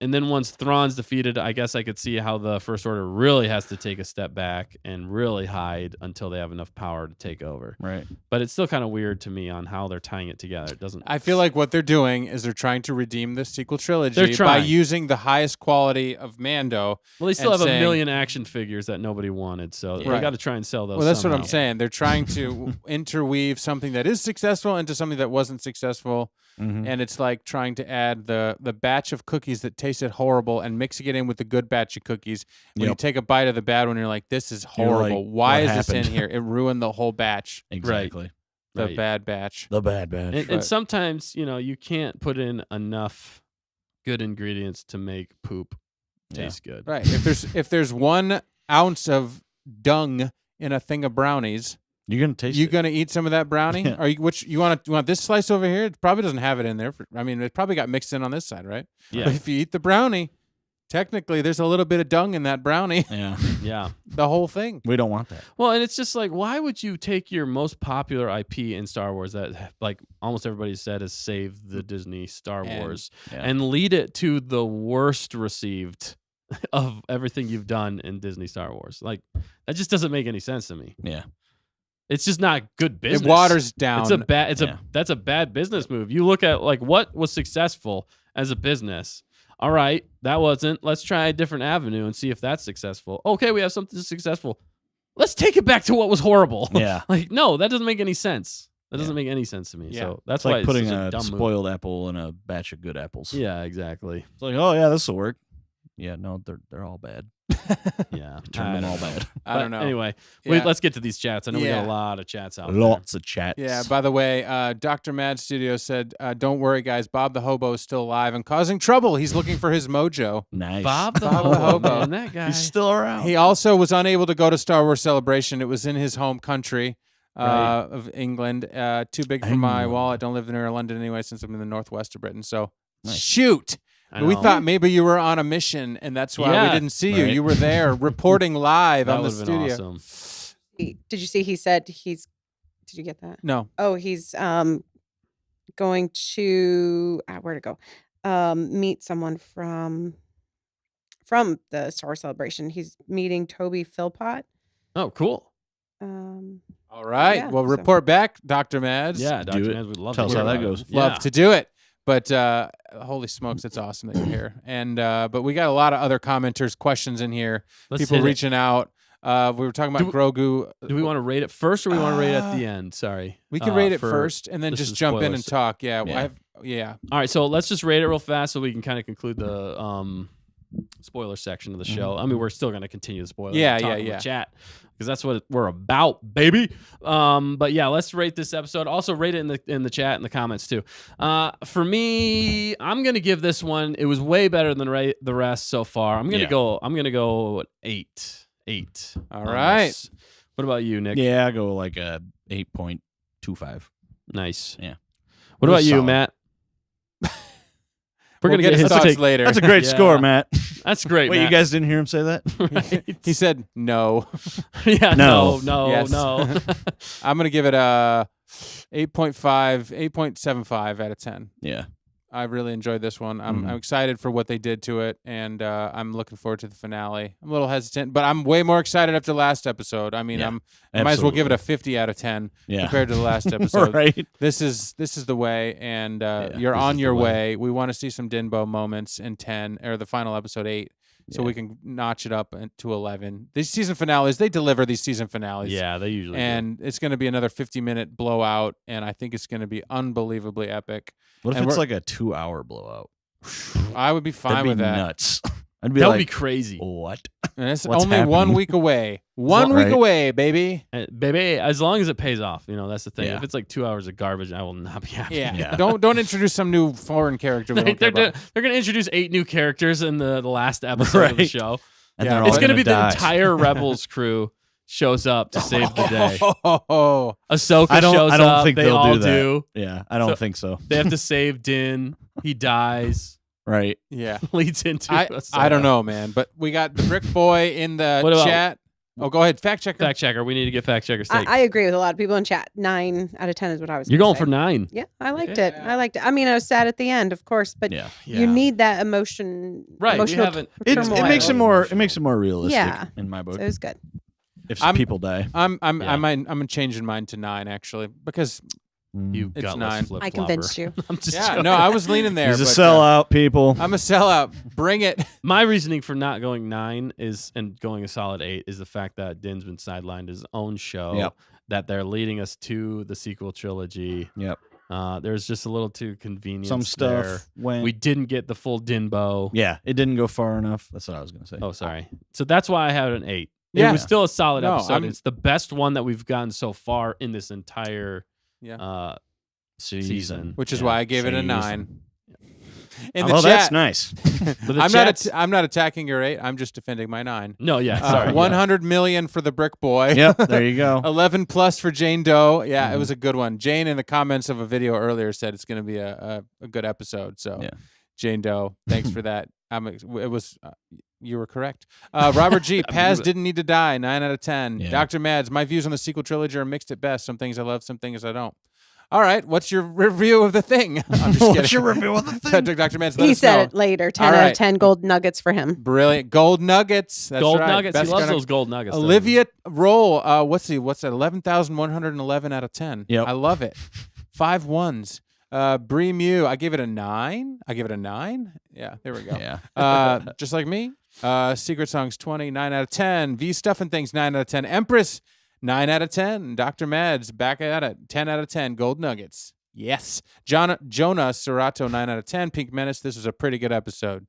And then once Thrawn's defeated, I guess I could see how the First Order really has to take a step back and really hide until they have enough power to take over.
Right.
But it's still kind of weird to me on how they're tying it together. It doesn't.
I feel like what they're doing is they're trying to redeem the sequel trilogy
They're
by
trying.
using the highest quality of Mando.
Well, they still
and
have
saying-
a million action figures that nobody wanted, so they
Right.
got to try and sell those.
Well, that's what I'm
somehow.
saying. They're trying to interweave something that is successful into something that wasn't successful.
Mhm.
And it's like trying to add the batch of cookies that tasted horrible and mixing it in with the good batch of cookies. When you
Yep.
take a bite of the bad one, you're like, this is
You're like,
horrible. Why
what
is this
happened?
in here? It ruined the whole batch.
Exactly.
The
Right.
bad batch.
The bad batch.
And
But-
sometimes, you can't put in enough good ingredients to make poop taste good.
Right. If there's 1 ounce of dung in a thing of brownies,
You're gonna taste
you
it.
gonna eat some of that brownie?
Yeah.
Are you want this slice over here? It probably doesn't have it in there. It probably got mixed in on this side, right?
Yeah.
But if you eat the brownie, technically there's a little bit of dung in that brownie.
Yeah.
Yeah.
The whole thing.
We don't want that.
Well, and it's just like, why would you take your most popular IP in Star Wars that, like, almost everybody said has saved the Disney Star
And-
Wars
Yeah.
and lead it to the worst received of everything you've done in Disney Star Wars? Like, that just doesn't make any sense to me.
Yeah.
It's just not good business.
It waters down.
That's a bad business move. You look at like what was successful as a business. All right, that wasn't. Let's try a different avenue and see if that's successful. Okay, we have something successful. Let's take it back to what was horrible.
Yeah.
Like, no, that doesn't make any sense. That doesn't make any sense to me.
Yeah.
So that's
It's
why
like putting
it's such
a
a dumb move.
spoiled apple in a batch of good apples.
Yeah, exactly.
It's like, oh yeah, this will work. Yeah, no, they're all bad.
Yeah,
Turn
I
them
don't
all
know.
bad.
I
But
don't know.
Anyway,
Yeah.
let's get to these chats. I know we got
Yeah.
a lot of chats out there.
Lots of chats.
Yeah, by the way, Dr. Mad Studio said, don't worry, guys. Bob the Hobo is still alive and causing trouble. He's looking for his mojo.
Nice.
Bob the
Bob the
Hobo,
Hobo.
man, that guy.
He's still around.
He also was unable to go to Star Wars Celebration. It was in his home country
Right.
of England. Too big for my
England.
wallet. Don't live near London anyway since I'm in the northwest of Britain. So,
Nice.
shoot.
I
We
know.
thought maybe you were on a mission, and that's why we
Yeah.
didn't see you.
Right.
You were there reporting live
that
on the
would have been
studio.
awesome.
Did you see he said he's did you get that?
No.
Oh, he's going to where to go? Meet someone from the Star Wars Celebration. He's meeting Toby Philpott.
Oh, cool.
All right.
Yeah,
well,
so-
report back, Dr. Mads.
Yeah,
Do
Dr.
it.
Mans would love
Tell
to
us
hear
how that
about it.
goes.
Love
Yeah.
to do it. But holy smokes, it's awesome that you're here. And but we got a lot of other commenters, questions in here.
Let's
People
hit it.
reaching out. We were talking about Grogu.
Do we want to rate it first or we want to rate it at the end? Sorry.
We can rate it
for-
first and then
this
just
is
jump in
spoilers.
and talk. Yeah.
Yeah.
Yeah.
All right, so let's just rate it real fast so we can kind of conclude the spoiler section of the show. I mean, we're still going to continue the spoilers.
Yeah,
and talk
yeah,
in the
yeah.
Chat because that's what we're about, baby. But yeah, let's rate this episode. Also, rate it in the chat and the comments too. For me, I'm going to give this one. It was way better than the rest so far. I'm going to
Yeah.
go 8. 8.
All
on
right.
this. What about you, Nick?
Yeah, I go like a 8.25.
Nice.
Yeah.
What
It
about
was
you,
solid.
Matt? We're
We'll
gonna
get
get
his
his
thoughts
take.
later.
That's a great
Yeah.
score, Matt.
That's great.
Wait,
Matt.
you guys didn't hear him say that?
Right?
He said no.
Yeah,
No.
no,
Yes.
no.
I'm gonna give it a 8.5, 8.75 out of 10.
Yeah.
I really enjoyed this one. I'm
Mhm.
excited for what they did to it, and I'm looking forward to the finale. I'm a little hesitant, but I'm way more excited after the last episode. I mean,
Yeah,
I might as well give it a
absolutely.
50 out of 10
Yeah.
compared to the last episode.
right.
This is the way, and
Yeah,
you're
this
on
is
your
the way.
way. We want to see some Dinbo moments in 10 or the final episode 8, so
Yeah.
we can notch it up to 11. These season finales, they deliver these season finales.
Yeah, they usually do.
And it's going to be another 50-minute blowout, and I think it's going to be unbelievably epic.
What if
And
it's
we're-
like a 2-hour blowout?
I would be fine
That'd be
with that.
nuts. I'd be
That would
like,
be crazy.
what?
And it's
What's
only 1
happening?
week away. 1 week
Right.
away, baby.
Baby, as long as it pays off, that's the thing.
Yeah.
If it's like 2 hours of garbage, I will not be happy.
Yeah.
Yeah.
Don't introduce some new foreign character. We don't care
they're
about.
going to introduce 8 new characters in the last episode of the
Right.
show.
and
Yeah.
they're all
It's going to be
die.
the entire Rebels crew shows up to save the day.
Oh,
Ahsoka
I don't
shows up.
think
they
they'll
all
do that.
do.
Yeah, I don't
So-
think so.
They have to save Din. He dies.
Right.
yeah.
Leads into
I
Ahsoka.
don't know, man. But we got the Brick Boy in the
What about-
chat. Oh, go ahead. Fact checker.
Fact checker. We need to get fact checkers.
I agree with a lot of people in chat. 9 out of 10 is what I was.
You're
gonna
going
say.
for 9.
Yeah, I liked
Yeah.
it. I liked it. I mean, I was sad at the end, of course, but
Yeah.
you need that emotion.
Right, we
Emotional
haven't-
turmoil.
It makes it more. It makes it more realistic.
Yeah.
In my
So
book,
it was good.
if
I'm-
people die,
I'm changing mine to 9 actually because
You
It's
gutless
9.
flip
I convinced you.
I'm just
yeah,
joking.
no, I was leaning there.
he's a
but,
sellout. People.
I'm a sellout. Bring it.
My reasoning for not going 9 is and going a solid 8 is the fact that Din's been sidelined his own show.
Yep.
That they're leading us to the sequel trilogy.
Yep.
There's just a little too convenient.
Some stuff
there.
went.
We didn't get the full Dinbo.
yeah, it didn't go far enough. That's what I was gonna say.
Oh, sorry. So that's why I have an 8.
Yeah.
It was still a solid
No,
episode.
I'm-
It's the best one that we've gotten so far in this entire
Yeah.
season.
Which is why I gave it a
Season.
9. In the
Oh,
chat,
that's nice.
But the
I'm
chat's-
I'm not attacking your 8. I'm just defending my 9.
No, yeah, sorry.
100 million for the Brick Boy.
Yep. There you go.
11 plus for Jane Doe. Yeah,
Mm-hmm.
it was a good one. Jane in the comments of a video earlier said it's going to be a good episode. So,
Yeah.
Jane Doe, thanks for that. It was you were correct. Robert G. Paz didn't need to die. 9 out of 10.
Yeah.
Dr. Mads, my views on the sequel trilogy are mixed at best. Some things I love, some things I don't. All right, what's your review of the thing? I'm just kidding.
What's your review of the thing?
Dr. Mads, let
He
us
said
know.
it later. 10
All
out
right.
of 10 gold nuggets for him.
Brilliant. Gold nuggets. That's
gold
right.
nuggets.
Best
He loves
kind of-
those gold nuggets. doesn't he?
Olivia Roll. What's that? 11,111 out of 10.
Yep.
I love it. 5 ones. Bree Mew. I give it a 9. Yeah, there we go.
Yeah.
Just like me. Secret Songs 20, 9 out of 10. V Stuff and Things, 9 out of 10. Empress, 9 out of 10. Dr. Mads, back at it, 10 out of 10. Gold Nuggets. Yes. Jonah Serato, 9 out of 10. Pink Menace, this was a pretty good episode.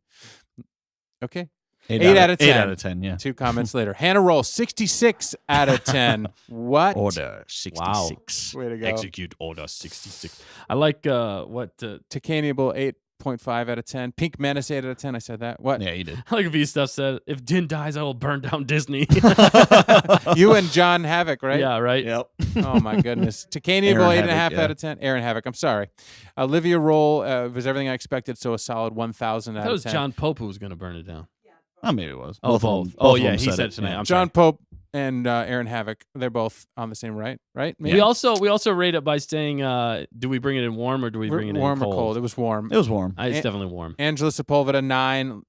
Okay. 8 out of 10.
8 out of 10. Yeah.
2 comments later. Hannah Roll, 66 out of 10. What?
Order 66.
Way to go.
Execute Order 66. I like what
Tacaniable, 8.5 out of 10. Pink Menace, 8 out of 10. I said that. What?
Yeah, you did.
I like V Stuff said, if Din dies, I will burn down Disney.
You and John Havoc, right?
Yeah, right.
Yep.
Oh my goodness. Tacaniable,
Aaron
8.5
Havoc, yeah.
out of 10. Aaron Havoc, I'm sorry. Olivia Roll was everything I expected, so a solid 1,000 out
That
of
was
10.
John Pope who was going to burn it down.
Oh, maybe it was.
Oh,
of
both.
them-
Oh,
of
yeah,
them
he said it tonight.
Yeah.
I'm
John Pope and Aaron Havoc, they're both on the same right? Maybe?
We also rate it by saying, do we bring it in warm or do we bring it
warm
in
or cold? It was warm.
It was warm.
It's definitely warm.
Angela Sepulveda, 9.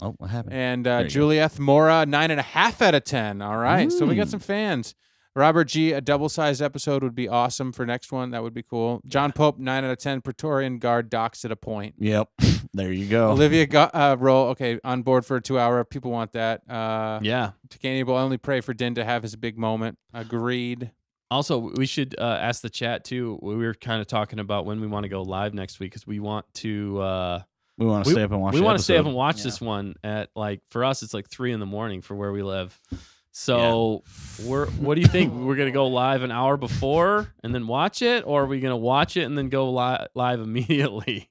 Oh, what happened?
And
you go.
Juliette Mora, 9.5 out of 10. All right. So we got some fans. Robert G, a double-sized episode would be awesome for next one. That would be cool. John Pope, 9 out of 10. Praetorian Guard docks at a point.
Yep. There you go.
Olivia Roll, okay, on board for a 2-hour. People want that.
Yeah.
Tacani will only pray for Din to have his big moment. Agreed.
Also, we should ask the chat too. We were kind of talking about when we want to go live next week because we want to.
we want to stay up and watch.
We
the
want to stay up
episode.
and watch this one at for us it's 3 a.m. for where we live. So what do you think? We're gonna go live an hour before and then watch it, or are we gonna watch it and then go live immediately?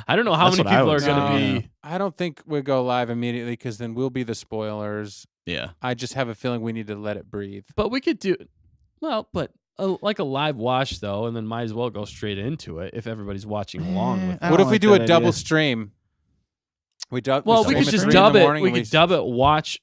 I don't know how
That's
many
what I
people are
would
gonna
say.
be.
I don't think we'll go live immediately because then we'll be the spoilers.
Yeah.
I just have a feeling we need to let it breathe.
But we could do like a live watch though, and then might as well go straight into it if everybody's watching along with it.
I
What
don't
if we
like
do
that
a double
idea.
stream? We
Well, we
stream
could
at
just
3 in
dub
the
it.
morning
We
and
could dub it watch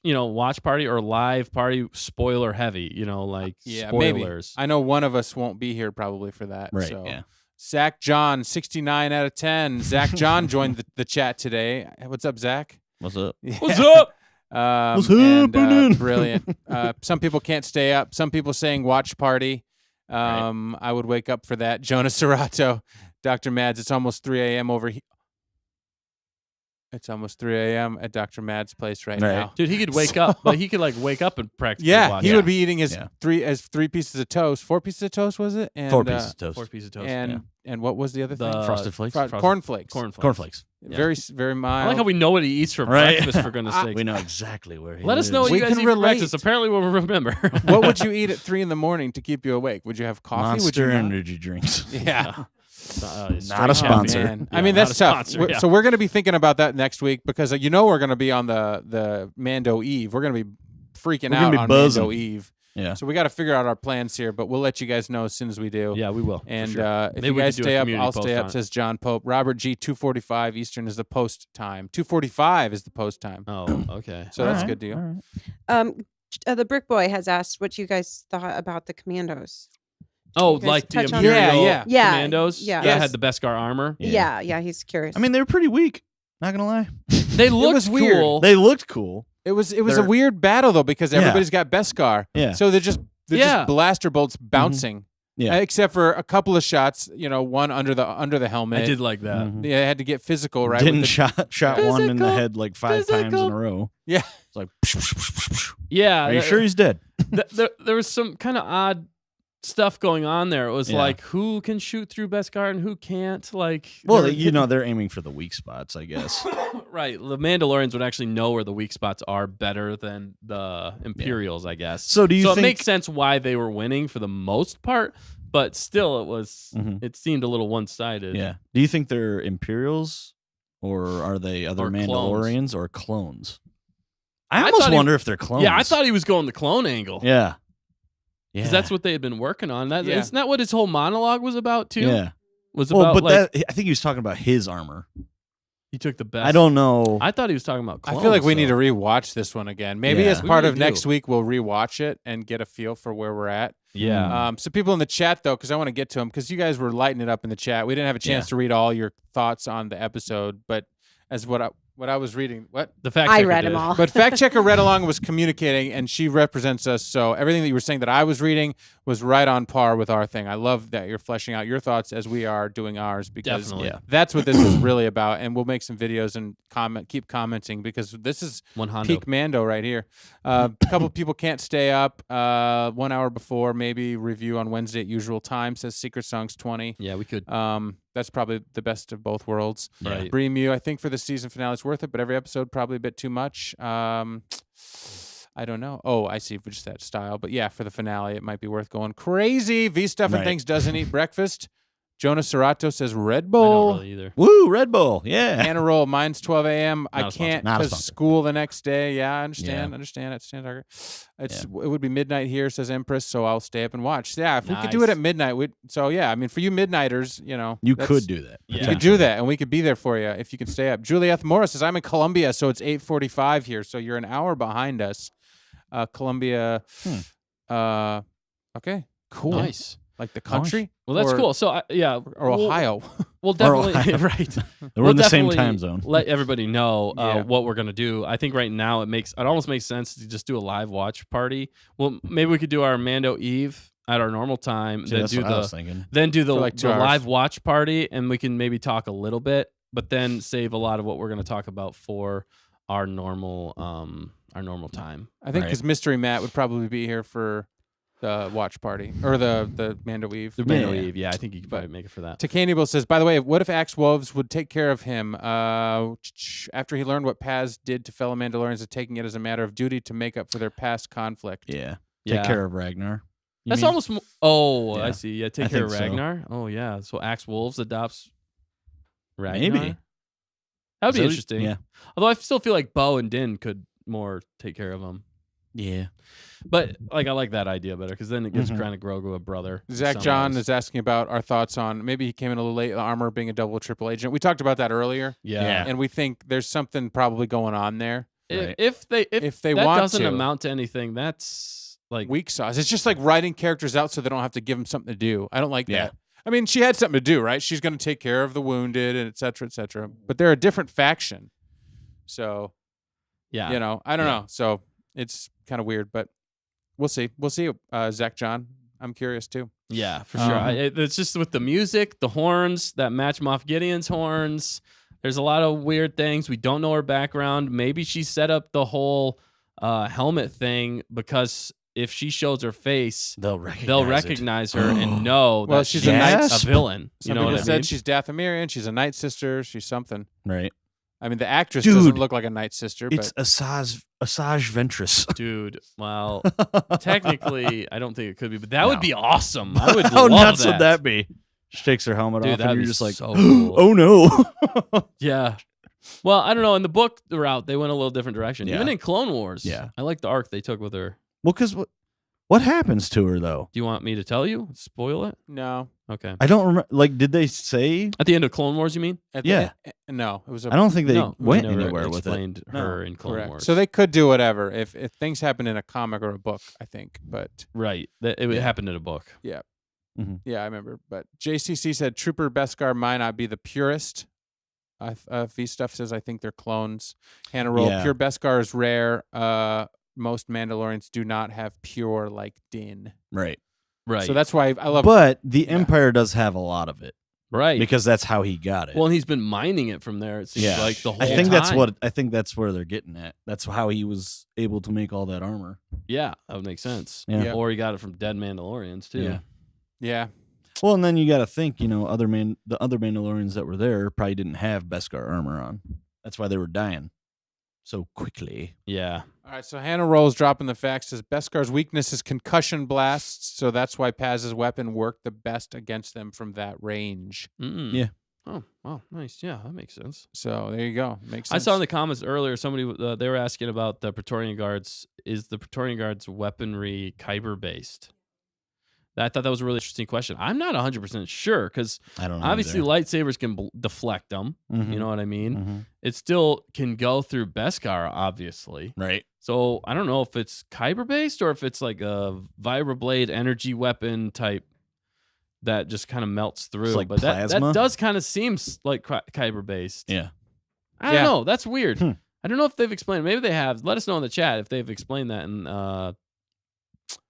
party or live party spoiler heavy,
Yeah, maybe.
spoilers.
I know one of us won't be here probably for that.
Right.
So.
Yeah.
Zach John, 69 out of 10. Zach John joined the chat today. What's up, Zach?
What's up?
What's up?
What's
and,
happening?
brilliant. Some people can't stay up. Some people saying watch party. I would wake up for that. Jonas Serato, Dr. Mads, it's almost 3 a.m. over here. It's almost 3 a.m. at Dr. Mads' place right now.
Dude, he could wake up, but he could wake up and practically
Yeah,
watch
he
it.
would be eating his
Yeah.
three pieces of toast. 4 pieces of toast, was it? And,
4 pieces of toast.
4 pieces of toast.
And what was the other thing?
Frosted Flakes?
Cornflakes.
Cornflakes. Yeah.
Very mild.
I like how we know what he eats for
Right.
breakfast, for goodness sake.
We know exactly where he
Let us know what
We
you guys
can
eat for breakfast.
relate.
Apparently we'll remember.
What would you eat at 3 in the morning to keep you awake? Would you have coffee? Would you
Monster
not?
energy drinks.
Yeah.
Not a sponsor.
Man.
Yeah,
I mean,
not
that's
a
tough.
sponsor, yeah.
So we're going to be thinking about that next week because we're going to be on the Mando Eve. We're going to be freaking
We're
out
gonna be
on
buzzing.
Mando Eve.
Yeah.
So we got to figure out our plans here, but we'll let you guys know as soon as we do.
Yeah, we will. for
And
sure.
if
Maybe
you
we
guys
could do a
stay up,
community
I'll
post
stay
on
up,
it.
says John Pope. Robert G, 2:45 Eastern is the post time. 2:45 is the post time.
Oh, okay.
So that's a
All
good deal.
all right.
The Brick Boy has asked what you guys thought about the commandos.
Oh,
You guys
like the
touch on
Imperial
that?
Yeah.
commandos
Yeah.
that
Yes.
had the Beskar armor.
Yeah, he's curious.
I mean, they were pretty weak. Not gonna lie.
They looked
was weird.
cool.
They looked cool.
It was a
They're-
weird battle though because
Yeah.
everybody's got Beskar.
Yeah.
So they're just
Yeah.
blaster bolts bouncing.
Yeah.
Except for a couple of shots, one under the helmet.
I did like that.
Mhm.
Yeah, I had to get physical, right?
Didn't
with the-
shot one in the
Physical,
head like 5 times in
physical.
a row.
Yeah.
It's like.
Yeah.
Are you sure he's dead?
There was some kind of odd stuff going on there. It was
Yeah.
like who can shoot through Beskar and who can't. Like,
Well,
there-
they're aiming for the weak spots, I guess.
right. The Mandalorians would actually know where the weak spots are better than the Imperials, I guess.
So do you
So
think?
it makes sense why they were winning for the most part, but still,
Mhm.
it seemed a little one-sided.
Yeah. Do you think they're Imperials, or are they other
Or clones.
Mandalorians or clones? I
I
almost
thought he-
wonder if they're clones.
Yeah, I thought he was going the clone angle.
Yeah. Yeah.
Because that's what they had been working on.
Yeah.
Isn't that what his whole monologue was about too?
Yeah.
Was
Well,
about
but
like
I think he was talking about his armor.
he took the best.
I don't know.
I thought he was talking about clones.
I feel like we need to
though.
rewatch this one again. Maybe
Yeah.
as
We
part
really
of next
do.
week, we'll rewatch it and get a feel for where we're at.
Yeah.
So people in the chat, though, because I want to get to them, because you guys were lighting it up in the chat. We didn't have a chance
Yeah.
to read all your thoughts on the episode, but as what I was reading,
The fact
I
checker
read
did.
them all.
But fact checker read along was communicating, and she represents us. So everything that you were saying that I was reading was right on par with our thing. I love that you're fleshing out your thoughts as we are doing ours, because
Definitely.
Yeah.
that's what this is really about. And we'll make some videos and keep commenting, because this is
One Hondo.
peak Mando right here. A couple of people can't stay up 1 hour before, maybe review on Wednesday at usual time, says Secret Songs 20.
Yeah, we could.
That's probably the best of both worlds.
Right.
Bree Mew, I think for the season finale it's worth it, but every episode probably a bit too much. I don't know. Oh, I see, just that style. But yeah, for the finale, it might be worth going crazy. V Stuff and
Right.
Things doesn't eat breakfast. Jonas Serato says Red
I
Bull.
don't really either.
Woo, Red Bull. Yeah.
Anna Roll, mine's 12 a.m. I
Not a sponsor.
can't
Not a
because
sponsor.
school the next day. Yeah, I understand.
Yeah.
Understand. It's It would be midnight here, says Empress, so I'll stay up and watch. Yeah, if we could do
Nice.
it at midnight, I mean, for you midnighters,
You
that's-
could do that.
Yeah.
You could do that, and we could be there for you if you can stay up. Juliette Morris says, I'm in Columbia, so it's 8:45 here, so you're an hour behind us. Columbia. Okay, cool.
Nice.
Like the country?
Well, that's
Or-
cool. So,
Or Ohio.
We'll definitely
Ohio.
right.
We're in the same
definitely
time zone.
Let everybody know
Yeah.
what we're gonna do. I think right now it almost makes sense to just do a live watch party. Well, maybe we could do our Mando Eve at our normal time,
See,
then
that's
do
what I
the
was thinking.
For like 2
the
hours.
live watch party, and we can maybe talk a little bit, but then save a lot of what we're gonna talk about for our normal time.
I think
Right.
because Mystery Matt would probably be here for the watch party, or the Mando Eve.
The Mando
Yeah.
Eve, yeah, I think you could probably make it for that.
Takanible says, by the way, what if Axe Wolves would take care of him after he learned what Paz did to fellow Mandalorians, and taking it as a matter of duty to make up for their past conflict?
Yeah.
Yeah.
Take care of Ragnar. You
That's
mean?
almost. Oh,
Yeah.
I see. Yeah, take
I
care of
think so.
Ragnar. Oh, yeah. So Axe Wolves adopts Ragnar.
Maybe.
That would be
So-
interesting.
Yeah.
Although I still feel like Bo and Din could more take care of him.
Yeah.
But I like that idea better, because then it gives
Mhm.
kind of Grogu a brother. in
Zach
some
John
ways.
is asking about our thoughts on, maybe he came in a little late, the armor being a double or triple agent. We talked about that earlier,
Yeah.
and we think there's something probably going on there.
Right.
If they that
want
doesn't
to.
amount to anything, that's like
Weak sauce. It's just like writing characters out so they don't have to give them something to do. I don't like
Yeah.
that. I mean, she had something to do, right? She's going to take care of the wounded and et cetera, et cetera. But they're a different faction. So,
yeah.
I don't
Yeah.
know. So it's kind of weird, but we'll see. We'll see, Zach John. I'm curious too.
Yeah, for sure. It's just with the music, the horns that match Moff Gideon's horns. There's a lot of weird things. We don't know her background. Maybe she set up the whole helmet thing because if she shows her face,
They'll recognize
they'll
it.
recognize her and know
Well,
that
she's
she's
a
a
knight.
villain.
Some
You know
people
what I
said
mean?
she's Dathomirian. She's a Night Sister. She's something.
Right.
I mean, the actress
Dude,
doesn't look like a Night Sister,
It's
but
Asajj Ventress.
Dude, well, technically, I don't think it could be, but that
No.
would be awesome. I would
How
love
nuts
that.
would that be? shakes her helmet
Dude,
off,
that'd
and you're
be
just like,
so cool.
oh no.
Yeah. Well, I don't know. In the book route, they went a little different direction.
Yeah.
Even in Clone Wars,
Yeah.
I like the arc they took with her.
Well, because what happens to her though?
Do you want me to tell you? Spoil it?
No.
Okay.
I don't remember. Like, did they say?
At the end of Clone Wars, you mean?
No, it was a
I don't think they
No,
went
never
anywhere with it.
explained her in Clone
correct.
Wars.
So they could do whatever if things happen in a comic or a book, I think. But
Right. It happened in a book.
yeah,
Mhm.
yeah, I remember. But JCC said Trooper Beskar might not be the purest. V Stuff says I think they're clones. Hannah Roll,
Yeah.
pure Beskar is rare. Most Mandalorians do not have pure like Din.
Right.
Right.
So that's why I love.
But the Empire does have a lot of it
right.
because that's how he got it.
Well, and he's been mining it from there. It seems
Yeah.
like the whole
I think
time.
that's where they're getting at. That's how he was able to make all that armor.
Yeah, that would make sense.
Yeah.
Yeah.
Or he got it from dead Mandalorians too.
Yeah.
Yeah,
Well, and then you got to think, the other Mandalorians that were there probably didn't have Beskar armor on. That's why they were dying so quickly.
Yeah.
All right, so Hannah Rolls dropping the facts says Beskar's weakness is concussion blasts, so that's why Paz's weapon worked the best against them from that range.
Mm-mm.
Yeah.
Oh, wow, nice. Yeah, that makes sense.
So there you go. Makes
I
sense.
saw in the comments earlier somebody they were asking about the Praetorian Guards. Is the Praetorian Guards weaponry kyber based? I thought that was a really interesting question. I'm not 100% sure because
I don't know.
obviously lightsabers can deflect them.
Mhm.
You know what I mean?
Mhm.
It still can go through Beskar, obviously.
Right.
So I don't know if it's kyber based or if it's like a vibroblade energy weapon type that just kind of melts through.
like
but that
plasma?
does kind of seem like kyber based.
Yeah.
I don't
Yeah.
know. That's weird.
Hmm.
I don't know if they've explained. Maybe they have. Let us know in the chat if they've explained that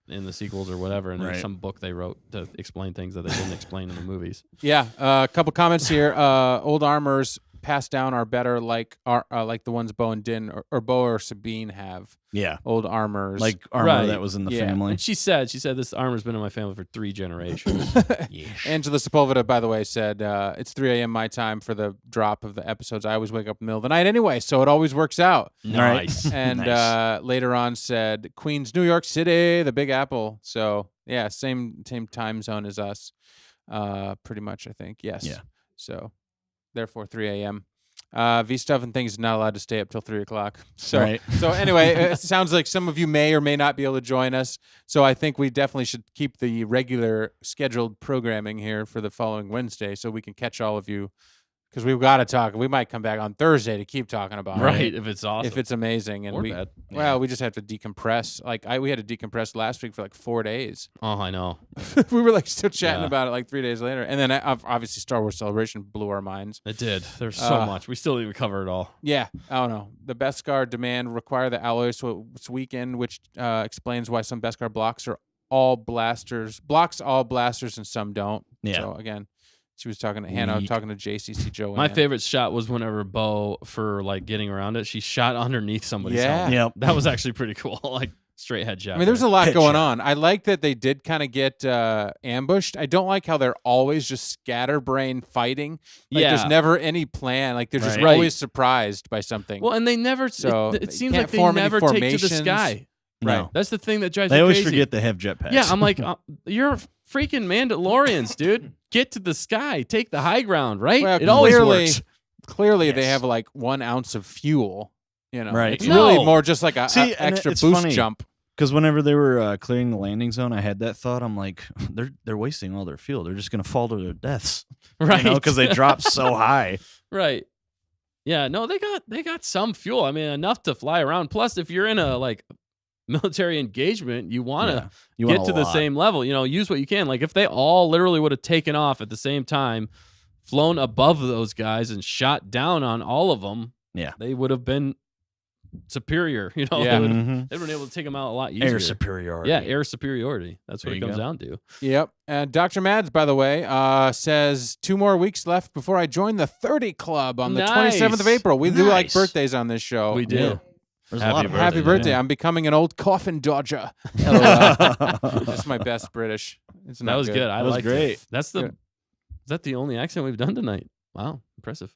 in the sequels or whatever. And
Right.
there's some book they wrote to explain things that they didn't explain in the movies.
Yeah, a couple comments here. Old armors passed down are better, like the ones Bo and Din or Bo or Sabine have.
Yeah.
Old armors,
Like armor
Right.
that was in the
Yeah.
family.
And she said this armor's been in my family for 3 generations.
Angela Sepulveda, by the way, said it's 3 a.m. my time for the drop of the episodes. I always wake up in the middle of the night anyway, so it always works out.
Nice.
And
Nice.
later on said Queens, New York City, the Big Apple. So yeah, same time zone as us, pretty much. I think yes.
Yeah.
So therefore 3 a.m. V Stuff and Things is not allowed to stay up till 3 o'clock. So
Right.
so anyway, it sounds like some of you may or may not be able to join us. So I think we definitely should keep the regular scheduled programming here for the following Wednesday so we can catch all of you because we've got to talk. We might come back on Thursday to keep talking about
Right.
it
If it's awesome.
if it's amazing. And
or
we
bad.
well, we just have to decompress. Like we had to decompress last week for like 4 days.
Oh, I know.
We were like still chatting
Yeah.
about it like 3 days later. And then obviously Star Wars Celebration blew our minds.
It did. There's so
Uh,
much. We still didn't even cover it all.
Yeah, I don't know. The Beskar demand require the alloy so it's weakened, which explains why some Beskar blocks all blasters, and some don't.
Yeah.
So again, she was talking to Hannah,
Weak.
talking to JCC Joanne.
My favorite shot was whenever Bo, for like getting around it, she shot underneath somebody's
Yeah.
helmet.
Yep.
That was actually pretty cool. Like straight headshot.
I mean, there's a lot
Headshot.
going on. I like that they did kind of get ambushed. I don't like how they're always just scatterbrain fighting. Like
Yeah.
there's never any plan. Like they're just
Right.
always surprised by something.
Well, and they never.
So
it
they
seems
can't
like they
form any
never take to the
formations.
sky.
No.
That's the thing that drives
They
me
always
crazy.
forget they have jetpacks.
Yeah, I'm like, you're freaking Mandalorians, dude. Get to the sky. Take the high ground, right?
Well,
it always
clearly-
works.
Clearly, they
Yes.
have like 1 ounce of fuel. You know,
Right.
It's
No.
really more just like a
See, and
extra
it's
boost
funny.
jump.
Because whenever they were clearing the landing zone, I had that thought. I'm like, they're wasting all their fuel. They're just gonna fall to their deaths,
Right.
Because they dropped so high.
Right. Yeah, no, they got some fuel. I mean, enough to fly around. Plus, if you're in a like military engagement, you want to
Yeah. You
get
want
to
a
the
lot.
same level. Use what you can. Like if they all literally would have taken off at the same time, flown above those guys and shot down on all of them,
Yeah.
they would have been superior.
Yeah.
They would have
Mhm.
been able to take them out a lot easier.
Air superiority.
Yeah, air superiority. That's what
There
it
you
comes
go.
down to.
Yep. And Dr. Mads, by the way, says 2 more weeks left before I join the 30 Club on the 27th of
Nice.
April. We do like
Nice.
birthdays on this show.
We do.
Yeah. There's
Happy
a lot of
birthday.
Happy birthday.
Yeah.
I'm becoming an old coffin dodger. That's my best British. It's
That
not
was good. I
That was
liked
great.
it. That's the.
Good.
Is that the only accent we've done tonight? Wow, impressive.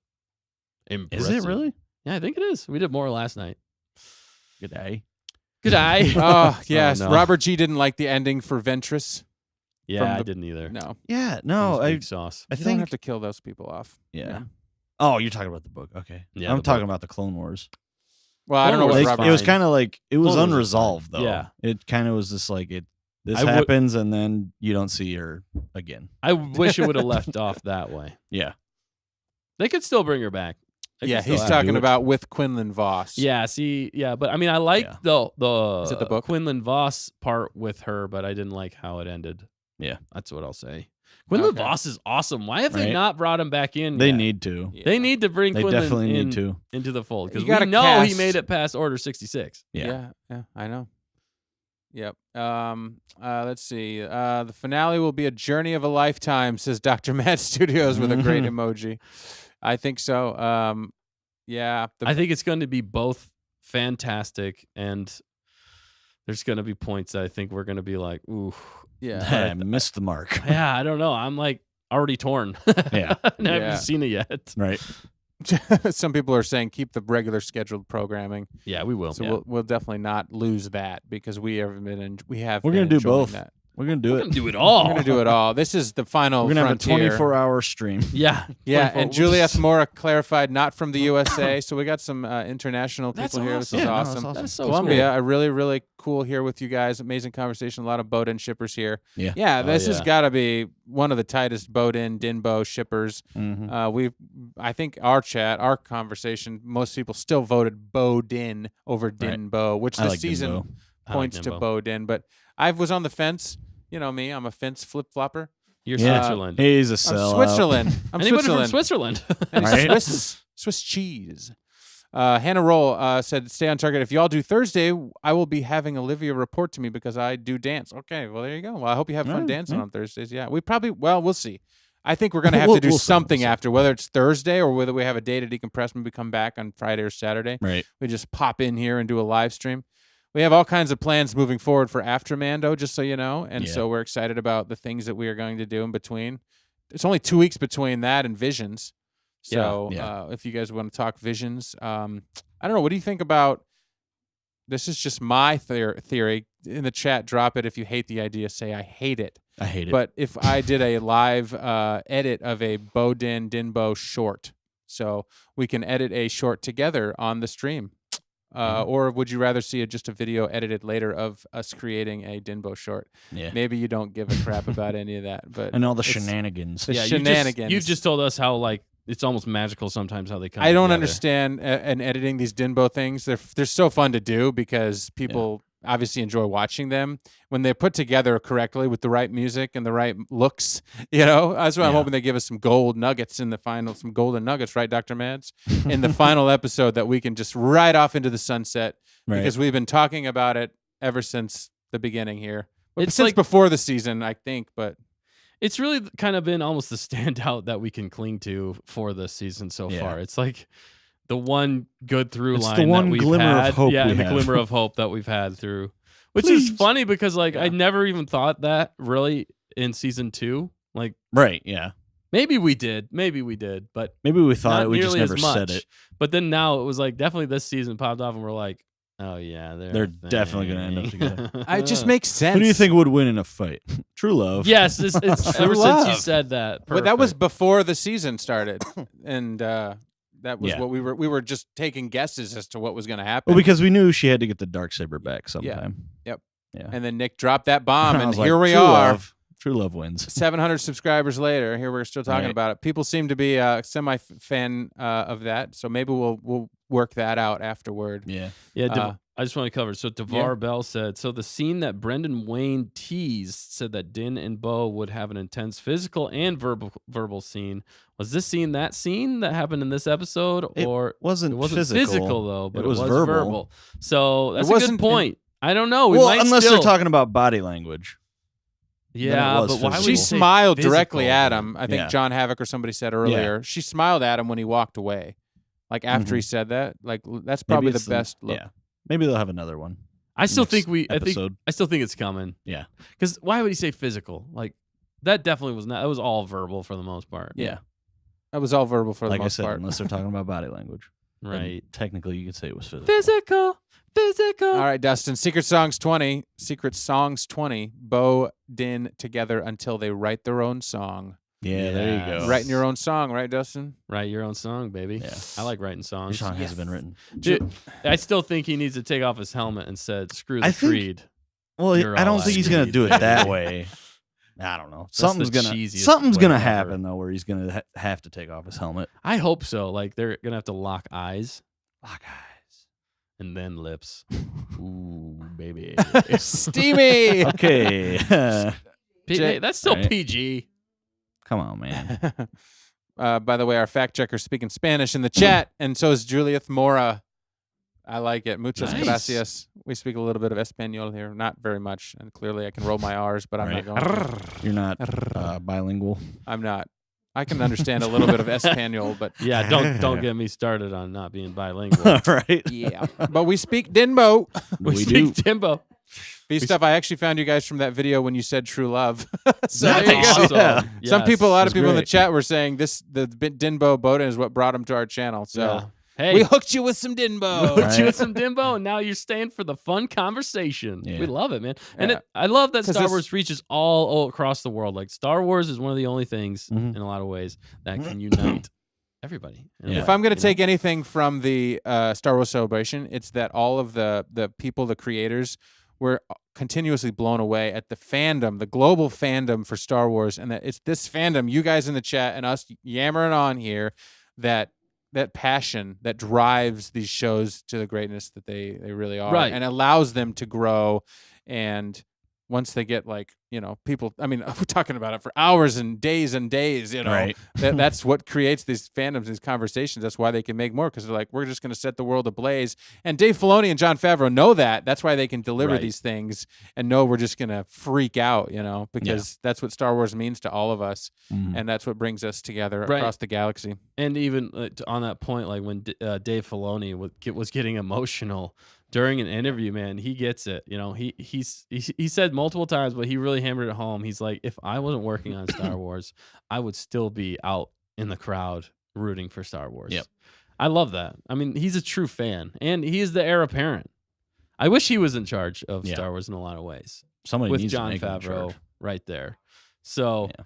Is
Impressive.
it really?
Yeah, I think it is. We did more last night.
Good day.
Good eye.
Oh, yes.
no.
Robert G didn't like the ending for Ventress.
Yeah, I
the-
didn't either.
No,
Yeah,
It
no,
was
I
weak sauce.
I
you don't
think
have to kill those people off.
yeah.
know?
Oh, you're talking about the book. Okay.
Yeah,
I'm
the
talking
book.
about the Clone Wars.
Well, I don't know
Clone
what
Wars
Like,
is
Robert.
it was
fine.
kind of like it was
Clone Wars is fine.
unresolved though.
Yeah.
It kind of was just like this
I would-
happens and then you don't see her again.
I wish it would have left off that way.
Yeah.
They could still bring her back. They
Yeah,
could still
he's
have-
talking
do it.
about with Quinlan Voss.
Yeah, see, yeah, but I mean, I like
Yeah.
the
Is it the book?
Quinlan Voss part with her, but I didn't like how it ended.
Yeah.
That's what I'll say. Quinlan
Okay.
Voss is awesome. Why have they
Right.
not brought him back in?
They
yet?
need to.
Yeah.
They need to bring
They
Quinlan
definitely
in,
need to.
into the fold because
You
we
gotta
know he
cast-
made it past Order 66.
Yeah.
Yeah, I know. Yep. Let's see. The finale will be a journey of a lifetime, says Dr. Mad Studios with a great emoji. I think so. Yeah.
I think it's going to be both fantastic and there's going to be points that I think we're going to be like, ooh,
yeah.
I missed the mark.
yeah, I don't know. I'm like already torn.
Yeah.
and I
Yeah.
haven't seen it yet.
Right.
Some people are saying keep the regular scheduled programming.
Yeah, we will.
So we'll definitely not lose that because we have been
We're gonna do
enjoying
both.
That.
We're gonna do
We're
it.
going to do it all.
We're gonna do it all. This is the final.
We're gonna have a
frontier.
24-hour stream.
Yeah.
Yeah,
24
and Julius Mora clarified not from the USA, so we got some international people
That's
here. This
awesome.
is
Yeah, no,
awesome.
that's awesome.
That is so
Columbia, really, really cool here with you guys. Amazing conversation. A lot of boat-in shippers here.
Yeah.
Yeah,
Oh,
this has
yeah.
got to be one of the tightest boat-in Dinbo shippers.
Mhm.
I think our chat, our conversation, most people still voted Bodin over Dinbo, which
I
this
like
season
Dinbo.
I like
points to
Dimbo.
Bodin. But I was on the fence. You know me, I'm a fence flip-flopper.
You're
Yeah.
Switzerland.
He's a
I'm
sellout.
Switzerland. I'm
Anybody
Switzerland.
from Switzerland?
And it's
Right?
Swiss cheese. Hannah Roll said, "Stay on target. If y'all do Thursday, I will be having Olivia report to me because I do dance." Okay, well there you go. Well, I hope you have fun
Yeah,
dancing
yeah.
on Thursdays. Yeah, we'll see. I think we're gonna have
We'll-
to do
we'll see,
something
we'll see.
after, whether it's Thursday or whether we have a day to decompress when we come back on Friday or Saturday.
Right.
We just pop in here and do a live stream. We have all kinds of plans moving forward for after Mando, just so you know, and
Yeah.
so we're excited about the things that we are going to do in between. It's only 2 weeks between that and Visions. So
Yeah.
if you guys want to talk Visions, I don't know. What do you think about? This is just my theory. In the chat, drop it if you hate the idea. Say I hate it.
I hate it.
But if I did a live edit of a Bodin Dinbo short, so we can edit a short together on the stream. Or would you rather see just a video edited later of us creating a Dinbo short?
yeah.
Maybe you don't give a crap about any of that, but
And all the
it's-
shenanigans.
the
yeah,
shenanigans.
You just told us how like it's almost magical sometimes how they come.
I don't
together.
understand and editing these Dinbo things. They're so fun to do because people obviously enjoy watching them when they're put together correctly with the right music and the right looks. You know, that's why I'm
Yeah.
hoping they give us some gold nuggets in the final, some golden nuggets, right, Dr. Mads, in the final episode that we can just ride off into the sunset
Right.
because we've been talking about it ever since the beginning here.
It's
Since
like-
before the season, I think, but
It's really kind of been almost the standout that we can cling to for this season so
Yeah.
far. It's like the one good through
It's the
line
one
that we've
glimmer of
had.
hope
yeah,
we
and the
have.
glimmer of hope that we've had through, which
Please.
is funny because like I
Yeah.
never even thought that really in season 2. Like
Right. Yeah.
maybe we did, but
Maybe we thought
not
it. We just
nearly as
never
much.
said it.
But then now it was like definitely this season popped off and we're like, oh yeah,
They're definitely gonna end up together.
it just makes sense.
Who do you think would win in a fight? True love.
Yes, it's ever since you
love.
said that.
Well, that was
perfect.
before the season started, and that was
Yeah.
what we were just taking guesses as to what was going to happen.
Well, because we knew she had to get the Darksaber back sometime.
Yep.
Yeah.
And then Nick dropped that bomb,
I
and
was like,
here we
true
are,
love. True love wins.
700 subscribers later. Here we're still talking
Right.
about it. People seem to be semi fan of that, so maybe we'll work that out afterward.
Yeah.
Yeah,
Uh,
I just want to cover. So DeVar Bell said, so the scene that Brendan Wayne teased said that Din and Bo would have an intense physical and verbal scene. Was this scene that happened in this episode,
It
or
wasn't
it wasn't
physical.
though, but
It
it
was
was
verbal.
verbal. So that's a
wasn't
good
in-
point. I don't know. We
Well,
might
unless
still,
they're talking about body language.
yeah,
was
but why would
physical.
She
you say
smiled
physical,
directly at
though?
him. I think
Yeah.
John Havoc or somebody said earlier. She smiled at him when he walked away. Like after he said that, like that's probably the
it's
best look.
Yeah. Maybe they'll have another one.
I still
next
think
episode.
I still think it's coming.
Yeah.
Because why would he say physical? Like that definitely was not. That was all verbal for the most part.
Yeah.
That was all verbal for
Like
the
I
most
said,
part.
unless they're talking about body language. then
Right.
technically, you could say it was physical.
physical.
All right, Dustin. Secret Songs 20. Secret Songs 20. Bo, Din together until they write their own song.
Yeah, there you go.
Yes.
Writing your own song, right, Dustin?
Write your own song, baby.
Yeah.
I like writing
Your
songs.
song hasn't been written.
Dude, I still think he needs to take off his helmet and said, "Screw the
I think-
creed."
Well,
You're
I
all
don't think he's
I
gonna
need,
do it
baby.
that way. I don't know.
That's
Something's
the
gonna
cheesiest way ever.
happen though, where he's gonna have to take off his helmet.
I hope so. Like they're gonna have to lock eyes
Lock eyes.
and then lips. Ooh, baby.
Steamy.
Okay.
Hey, that's still
Right.
PG.
Come on, man.
By the way, our fact checker's speaking Spanish in the chat, and so is Juliet Mora. I like it. Muchas
Nice.
gracias. We speak a little bit of Espanol here. Not very much, and clearly I can roll my R's, but I'm
Right.
not going to.
You're not bilingual.
I'm not. I can understand a little bit of Espanol, but
Yeah, don't get me started on not being bilingual.
Right?
yeah. But we speak Dinbo.
we
do.
speak Timbo.
B stuff. I actually found you guys from that video when you said true love. So
That's
there you go.
awesome.
Yeah.
Some people, a lot of
That's
people in the
great.
chat were saying the Dinbo Bowden is what brought them to our channel. So
Yeah. Hey,
we hooked you with some Dinbo.
hooked you with some Dimbo, and now you're staying for the fun conversation.
Yeah.
We love it, man. And
Yeah.
I love that
'Cause
Star
this-
Wars reaches all across the world. Like Star Wars is one of the only things
Mhm.
in a lot of ways that can unite everybody. in a
Yeah.
way,
If I'm going
you
to
know?
take anything from the Star Wars celebration, it's that all of the people, the creators, were continuously blown away at the fandom, the global fandom for Star Wars, and that it's this fandom, you guys in the chat and us yammering on here, that passion that drives these shows to the greatness that they really are,
Right.
and allows them to grow. And once they get people, I mean, we're talking about it for hours and days,
Right.
that's what creates these fandoms, these conversations. That's why they can make more, because they're like, we're just going to set the world ablaze. And Dave Filoni and Jon Favreau know that. That's why they can deliver
Right.
these things and know we're just going to freak out, because that's what Star Wars means to all of us.
Mhm.
And that's what brings us together
Right.
across the galaxy.
And even on that point, like when Dave Filoni was getting emotional during an interview, man, he gets it. He said multiple times, but he really hammered it home. He's like, if I wasn't working on Star Wars, I would still be out in the crowd rooting for Star Wars.
Yep.
I love that. I mean, he's a true fan, and he is the heir apparent. I wish he was in charge of
Yeah.
Star Wars in a lot of ways.
Somebody
With
needs
Jon
to make him in
Favreau
charge.
right there. So,
Yeah.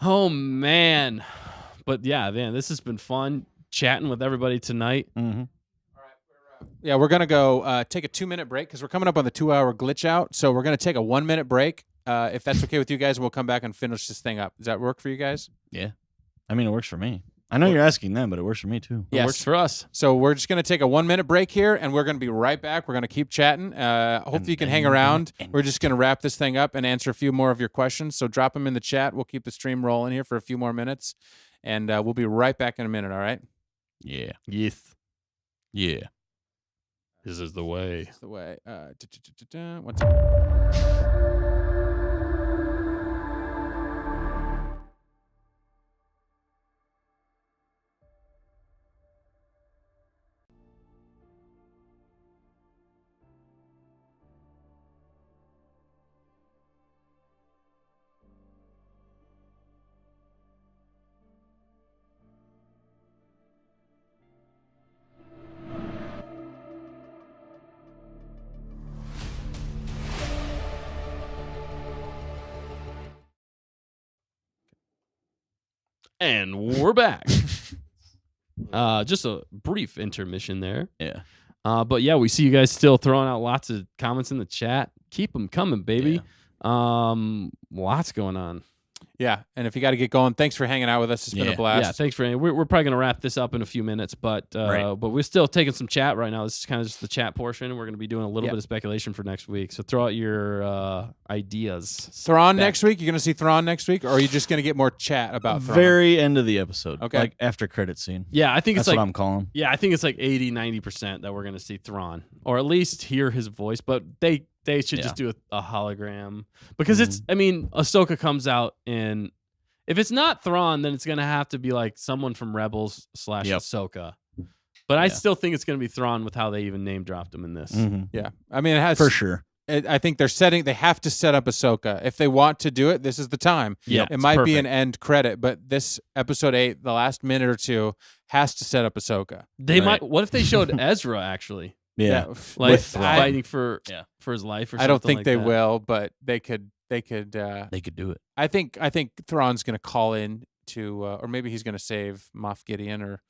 oh man. But yeah, man, this has been fun chatting with everybody tonight.
Mhm.
Yeah, we're going to go take a 2-minute break because we're coming up on the 2-hour glitch out. So we're going to take a 1-minute break, if that's okay with you guys, and we'll come back and finish this thing up. Does that work for you guys?
Yeah. I mean, it works for me. I know you're asking them, but it works for me too.
It works for us.
So we're just going to take a 1-minute break here, and we're going to be right back. We're going to keep chatting. Hopefully you can
then
hang
we're gonna
around.
end
We're just going to wrap this thing up and answer a few more of your questions. So drop them in the chat. We'll keep the stream rolling here for a few more minutes, and we'll be right back in a minute, all right?
Yeah.
Yes.
Yeah.
This is the way.
That's the way. One second.
And we're back. Just a brief intermission there.
Yeah.
But yeah, we see you guys still throwing out lots of comments in the chat. Keep them coming, baby. Lots going on.
Yeah, and if you got to get going, thanks for hanging out with us. It's been a
Yeah.
blast.
Yeah, thanks for. We're probably gonna wrap this up in a few minutes, but
Right.
but we're still taking some chat right now. This is kind of just the chat portion. We're gonna be doing a little
Yeah.
bit of speculation for next week. So throw out your ideas.
Thrawn
Back.
next week? You're going to see Thrawn next week? Or are you just going to get more chat about Thrawn?
Very end of the episode.
Okay.
Like after credit scene.
Yeah, I think
That's
it's like
what I'm calling.
yeah, I think it's like 80-90% that we're gonna see Thrawn, or at least hear his voice. But they should just do a hologram because it's. I mean, Ahsoka comes out and. If it's not Thrawn, then it's gonna have to be like someone from Rebels /
Yep.
Ahsoka. But I
Yeah.
still think it's gonna be Thrawn with how they even name dropped him in this.
Mhm.
Yeah. I mean, it has
For sure.
I think they have to set up Ahsoka. If they want to do it, this is the time.
Yeah,
It
it's
might be an
perfect.
end credit, but this episode 8, the last minute or two, has to set up Ahsoka.
They
Right.
might. What if they showed Ezra actually?
Yeah.
like
With Thrawn.
fighting for
Yeah.
his life or something.
I don't think
like
they
that.
will, but they could.
They could do it.
I think Thrawn's going to call in to, or maybe he's going to save Moff Gideon, or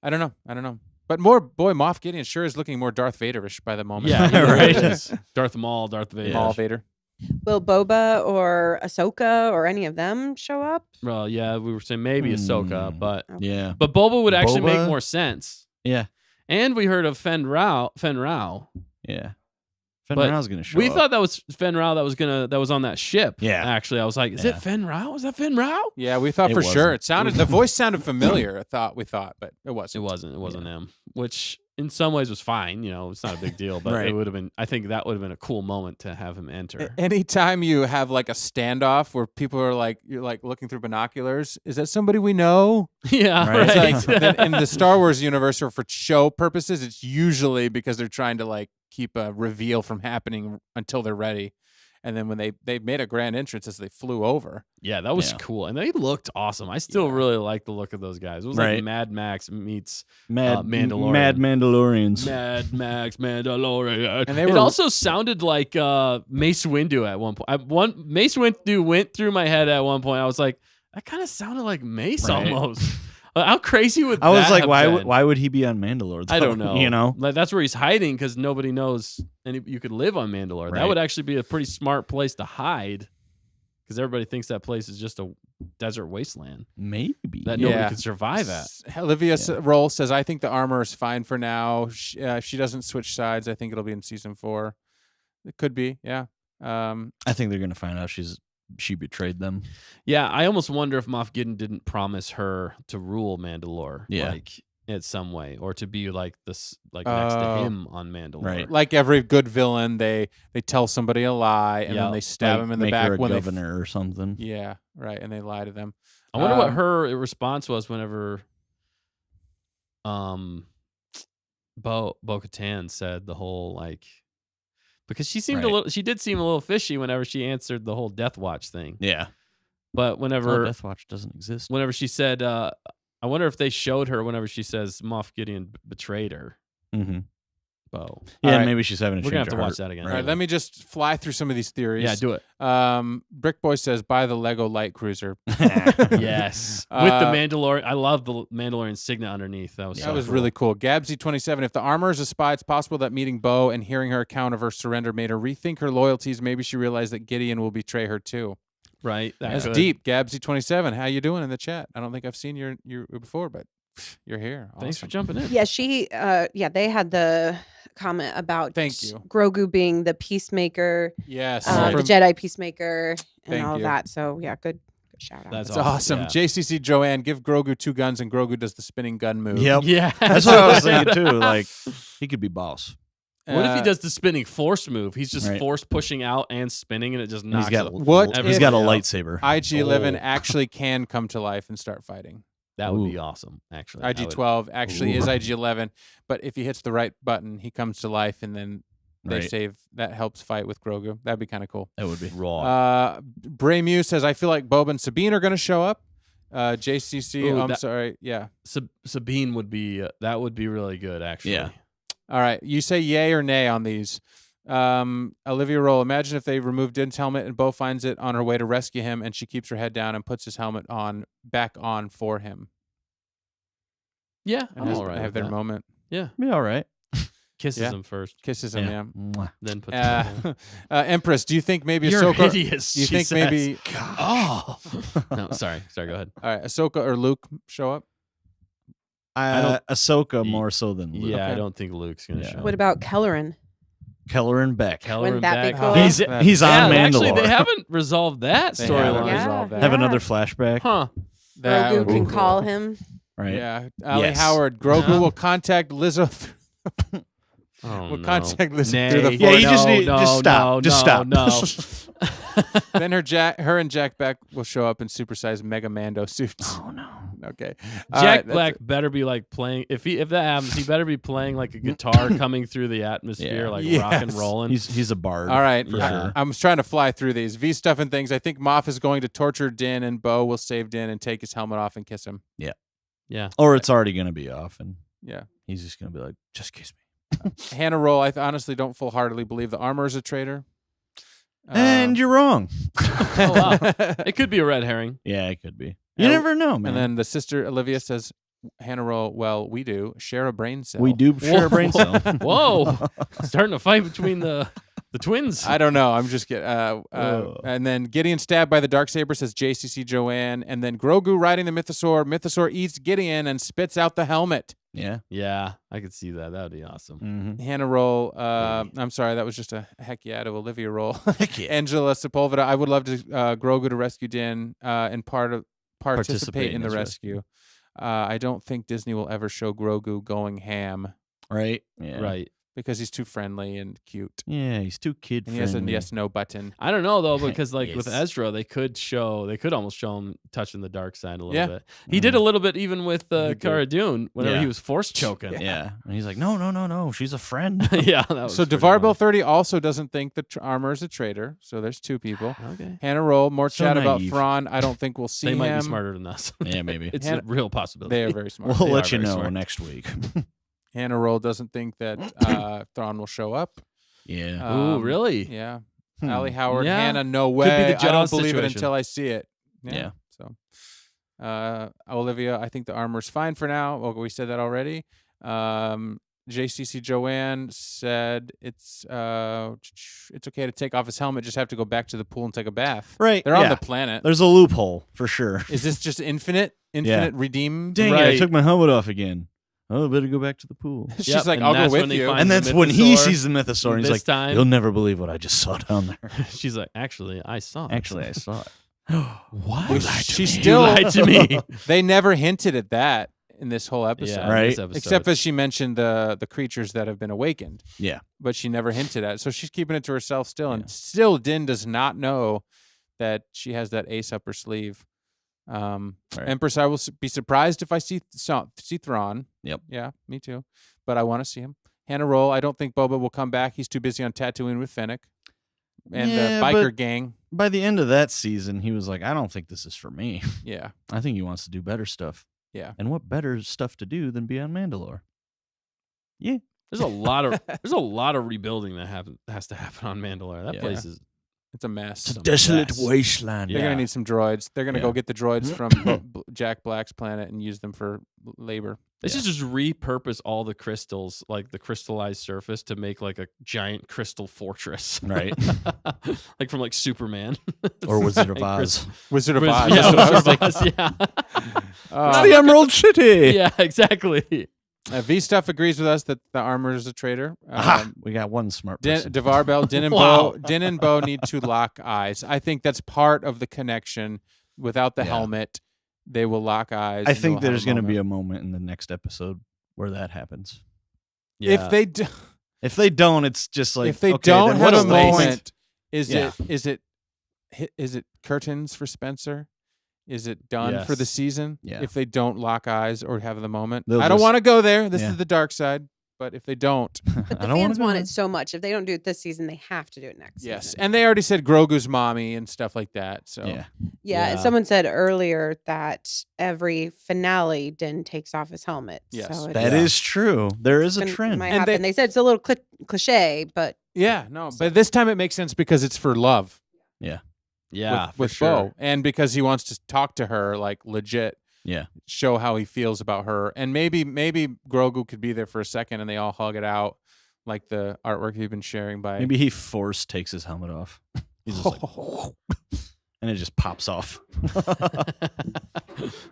I don't know. But Moff Gideon sure is looking more Darth Vader-ish by the moment.
Yeah, he
Right.
really is. Darth Maul, Darth Vader.
Maul Vader.
Will Boba or Ahsoka or any of them show up?
Well, yeah, we were saying maybe Ahsoka, but
Yeah.
Boba would actually make
Boba?
more sense.
Yeah.
And we heard of Fen Rao.
Yeah. Fen
But
Rau's gonna show
We
up.
thought that was Fen Rao that was on that ship.
Yeah.
Actually, I was like, is
Yeah.
it Fen Rao? Is that Fen Rao?
Yeah, we thought
It
for sure.
wasn't.
The voice sounded familiar. We thought, but it
It
wasn't.
wasn't him, which in some ways was fine. It's not a big deal, but
Right.
it would have been. I think that would have been a cool moment to have him enter.
Anytime you have like a standoff where people are like, you're like looking through binoculars, is that somebody we know?
Yeah,
Right.
right.
It's like in the Star Wars universe, or for show purposes, it's usually because they're trying to like keep a reveal from happening until they're ready. And then when they made a grand entrance as they flew over.
Yeah, that was
Yeah.
cool, and they looked awesome. I still really like the look of those guys. It was like
Right.
Mad Max meets
Mandalorian.
Mandalorian.
Mad Mandalorians.
Mad Max Mandalorian.
And they
it
were-
also sounded like Mace Windu at one point. Mace Windu went through my head at one point. I was like, that kind of sounded like Mace
Right.
almost. How crazy would
I was
that
like,
have
why
been?
why would he be on Mandalore?
I
though?
don't know.
You know?
Like, that's where he's hiding because nobody knows, and you could live on Mandalore. That
Right.
would actually be a pretty smart place to hide, because everybody thinks that place is just a desert wasteland
Maybe.
that nobody
Yeah.
could survive at.
Olivia Roll says, I think the armor is fine for now. If she doesn't switch sides, I think it'll be in season 4. It could be, yeah.
I think they're gonna find out she betrayed them.
Yeah, I almost wonder if Moff Gideon didn't promise her to rule Mandalore,
Yeah.
like in some way, or to be like this, like next to
Oh.
him on Mandalore.
Right.
Like every good villain, they tell somebody a lie and
Yeah,
then they stab
Like,
him in the
make
back
her a
when
governor or something.
Yeah, right, and they lie to them.
I wonder what
Um,
her response was whenever, Bo-Katan said the whole like, because she seemed
Right.
she did seem a little fishy whenever she answered the whole Death Watch thing.
Yeah.
But whenever
Death Watch doesn't exist.
whenever she said, I wonder if they showed her whenever she says Moff Gideon betrayed her.
Mm-hmm.
Bo.
Yeah,
All right.
maybe she's having a
We're gonna have
change
to
of
watch
heart.
that again.
All right, let me just fly through some of these theories.
Yeah, do it.
Brick Boy says, buy the Lego light cruiser.
Yes, with the
Uh,
Mandalorian. I love the Mandalorian signet underneath. That was
That
so
was
cool.
really cool. Gabsy27, if the armor is a spy, it's possible that meeting Bo and hearing her account of her surrender made her rethink her loyalties. Maybe she realized that Gideon will betray her too.
right.
That's
good.
deep. Gabsy27, how you doing in the chat? I don't think I've seen you before, but you're here.
Thanks for
Awesome.
jumping in.
Yeah, they had the comment about
Thank you.
Grogu being the peacemaker,
Yes.
Right.
the
From-
Jedi peacemaker, and
Thank
all
you.
that. So yeah, good shout out.
That's
That's awesome.
Yeah.
JCC Joanne, give Grogu 2 guns and Grogu does the spinning gun move.
Yep.
Yeah,
That's what I was thinking too. Like he could be boss.
What if he
Uh,
does the spinning force move? He's just
Right.
force pushing out and spinning, and it just
And
knocks
he's got
it.
What
he's
if-
got a
Yeah.
lightsaber.
IG11
Oh.
actually can come to life and start fighting?
That would be
Ooh.
awesome. Actually, I would-
IG12 actually is
Ooh.
IG11, but if he hits the right button, he comes to life, and then they
Right.
save. That helps fight with Grogu. That'd be kind of cool.
That would be.
raw.
Bray Mew says, I feel like Boba and Sabine are going to show up. JCC,
Ooh,
I'm
that-
sorry. Yeah.
Sabine would be that would be really good. Actually,
Yeah.
All right. You say yay or nay on these. Olivia Roll, imagine if they removed Din's helmet and Bo finds it on her way to rescue him, and she keeps her head down and puts his helmet back on for him.
Yeah,
And
I'm
has-
all right.
have
with
their
that.
moment.
Yeah,
Be all right.
kisses
Yeah.
him first,
Kisses him, yeah.
Mwah.
then puts. it on.
Empress, do you think maybe
You're
Ahsoka?
hideous.
Do you
she
think
says.
maybe?
Oh no, sorry. Go ahead.
All right, Ahsoka or Luke show up?
Ahsoka more so than Luke.
Yeah, I
Okay.
don't think Luke's gonna
Yeah.
show.
What about Kelleran?
Keller and Beck.
Keller
Wouldn't
and
that be
Beck.
cool?
He's
Yeah,
he's on
yeah,
Mandalore.
actually, they haven't resolved that
They haven't
storyline.
resolved that.
Have
Yeah.
another flashback.
Huh?
That
Grogu
would be
can
cool.
call him.
Right.
Yeah, Ali
Yes.
Howard. Grogu
Yeah.
will contact Lizzo.
Oh,
We'll
no.
contact Lizzo
Nay.
through the
Yeah, you
force.
just need-
no,
just stop.
no,
Just
no,
stop.
no.
Then her and Jack Black will show up in supersized Mega Mando suits.
Oh no.
Okay. All
Jack
right, that's
Black
it.
better be like playing if that happens, he better be playing like a guitar coming through the atmosphere,
Yeah.
like
Yes.
rock and rolling.
He's a bard.
All right.
For
Yeah.
sure.
I'm trying to fly through these V stuff and things. I think Moff is going to torture Din, and Bo will save Din and take his helmet off and kiss him.
Yeah.
Or it's already gonna be off, and
Yeah.
he's just gonna be like, just kiss me.
Hannah Roll, I honestly don't full-heartedly believe the armor is a traitor.
And you're wrong.
Oh, wow. It could be a red herring.
Yeah, it could be. You never know, man.
And then the sister Olivia says, Hannah Roll, well, we do share a brain cell.
we do share a brain cell.
Whoa. Starting a fight between the twins.
I don't know. I'm just kidding. And then Gideon stabbed by the Darksaber, says JCC Joanne. And then Grogu riding the Mythosaur. Mythosaur eats Gideon and spits out the helmet.
Yeah.
Yeah, I could see that. That would be awesome.
Mm-hmm.
Hannah Roll. I'm sorry. That was just a heck yeah to Olivia Roll.
Heck yeah.
Angela Sepulveda. I would love to Grogu to rescue Din and participate in the
his
rescue. I don't think Disney will ever show Grogu going ham
Right? Yeah.
Right.
because he's too friendly and cute.
Yeah, he's too kid
And he has a
friendly.
yes/no button.
I don't know though, because like with
Yes.
Ezra, they could almost show him touching the dark side a little
Yeah.
bit. He did a little bit even with
did.
Cara Dune whenever
Yeah.
he was force choking.
Yeah. And he's like, no, she's a friend.
Yeah, that was
So
pretty
DeVar Bell
funny.
30 also doesn't think the armor is a traitor. So there's two people.
Okay.
Hannah Roll, more
So
chat about
naive.
Thrawn. I don't think we'll see
They
him.
might be smarter than us.
Yeah, maybe.
It's
Hannah-
a real possibility.
They are very smart.
We'll
They
let
are
you
very
know
smart.
next week.
Hannah Roll doesn't think that Thrawn will show up.
Yeah.
Ooh, really?
Yeah.
Hmm.
Allie Howard,
Yeah.
Hannah, no
be
way.
the
I don't
Jaws
believe it
situation.
until I see it.
Yeah.
So, Olivia, I think the armor's fine for now. Well, we said that already. JCC Joanne said it's okay to take off his helmet. Just have to go back to the pool and take a bath.
Right.
They're on
yeah.
the planet.
There's a loophole for sure.
Is this just infinite redeem?
Dang it, I
Right.
took my helmet off again. Oh, I better go back to the pool.
She's
Yep,
like,
and
I'll go
that's
with
when they
you.
find
And
the
that's when he
mythosaur.
sees the mythosaur and he's
This
like,
time-
you'll never believe what I just saw down there.
She's like, actually, I saw it.
Actually, I saw it.
What?
Well,
You lied to
she
me.
still
You lied to me.
They never hinted at that in this whole episode.
Yeah,
Right.
this episode.
Except as she mentioned the creatures that have been awakened.
Yeah.
But she never hinted at it. So she's keeping it to herself still.
Yeah.
And still Din does not know that she has that ace up her sleeve. Empress, I will be surprised if I see Thrawn.
Yep.
Yeah, me too. But I want to see him. Hannah Roll, I don't think Boba will come back. He's too busy on Tatooine with Fennec and
Yeah,
the biker
but-
gang.
By the end of that season, he was like, I don't think this is for me.
Yeah.
I think he wants to do better stuff.
Yeah.
And what better stuff to do than be on Mandalore? Yeah.
There's a lot of rebuilding that has to happen on Mandalore. That
Yeah.
place is
It's a mess.
It's a desolate mess.
wasteland.
They're
Yeah.
going to need some droids. They're going to
Yeah.
go get the droids from Jack Black's planet and use them for labor.
They should just repurpose all the crystals, like the crystallized surface, to make like a giant crystal fortress.
Right.
Like from like Superman.
Or Wizard of
Giant
Oz.
Wizard of
Wiz-
Oz.
Yeah,
That's what I was
Wizard of
thinking.
Oz, yeah.
Uh,
the Emerald City.
Yeah, exactly.
V Stuff agrees with us that the armor is a traitor.
Aha, we got one smart person.
DeVar Bell, Din and
Wow.
Bo need to lock eyes. I think that's part of the connection. Without the
Yeah.
helmet, they will lock eyes.
I
and
think
they'll have
there's going to be
moment.
a moment in the next episode where that happens.
Yeah.
If they do,
If they don't, it's just like
if they
okay,
don't
then
have
what's
a
the point?
moment,
Yeah.
is it curtains for Spencer? Is it done for the
Yes.
season?
Yeah.
If they don't lock eyes or have the moment,
They'll
I don't
just-
want to go there. This
Yeah.
is the dark side. But if they don't,
But the
I don't wanna
fans
go
want
there.
it so much. If they don't do it this season, they have to do it next
yes,
season.
and they already said Grogu's mommy and stuff like that. So
Yeah.
Yeah, and
Yeah.
someone said earlier that every finale Din takes off his helmet.
Yes.
so
That is true. There is a
gonna-
trend.
Might
And
happen. They said it's a little cliche, but
yeah, no, but this time it makes sense because it's for love.
yeah,
with
for sure.
Bo, and because he wants to talk to her like legit,
Yeah.
show how he feels about her, and maybe Grogu could be there for a second, and they all hug it out, like the artwork you've been sharing by.
Maybe he force takes his helmet off. He's just like, and it just pops off.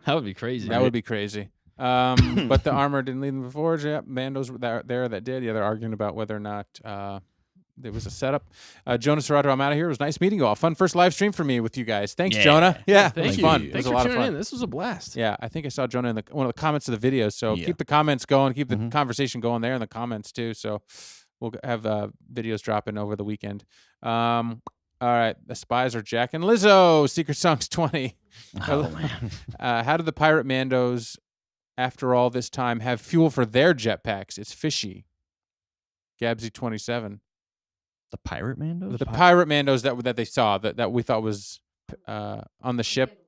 That would be crazy.
that would be crazy. But the armor didn't lead them before. Yeah, Mando's there that did. Yeah, they're arguing about whether or not there was a setup. Jonah Serrato, I'm out of here. It was nice meeting you all. Fun first live stream for me with you guys. Thanks,
Yeah.
Jonah. Yeah, it
Thank
was
you.
fun. It
Thanks
was a
for
lot of
tuning
fun.
in. This was a blast.
Yeah, I think I saw Jonah in one of the comments of the video. So
Yeah.
keep the comments going. Keep the
Mhm.
conversation going there in the comments too. So we'll have videos dropping over the weekend. All right, the Spies are Jack and Lizzo. Secret Songs 20.
Oh man.
How did the pirate Mandos, after all this time, have fuel for their jetpacks? It's fishy. Gabsy 27.
The pirate Mandos?
The pirate Mandos that they saw that we thought was on the ship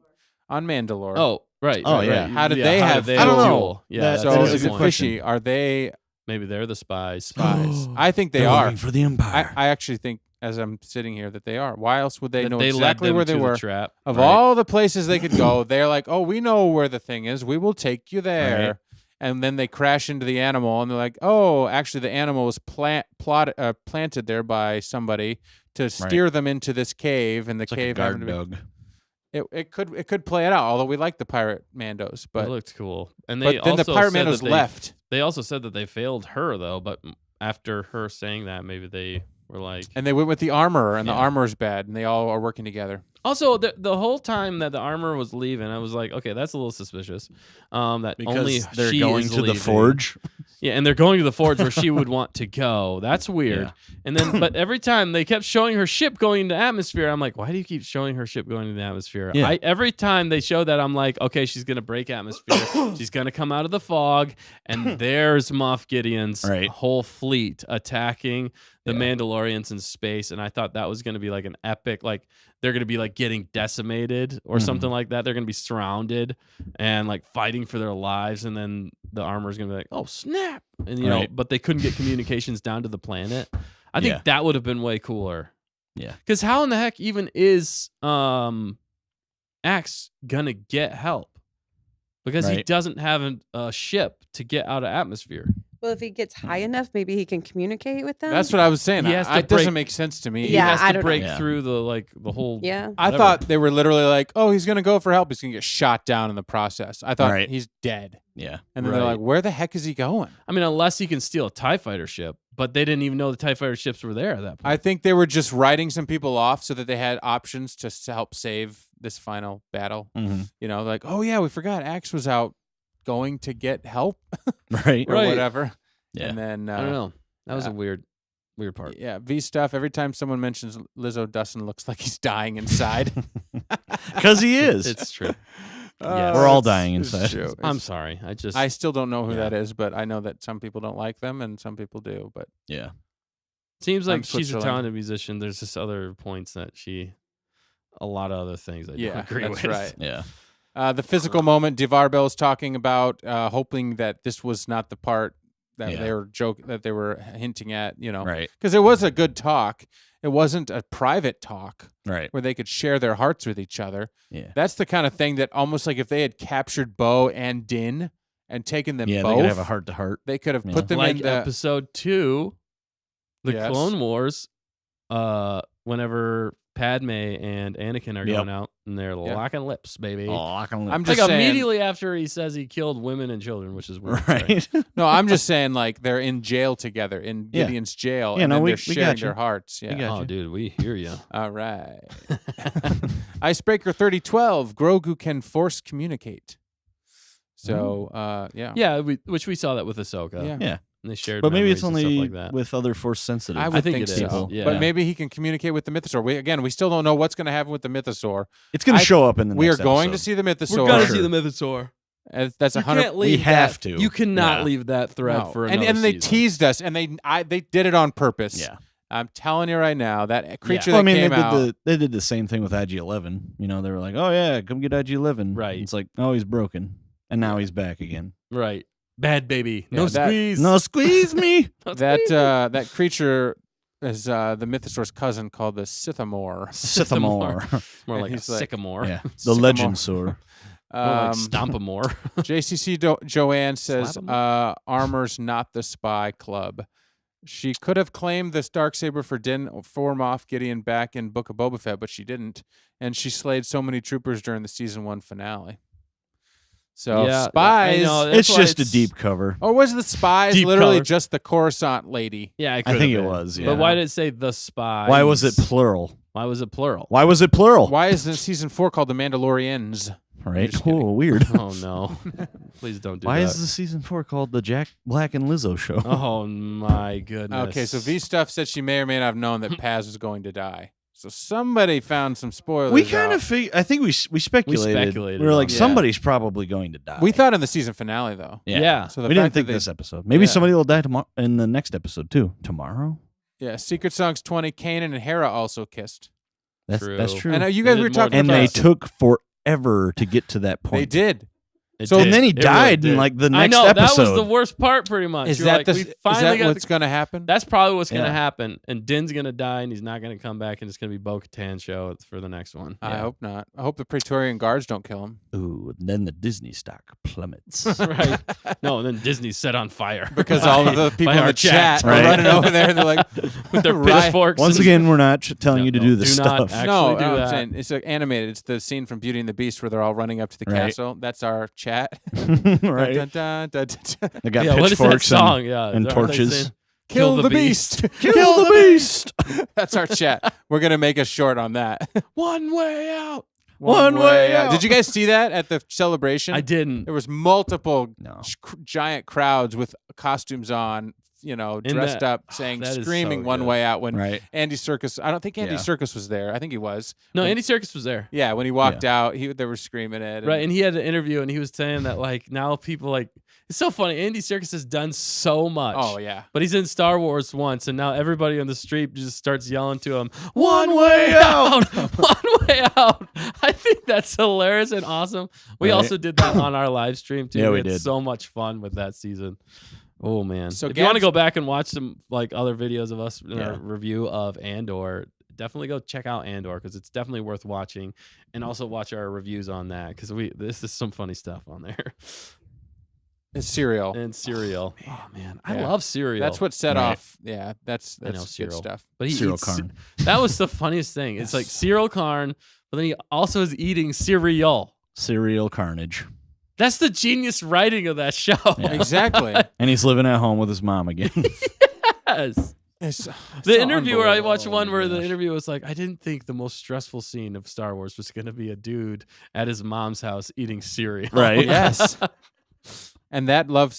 on Mandalore.
Oh, right.
Oh,
right,
yeah.
right.
How did they have
I don't know.
fuel? Yeah,
That-
that's
so
that
a
is
is
good
it
good
point.
fishy? Are they
Maybe they're the spies.
Spies. I think they
They're
are.
working for the Empire.
I actually think, as I'm sitting here, that they are. Why else would they
That
know
led
exactly
them
where they
to the
were?
trap.
Of
Right.
all the places they could go, they're like, oh, we know where the thing is. We will take you there.
Right.
And then they crash into the animal, and they're like, oh, actually, the animal was planted there by somebody to steer them into this cave, and the
It's like a
cave
guard
happened to
dog.
be. It could play it out, although we like the pirate Mandos,
It
but
looked cool. And they
then the
also
pirate
said
Mandos
that
left.
They also said that they failed her though, but after her saying that, maybe they were like.
And they went with the armorer, and the
Yeah.
armorer's bad, and they all are working together.
Also, the whole time that the armor was leaving, I was like, okay, that's a little suspicious. That
Because
only
they're
she
going
is
to the
leaving.
forge.
Yeah, and they're going to the forge where she would want to go. That's weird.
Yeah.
And then, but every time they kept showing her ship going into atmosphere, I'm like, why do you keep showing her ship going into the atmosphere?
Yeah.
Every time they show that, I'm like, okay, she's gonna break atmosphere. She's gonna come out of the fog, and there's Moff Gideon's
Right.
whole fleet attacking the
Yeah.
Mandalorians in space. And I thought that was gonna be like an epic, like they're gonna be like getting decimated or something like that. They're gonna be surrounded and like fighting for their lives, and then the armor's gonna be like, oh snap, and you know,
Right.
but they couldn't get communications down to the planet. I think
Yeah.
that would have been way cooler.
Yeah.
Because how in the heck even is Axe gonna get help? Because he
Right.
doesn't have a ship to get out of atmosphere.
Well, if he gets high enough, maybe he can communicate with them.
That's what I was saying.
He has to
It doesn't
break-
make sense to me.
He
Yeah,
has
I
to
don't know.
break
Yeah.
through the whole.
Yeah.
I
whatever.
thought they were literally like, oh, he's going to go for help. He's going to get shot down in the process. I thought
Right.
he's dead.
Yeah.
And then they're
Right.
like, where the heck is he going?
I mean, unless he can steal a TIE fighter ship, but they didn't even know the TIE fighter ships were there at that point.
I think they were just writing some people off so that they had options to help save this final battle.
Mm-hmm.
You know, like, oh, yeah, we forgot Axe was out going to get help
Right.
or
Right.
whatever.
Yeah.
And then,
I don't know. That was
yeah.
a weird part.
Yeah, V stuff. Every time someone mentions Lizzo, Dustin looks like he's dying inside.
Because he is.
It's true.
Oh,
We're all
it's-
dying
it's
inside.
true.
I'm
It's-
sorry.
I still don't know who
Yeah.
that is, but I know that some people don't like them and some people do. But
Yeah.
Seems
I'm
like she's a
Switzerland.
talented musician. There's just other points that a lot of other things I
yeah,
don't agree
that's
with.
right.
Yeah.
The physical moment, DeVar Bell's talking about hoping that this was not the part that
Yeah.
they were hinting at, you know,
Right.
because it was a good talk. It wasn't a private talk
Right.
where they could share their hearts with each other.
Yeah.
That's the kind of thing that almost like if they had captured Bo and Din and taken them
Yeah.
both,
They could have a heart to heart.
they could have
Yeah.
put them
Like
in the
episode 2, the
Yes.
Clone Wars, whenever Padme and Anakin are
Yep.
going out and they're locking lips, baby.
Oh, I can
I'm
Like
just saying,
immediately after he says he killed women and children, which is weird. Sorry.
Right.
No, I'm just saying like they're in jail together in
Yeah.
Gideon's jail,
Yeah,
and
no,
then
we
they're
got
sharing
you.
their hearts. Yeah.
got
Oh,
you.
dude, we hear you.
All right. Icebreaker 3012. Grogu can force communicate. So, yeah.
Yeah, which we saw that with Ahsoka.
Yeah.
Yeah.
And they shared
But maybe it's
memories and
only
stuff like that.
with other force sensitive.
I would
think
think,
it
so.
is, yeah.
But maybe he can communicate with the Mythosaur. We still don't know what's going to happen with the Mythosaur.
It's going
I-
to show up in the
We are
next
going to
episode.
see the Mythosaur.
We're gonna
Sure.
see the Mythosaur.
That's
You
100.
can't leave
We have
that-
to.
You cannot
Yeah.
leave that thread
No.
for
and
another
they
season.
teased us, and they did it on purpose.
Yeah.
I'm telling you right now, that creature
Well, I
that
mean,
came out.
they did the same thing with IG-11. You know, they were like, "Oh yeah, come get IG-11."
Right.
It's like, "Oh, he's broken," and now he's back again.
Right. Bad baby.
Yeah,
No
that-
squeeze.
No, squeeze me.
No
That
squeeze.
that creature is the Mythosaur's cousin called the Scythamore.
Sycamore.
More
and
like a
he's like-
sycamore.
Yeah, the
Sycamore.
legend sword.
More like Stompamore.
JCC Joanne says
Slap 'em
Armor's not the spy club. She could have claimed this Darksaber for Din for Moff Gideon back in Book of Boba Fett, but she didn't. And she slayed so many troopers during the season 1 finale. So
Yeah,
Spies.
I know, that's
It's
why
just a
it's-
deep cover.
Or was the Spies
Deep
literally
cover.
just the Coruscant lady?
Yeah,
I think it was. Yeah.
But why did it say the spy?
Why was it plural?
Why was it plural?
Why was it plural?
Why is this season 4 called The Mandalorians?
Right.
just kidding.
Oh, weird.
Oh no! Please don't do
Why
that.
is the season 4 called the Jack Black and Lizzo show?
Oh my goodness!
Okay, so V Stuff said she may or may not have known that Paz was going to die. So somebody found some spoilers.
We kind
out.
of I think we speculated.
speculated
We were like,
on
it.
somebody's probably going to die.
We thought in the season finale though.
Yeah.
So the
we
fact
didn't think
that they-
this episode. Maybe
Yeah.
somebody will die tomorrow in the next episode too. Tomorrow?
Yeah, Secret Songs 20. Kanan and Hera also kissed.
That's
True.
true.
And you
They
guys
did
were
more
talking
than
And
about.
they took forever to get to that point.
They did. So-
And then he
It really
died in
did.
like the
I
next
know
episode.
that was the worst part, pretty much.
Is
You're
that
like,
the?
we
Is
finally
that
got
what's going to happen?
That's probably what's going to
Yeah.
happen. And Din's going to die, and he's not going to come back, and it's going to be Bo-Katan show for the next one.
I hope not. I hope the Praetorian guards don't kill him
Ooh, and then the Disney stock plummets.
right. No, and then Disney's set on fire
because all of the people
by
in
our
the chat are
Right.
running over there. And they're like,
with their
Right.
pitchforks.
Once
and-
again, we're not telling
No,
you to
no,
do this
do not
stuff.
act-
no,
actually do
I'm
that.
saying it's animated. It's the scene from Beauty and the Beast where they're all running up to the
Right.
castle. That's our chat.
Right.
Dun, dun, dun, dun, dun.
They got
yeah, what is that
pitchforks
song? Yeah,
and
aren't they
torches.
saying,
Kill the beast.
Kill the beast.
That's our chat. We're gonna make a short on that.
One way out.
One way out.
Did you guys see that at the celebration?
I didn't.
There was multiple
No.
giant crowds with costumes on, dressed
that-
up, saying,
that is
screaming
so
"One
good.
Way Out" when
Right.
Andy Serkis. I don't think Andy
Yeah.
Serkis was there. I think he was.
No,
When-
Andy Serkis was there.
Yeah, when he walked out, they were screaming it.
Right, and he had an interview, and he was saying that like now people like it's so funny. Andy Serkis has done so much.
Oh yeah.
But he's in Star Wars once, and now everybody on the street just starts yelling to him, "One way out, one way out." I think that's hilarious and awesome. We
Right.
also did that on our live stream too.
Yeah, we
had
did.
so much fun with that season. Oh man!
So
if you want to
Gabs-
go back and watch some like other videos of us in our
Yeah.
review of Andor, definitely go check out Andor because it's definitely worth watching, and also watch our reviews on that because this is some funny stuff on there.
It's cereal.
And cereal. Oh man, I
Yeah.
love cereal.
That's what set
Right.
off. Yeah, that's
I know
good
cereal.
stuff.
But he
Cereal
eats,
Karn.
That was the funniest thing. It's like cereal Karn, but then he also is eating cereal.
Cereal carnage.
That's the genius writing of that show.
Yeah.
Exactly.
And he's living at home with his mom again.
Yes.
It's
The
so
interview where I watched
Oh
one
my
where the
gosh.
interview was like, I didn't think the most stressful scene of Star Wars was going to be a dude at his mom's house eating cereal.
Right.
Yes. And that love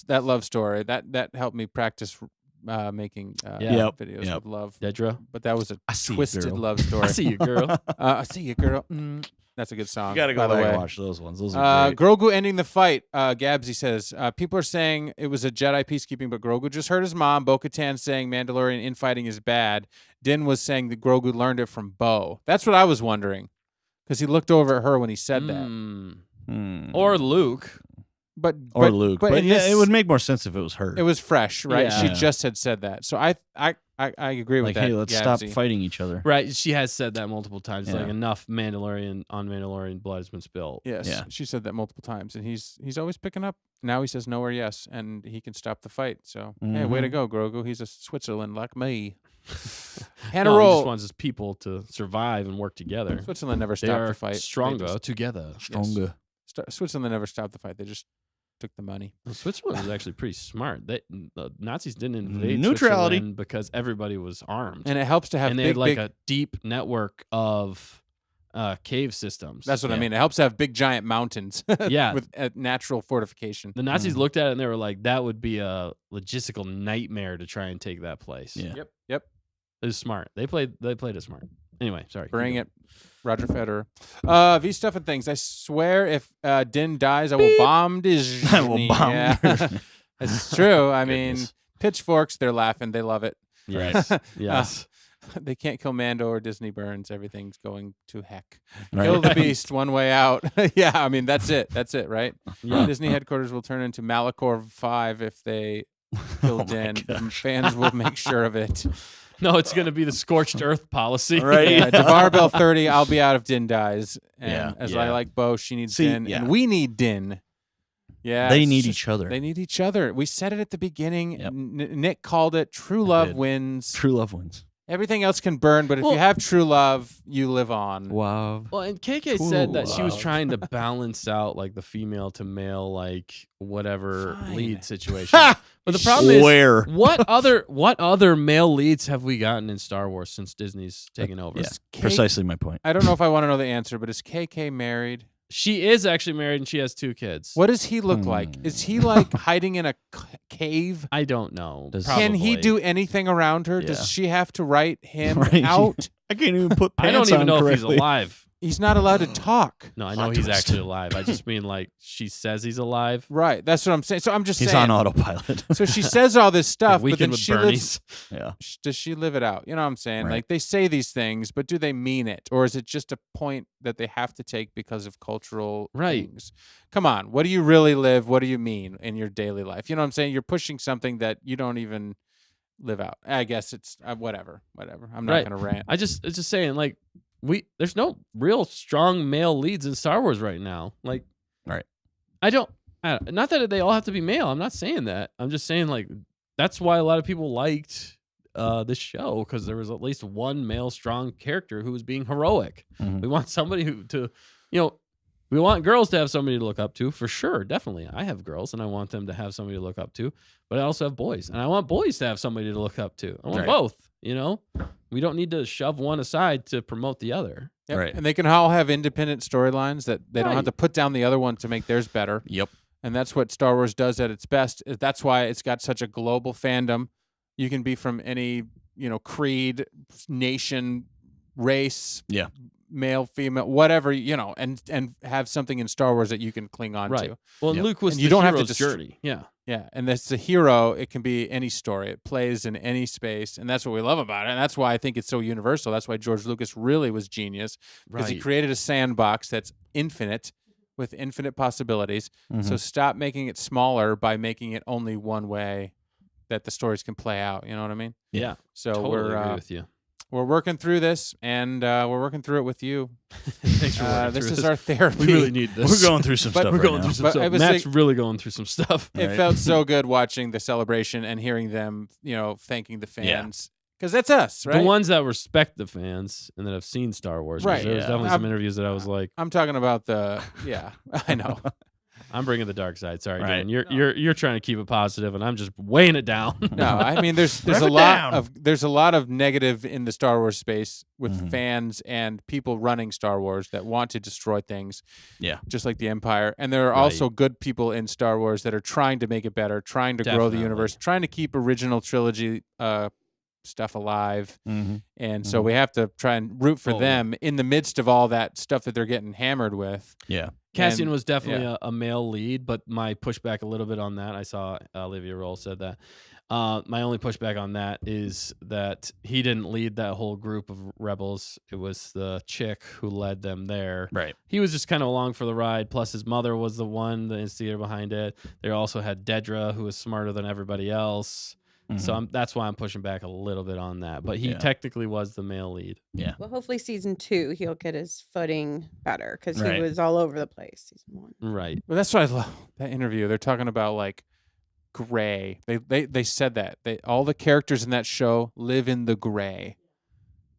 story that helped me practice making
Yep.
videos
Yep.
with love.
Dedra,
But that was a
I see you,
twisted
girl.
love story.
I see you, girl.
I see you, girl. That's a good song.
You got to
by
go
the
back
way.
and watch those ones. Those are great.
Grogu ending the fight. Gabsy says people are saying it was a Jedi peacekeeping, but Grogu just hurt his mom. Bo-Katan saying Mandalorian infighting is bad. Din was saying that Grogu learned it from Bo. That's what I was wondering, because he looked over at her when he said that.
Or Luke.
But
Luke.
but
But,
in
yeah,
this-
it would make more sense if it was her.
It was fresh, right?
Yeah.
She
Yeah.
just had said that, so I agree with
like,
that.
hey, let's stop
Gabsy.
fighting each other.
Right. She has said that multiple times.
Yeah.
Like enough Mandalorian blood has been spilled.
Yes,
Yeah.
she said that multiple times, and he's always picking up. Now he says no or yes, and he can stop the fight. So hey, way to
Mhm.
go, Grogu. He's a Switzerland like me. Hannah
No, he
roll.
just wants his people to survive and work together.
Switzerland never
They
stopped
are
the fight. They
stronger
just-
together.
Stronger.
Switzerland never stopped the fight. They just took the money.
Well, Switzerland was actually pretty smart. The Nazis didn't invade
Neutrality.
Switzerland because everybody was armed,
And it helps to have
and they
big,
had like
big.
a deep network of cave systems.
That's what I
yeah.
mean. It helps to have big, giant mountains.
Yeah.
with natural fortification.
The Nazis looked at it and they were like, "That would be a logistical nightmare to try and take that place."
Yeah.
Yep.
It was smart. They played it smart. Anyway, sorry.
Bring it, Roger Federer. V stuff and things. I swear, if Din dies, I will bomb Disney.
I will bomb
Yeah.
Disney.
It's true. I mean,
Goodness.
pitchforks. They're laughing. They love it.
Yes. Yes.
They can't kill Mando or Disney burns. Everything's going to heck.
Right.
Kill the beast. One way out. Yeah. I mean, that's it. That's it. Right.
Yeah.
Disney headquarters will turn into Malachor 5 if they kill
Oh my
Din.
gosh.
Fans will make sure of it.
No, it's going to be the scorched earth policy.
Right.
Yeah, Devar Bell 30. I'll be out if Din dies. And
Yeah.
as
Yeah.
I like Bo, she needs
See,
Din,
yeah.
and we need Din. Yeah,
They
it's
need
just-
each other.
They need each other. We said it at the beginning.
Yep.
Nick called it. True love
did.
wins.
True love wins.
Everything else can burn, but if
Well-
you have true love, you live on.
Wow.
Well, and KK said that she was
Wow.
trying to balance out like the female to male, like whatever
Fine.
lead situation. But the problem is,
Where?
what other male leads have we gotten in Star Wars since Disney's taken over?
Yeah.
Is K-
Precisely my point.
I don't know if I want to know the answer, but is KK married?
She is actually married and she has 2 kids.
What does he look like? Is he like hiding in a cave?
I don't know.
Does-
Can he
Probably.
do anything around her?
Yeah.
Does she have to write him
Right.
out?
I can't even put pants
I don't even
on
know if he's
correctly.
alive.
He's not allowed to talk.
No, I know
Plot
he's
twist.
actually alive. I just mean like she says he's alive.
Right. That's what I'm saying. So I'm just
He's
saying.
on autopilot.
So she says all this stuff, but then
Weekend with
she
Bernie's.
Yeah.
does she live it out? You know what I'm saying?
Right.
Like they say these things, but do they mean it? Or is it just a point that they have to take because of cultural
Right.
things? Come on. What do you really live? What do you mean in your daily life? You know what I'm saying? You're pushing something that you don't even live out. I guess it's whatever. I'm not
Right.
going to rant.
It's just saying like there's no real strong male leads in Star Wars right now. Like,
Right.
not that they all have to be male. I'm not saying that. I'm just saying like that's why a lot of people liked this show, because there was at least one male strong character who was being heroic.
Mhm.
We want somebody we want girls to have somebody to look up to, for sure, definitely. I have girls and I want them to have somebody to look up to, but I also have boys and I want boys to have somebody to look up to. I want
Right.
both, We don't need to shove one aside to promote the other.
Yep.
Right.
And they can all have independent storylines that they don't have
Right.
to put down the other one to make theirs better.
Yep.
And that's what Star Wars does at its best. That's why it's got such a global fandom. You can be from any, creed, nation, race,
Yeah.
male, female, whatever, and have something in Star Wars that you can cling on
Right.
to.
Well,
Yep.
Luke was
And you
the
don't have to
hero's
dist-
journey. Yeah.
Yeah, and that's the hero. It can be any story. It plays in any space, and that's what we love about it. And that's why I think it's so universal. That's why George Lucas really was genius, because he
Right.
created a sandbox that's infinite, with infinite possibilities. So
Mhm.
stop making it smaller by making it only one way that the stories can play out. You know what I mean?
Yeah.
So
Totally agree with you.
we're working through this, and we're working through it with you.
Thanks for working
This
through
is our therapy.
We really need this.
We're going through some
But
stuff
We're
right
going
now.
through some
But
stuff.
I was
Matt's
like-
really going through some stuff.
It
Right.
felt so good watching the celebration and hearing them, thanking the fans, because that's us, right?
The ones that respect the fans and that have seen Star Wars. 'cause
Right,
There was
yeah.
definitely some interviews that I was like,
I'm talking about yeah, I know.
I'm bringing the dark side. Sorry,
Right.
Dan. You're trying to keep it positive, and I'm just weighing it down.
No, I mean there's
Rev
a
it
lot
down.
there's a lot of negative in the Star Wars space with
Mhm.
fans and people running Star Wars that want to destroy things.
Yeah.
Just like the Empire. And there are
Right.
also good people in Star Wars that are trying to make it better, trying to grow the
Definitely.
universe, trying to keep original trilogy stuff alive.
Mhm.
And so
Mhm.
we have to try and root for
Oh,
them in the midst of all that stuff that they're getting hammered with.
Yeah.
Cassian
And-
was definitely a male lead, but my pushback a little bit on that, I saw Olivia Roll said that. My only pushback on that is that he didn't lead that whole group of rebels. It was the chick who led them there.
Right.
He was just kind of along for the ride. Plus, his mother was the instigator behind it. They also had Dedra, who was smarter than everybody else. So
Mhm.
that's why I'm pushing back a little bit on that. But he
Yeah.
technically was the male lead.
Yeah.
Well, hopefully season 2 he'll get his footing better, because
Right.
he was all over the place season 1.
Right.
Well, that's what I love. That interview, they're talking about like gray. They said that. All the characters in that show live in the gray.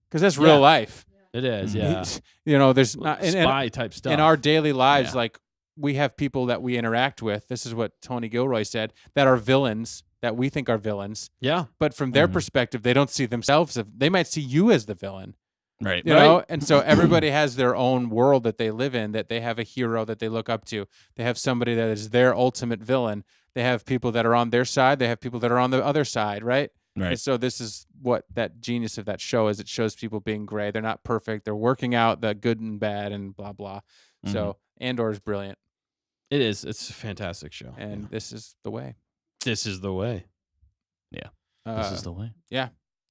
Because that's
Yeah.
real life.
It is,
Mhm.
yeah.
There's not
Spy type stuff.
in our daily lives,
Yeah.
like we have people that we interact with. This is what Tony Gilroy said, that are villains, that we think are villains.
Yeah.
But from their
Mhm.
perspective, they don't see themselves. They might see you as the villain.
Right.
You know, and so everybody has their own world that they live in, that they have a hero that they look up to. They have somebody that is their ultimate villain. They have people that are on their side. They have people that are on the other side, right? And
Right.
so this is what that genius of that show is. It shows people being gray. They're not perfect. They're working out the good and bad and blah, blah. So Andor is brilliant.
It is. It's a fantastic show.
And this is the way.
This is the way.
This is the way.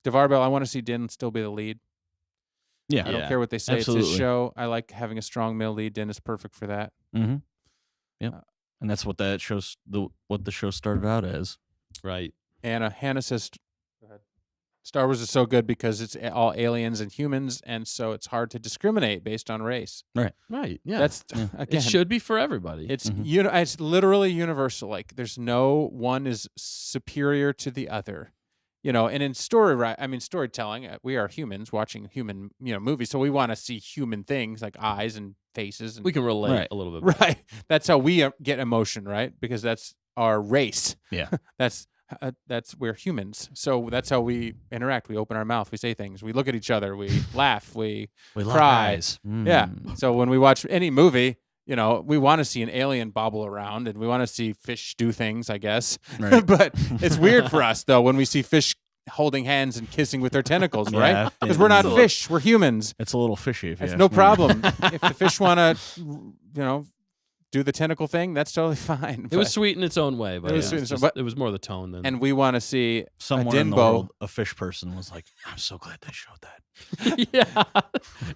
DeVar Bell, I want to see Din still be the lead.
Yeah.
I don't care what they say. It's
absolutely.
his show. I like having a strong male lead. Din is perfect for that.
Mm-hmm. Yep. And that's what that shows. What the show started out as.
Right.
Hannah says, go ahead. Star Wars is so good because it's all aliens and humans, and so it's hard to discriminate based on race.
Right. Yeah.
That's
Yeah.
again,
it should be for everybody.
it's
Mhm.
it's literally universal. Like there's no one is superior to the other. And in storytelling, we are humans watching human, movies, so we want to see human things like eyes and faces. And,
we can relate
Right.
a little bit.
right. That's how we get emotion, right? Because that's our race.
Yeah.
that's we're humans, so that's how we interact. We open our mouth, we say things, we look at each other, we laugh, we
We
cry.
eyes.
Yeah. So when we watch any movie, we want to see an alien bobble around and we want to see fish do things, I guess.
Right.
But it's weird for us though when we see fish holding hands and kissing with their tentacles,
Yeah,
right? Because we're not
it's a
fish, we're humans.
It's a little fishy. If you
That's
ask
no
me.
problem. If the fish want to, do the tentacle thing, that's totally fine.
It was
But-
sweet in its own way, but
It was
yeah,
sweet in
it's
its
just-
own- but-
it was more the tone than.
and we want to see
Somewhere
a
in the
Dinbo.
world, a fish person was like, "I'm so glad they showed that."
yeah,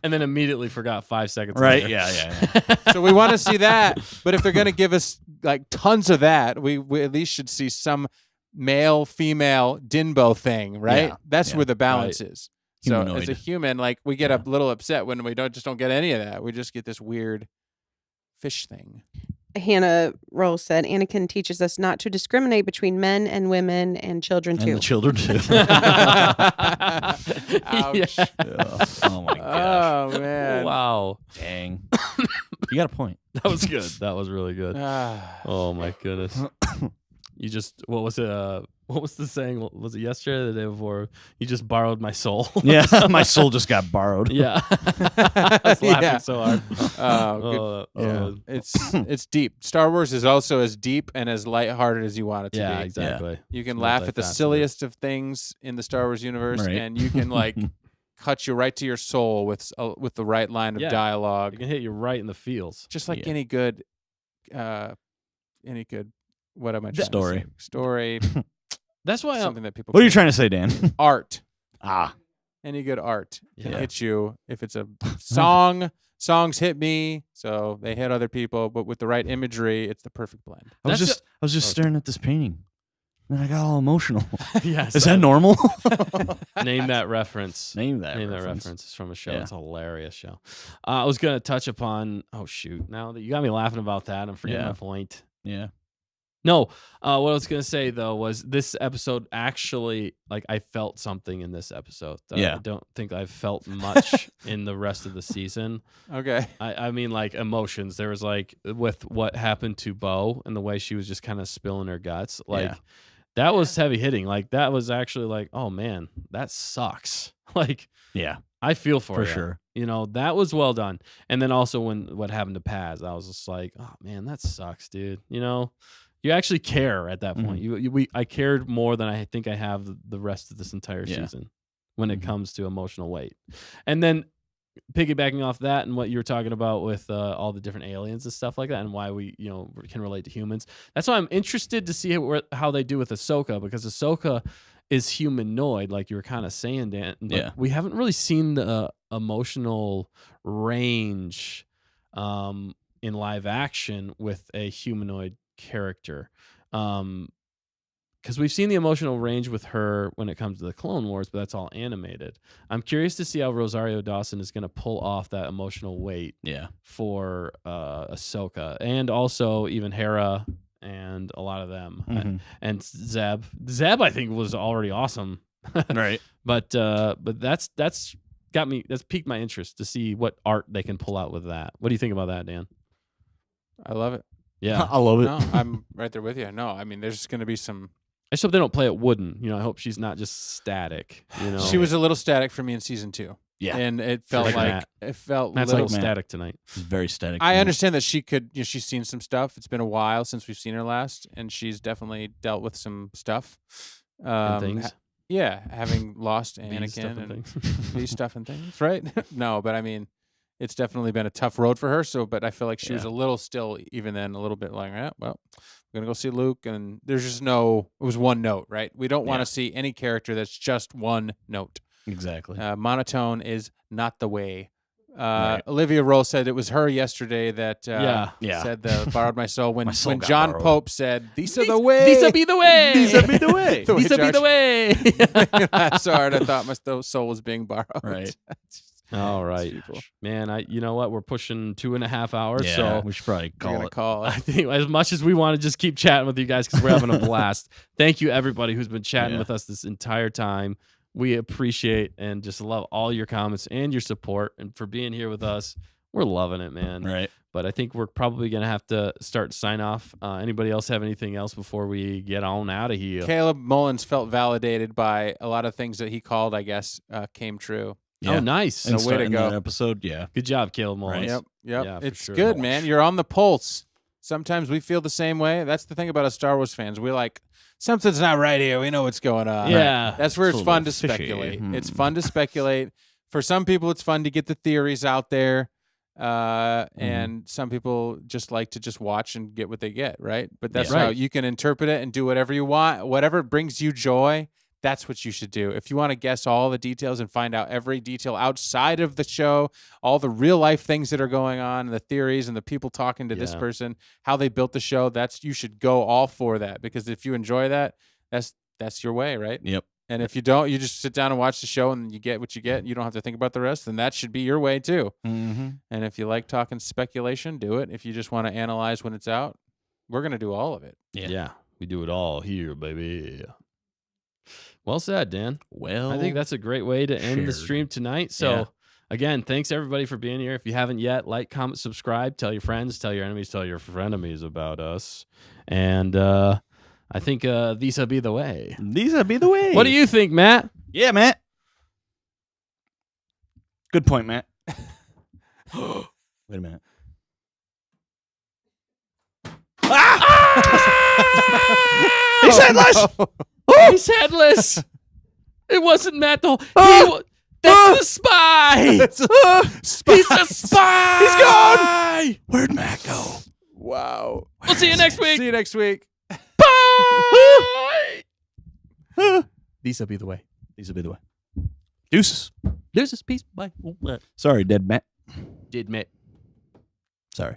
and then immediately forgot 5 seconds.
Right?
later.
Yeah.
So we want to see that. But if they're going to give us like tons of that, we at least should see some male female Dinbo thing, right?
Yeah,
That's
yeah.
where the balance is. So as a
Humanoid.
human, like we get a little upset when we don't get any of that. We just get this weird fish thing.
Hannah Roll said Anakin teaches us not to discriminate between men and women and children
And
too.
the children too.
Ouch.
Yeah.
Yeah. Oh my gosh!
Oh man.
Wow,
Dang. You got a point.
that was good. That was really good.
Ah.
Oh my goodness. You just what was it? What was the saying? Was it yesterday or the day before? You just borrowed my soul.
Yeah, my soul just got borrowed.
yeah. I was laughing
Yeah.
so hard.
Oh, good.
Oh,
Yeah.
oh,
It's deep. Star Wars is also as deep and as lighthearted as you want it to
yeah,
be.
exactly.
You can
It's
laugh at the
multifaceted.
silliest of things in the Star Wars universe,
Right.
and you can like cut you right to your soul with the right line of
Yeah.
dialogue,
It can hit you right in the feels.
just like
Yeah.
any good. What am I trying
Story.
to say? Story.
That's why
Something that people.
What are you
can-
trying to say, Dan?
Art.
Ah,
Any good art can
Yeah.
hit you if it's a song. Songs hit me, so they hit other people. But with the right imagery, it's the perfect blend.
I was
That's
just
Oh.
staring at this painting, and I got all emotional.
yes.
Is that normal?
Name that reference.
Name that.
Name
reference.
that reference. It's from a show.
Yeah.
It's a hilarious show. I was gonna touch upon. Oh shoot! Now that you got me laughing about that, I'm forgetting
Yeah.
my point.
Yeah.
No, what I was gonna say though was this episode actually, like, I felt something in this episode that
Yeah.
I don't think I've felt much in the rest of the season.
Okay.
I mean, like, emotions. There was like with what happened to Bo and the way she was just kind of spilling her guts. Like,
Yeah.
that was heavy hitting. Like, that was actually like, oh man, that sucks. Like,
Yeah.
I feel for
For
ya.
sure.
You know, that was well done. And then also when what happened to Paz, I was just like, oh man, that sucks, dude. You know, you actually care at that point. I cared more than I think I have the rest of this entire
Yeah.
season when it
Mhm.
comes to emotional weight. And then piggybacking off that and what you were talking about with all the different aliens and stuff like that, and why we can relate to humans. That's why I'm interested to see how they do with Ahsoka, because Ahsoka is humanoid, like you were kind of saying, Dan. But
Yeah.
we haven't really seen the emotional range in live action with a humanoid character. Because we've seen the emotional range with her when it comes to the Clone Wars, but that's all animated. I'm curious to see how Rosario Dawson is going to pull off that emotional weight
Yeah.
for Ahsoka, and also even Hera and a lot of them,
Mhm.
and Zeb. Zeb, I think, was already awesome,
Right.
but that's piqued my interest to see what art they can pull out with that. What do you think about that, Dan?
I love it.
Yeah,
I love it.
No, I'm right there with you. No, I mean, there's going to be some.
I just hope they don't play it wooden. I hope she's not just static.
She was a little static for me in season 2.
Yeah.
And it felt
Like
like
Matt.
it felt
Matt's
little.
like
Matt.
static tonight.
It's very static.
I
to me.
understand that she could. She's seen some stuff. It's been a while since we've seen her last, and she's definitely dealt with some stuff.
And things.
Yeah, having lost
Bee stuff
Anakin
and
and
things.
bee stuff and things, right? No, but I mean, it's definitely been a tough road for her. So, but I feel like she was
Yeah.
a little still, even then, a little bit like, well, we're gonna go see Luke, and there's just no. It was one note, right? We don't want
Yeah.
to see any character that's just one note.
Exactly.
Monotone is not the way.
Right.
Olivia Roll said it was her yesterday that
Yeah.
said the borrowed my soul when
My soul
when
got
John
borrowed.
Pope said these are the way.
These be the way.
These be the way.
The way
These be the
Josh-
way.
I saw it. I thought my soul was being borrowed.
Right.
All
These
right,
people.
man. You know what? We're pushing 2.5 hours,
Yeah,
so
we should probably
We're
call
gonna
it.
call
I
it.
think as much as we want to just keep chatting with you guys because we're having a blast. Thank you, everybody who's been chatting
Yeah.
with us this entire time. We appreciate and just love all your comments and your support, and for being here with us. We're loving it, man.
Right.
But I think we're probably gonna have to start sign off. Anybody else have anything else before we get on out of here?
Caleb Mullins felt validated by a lot of things that he called. I guess came true.
Oh, nice.
And
way to
starting
go.
that episode, yeah.
Good job, Caleb Mullins.
Yep.
Yeah, for
It's
sure.
good, man. You're on the pulse. Sometimes we feel the same way. That's the thing about us Star Wars fans. We're like, something's not right here. We know what's going on.
Yeah.
That's where
It's
it's
a
fun to
little fishy.
speculate. It's fun to speculate. For some people, it's fun to get the theories out there. And some people just like to just watch and get what they get, right? But that's
Yeah.
how
Right.
you can interpret it and do whatever you want. Whatever brings you joy, that's what you should do. If you want to guess all the details and find out every detail outside of the show, all the real life things that are going on, the theories and the people talking to this
Yeah.
person, how they built the show, you should go all for that. Because if you enjoy that, that's your way, right?
Yep.
And if you don't, you just sit down and watch the show and you get what you get. And you don't have to think about the rest. Then that should be your way too.
Mm-hmm.
And if you like talking speculation, do it. If you just want to analyze when it's out, we're going to do all of it.
Yeah. We do it all here, baby. Well said, Dan.
Well,
I think that's a great way to end the
shared.
stream tonight. So,
Yeah.
again, thanks everybody for being here. If you haven't yet, like, comment, subscribe, tell your friends, tell your enemies, tell your frenemies about us. And I think these will be the way.
These would be the way.
What do you think, Matt?
Yeah, Matt. Good point, Matt. Wait a minute. He's headless.
He's headless. It wasn't Matt. That's the spy. He's a spy.
He's gone. Where'd Matt go?
Wow.
We'll see you next week.
See you next week.
Bye. These will be the way.
These will be the way. Deuces.
Deuces. Peace. Bye.
Sorry, dead Matt.
Did Matt.
Sorry.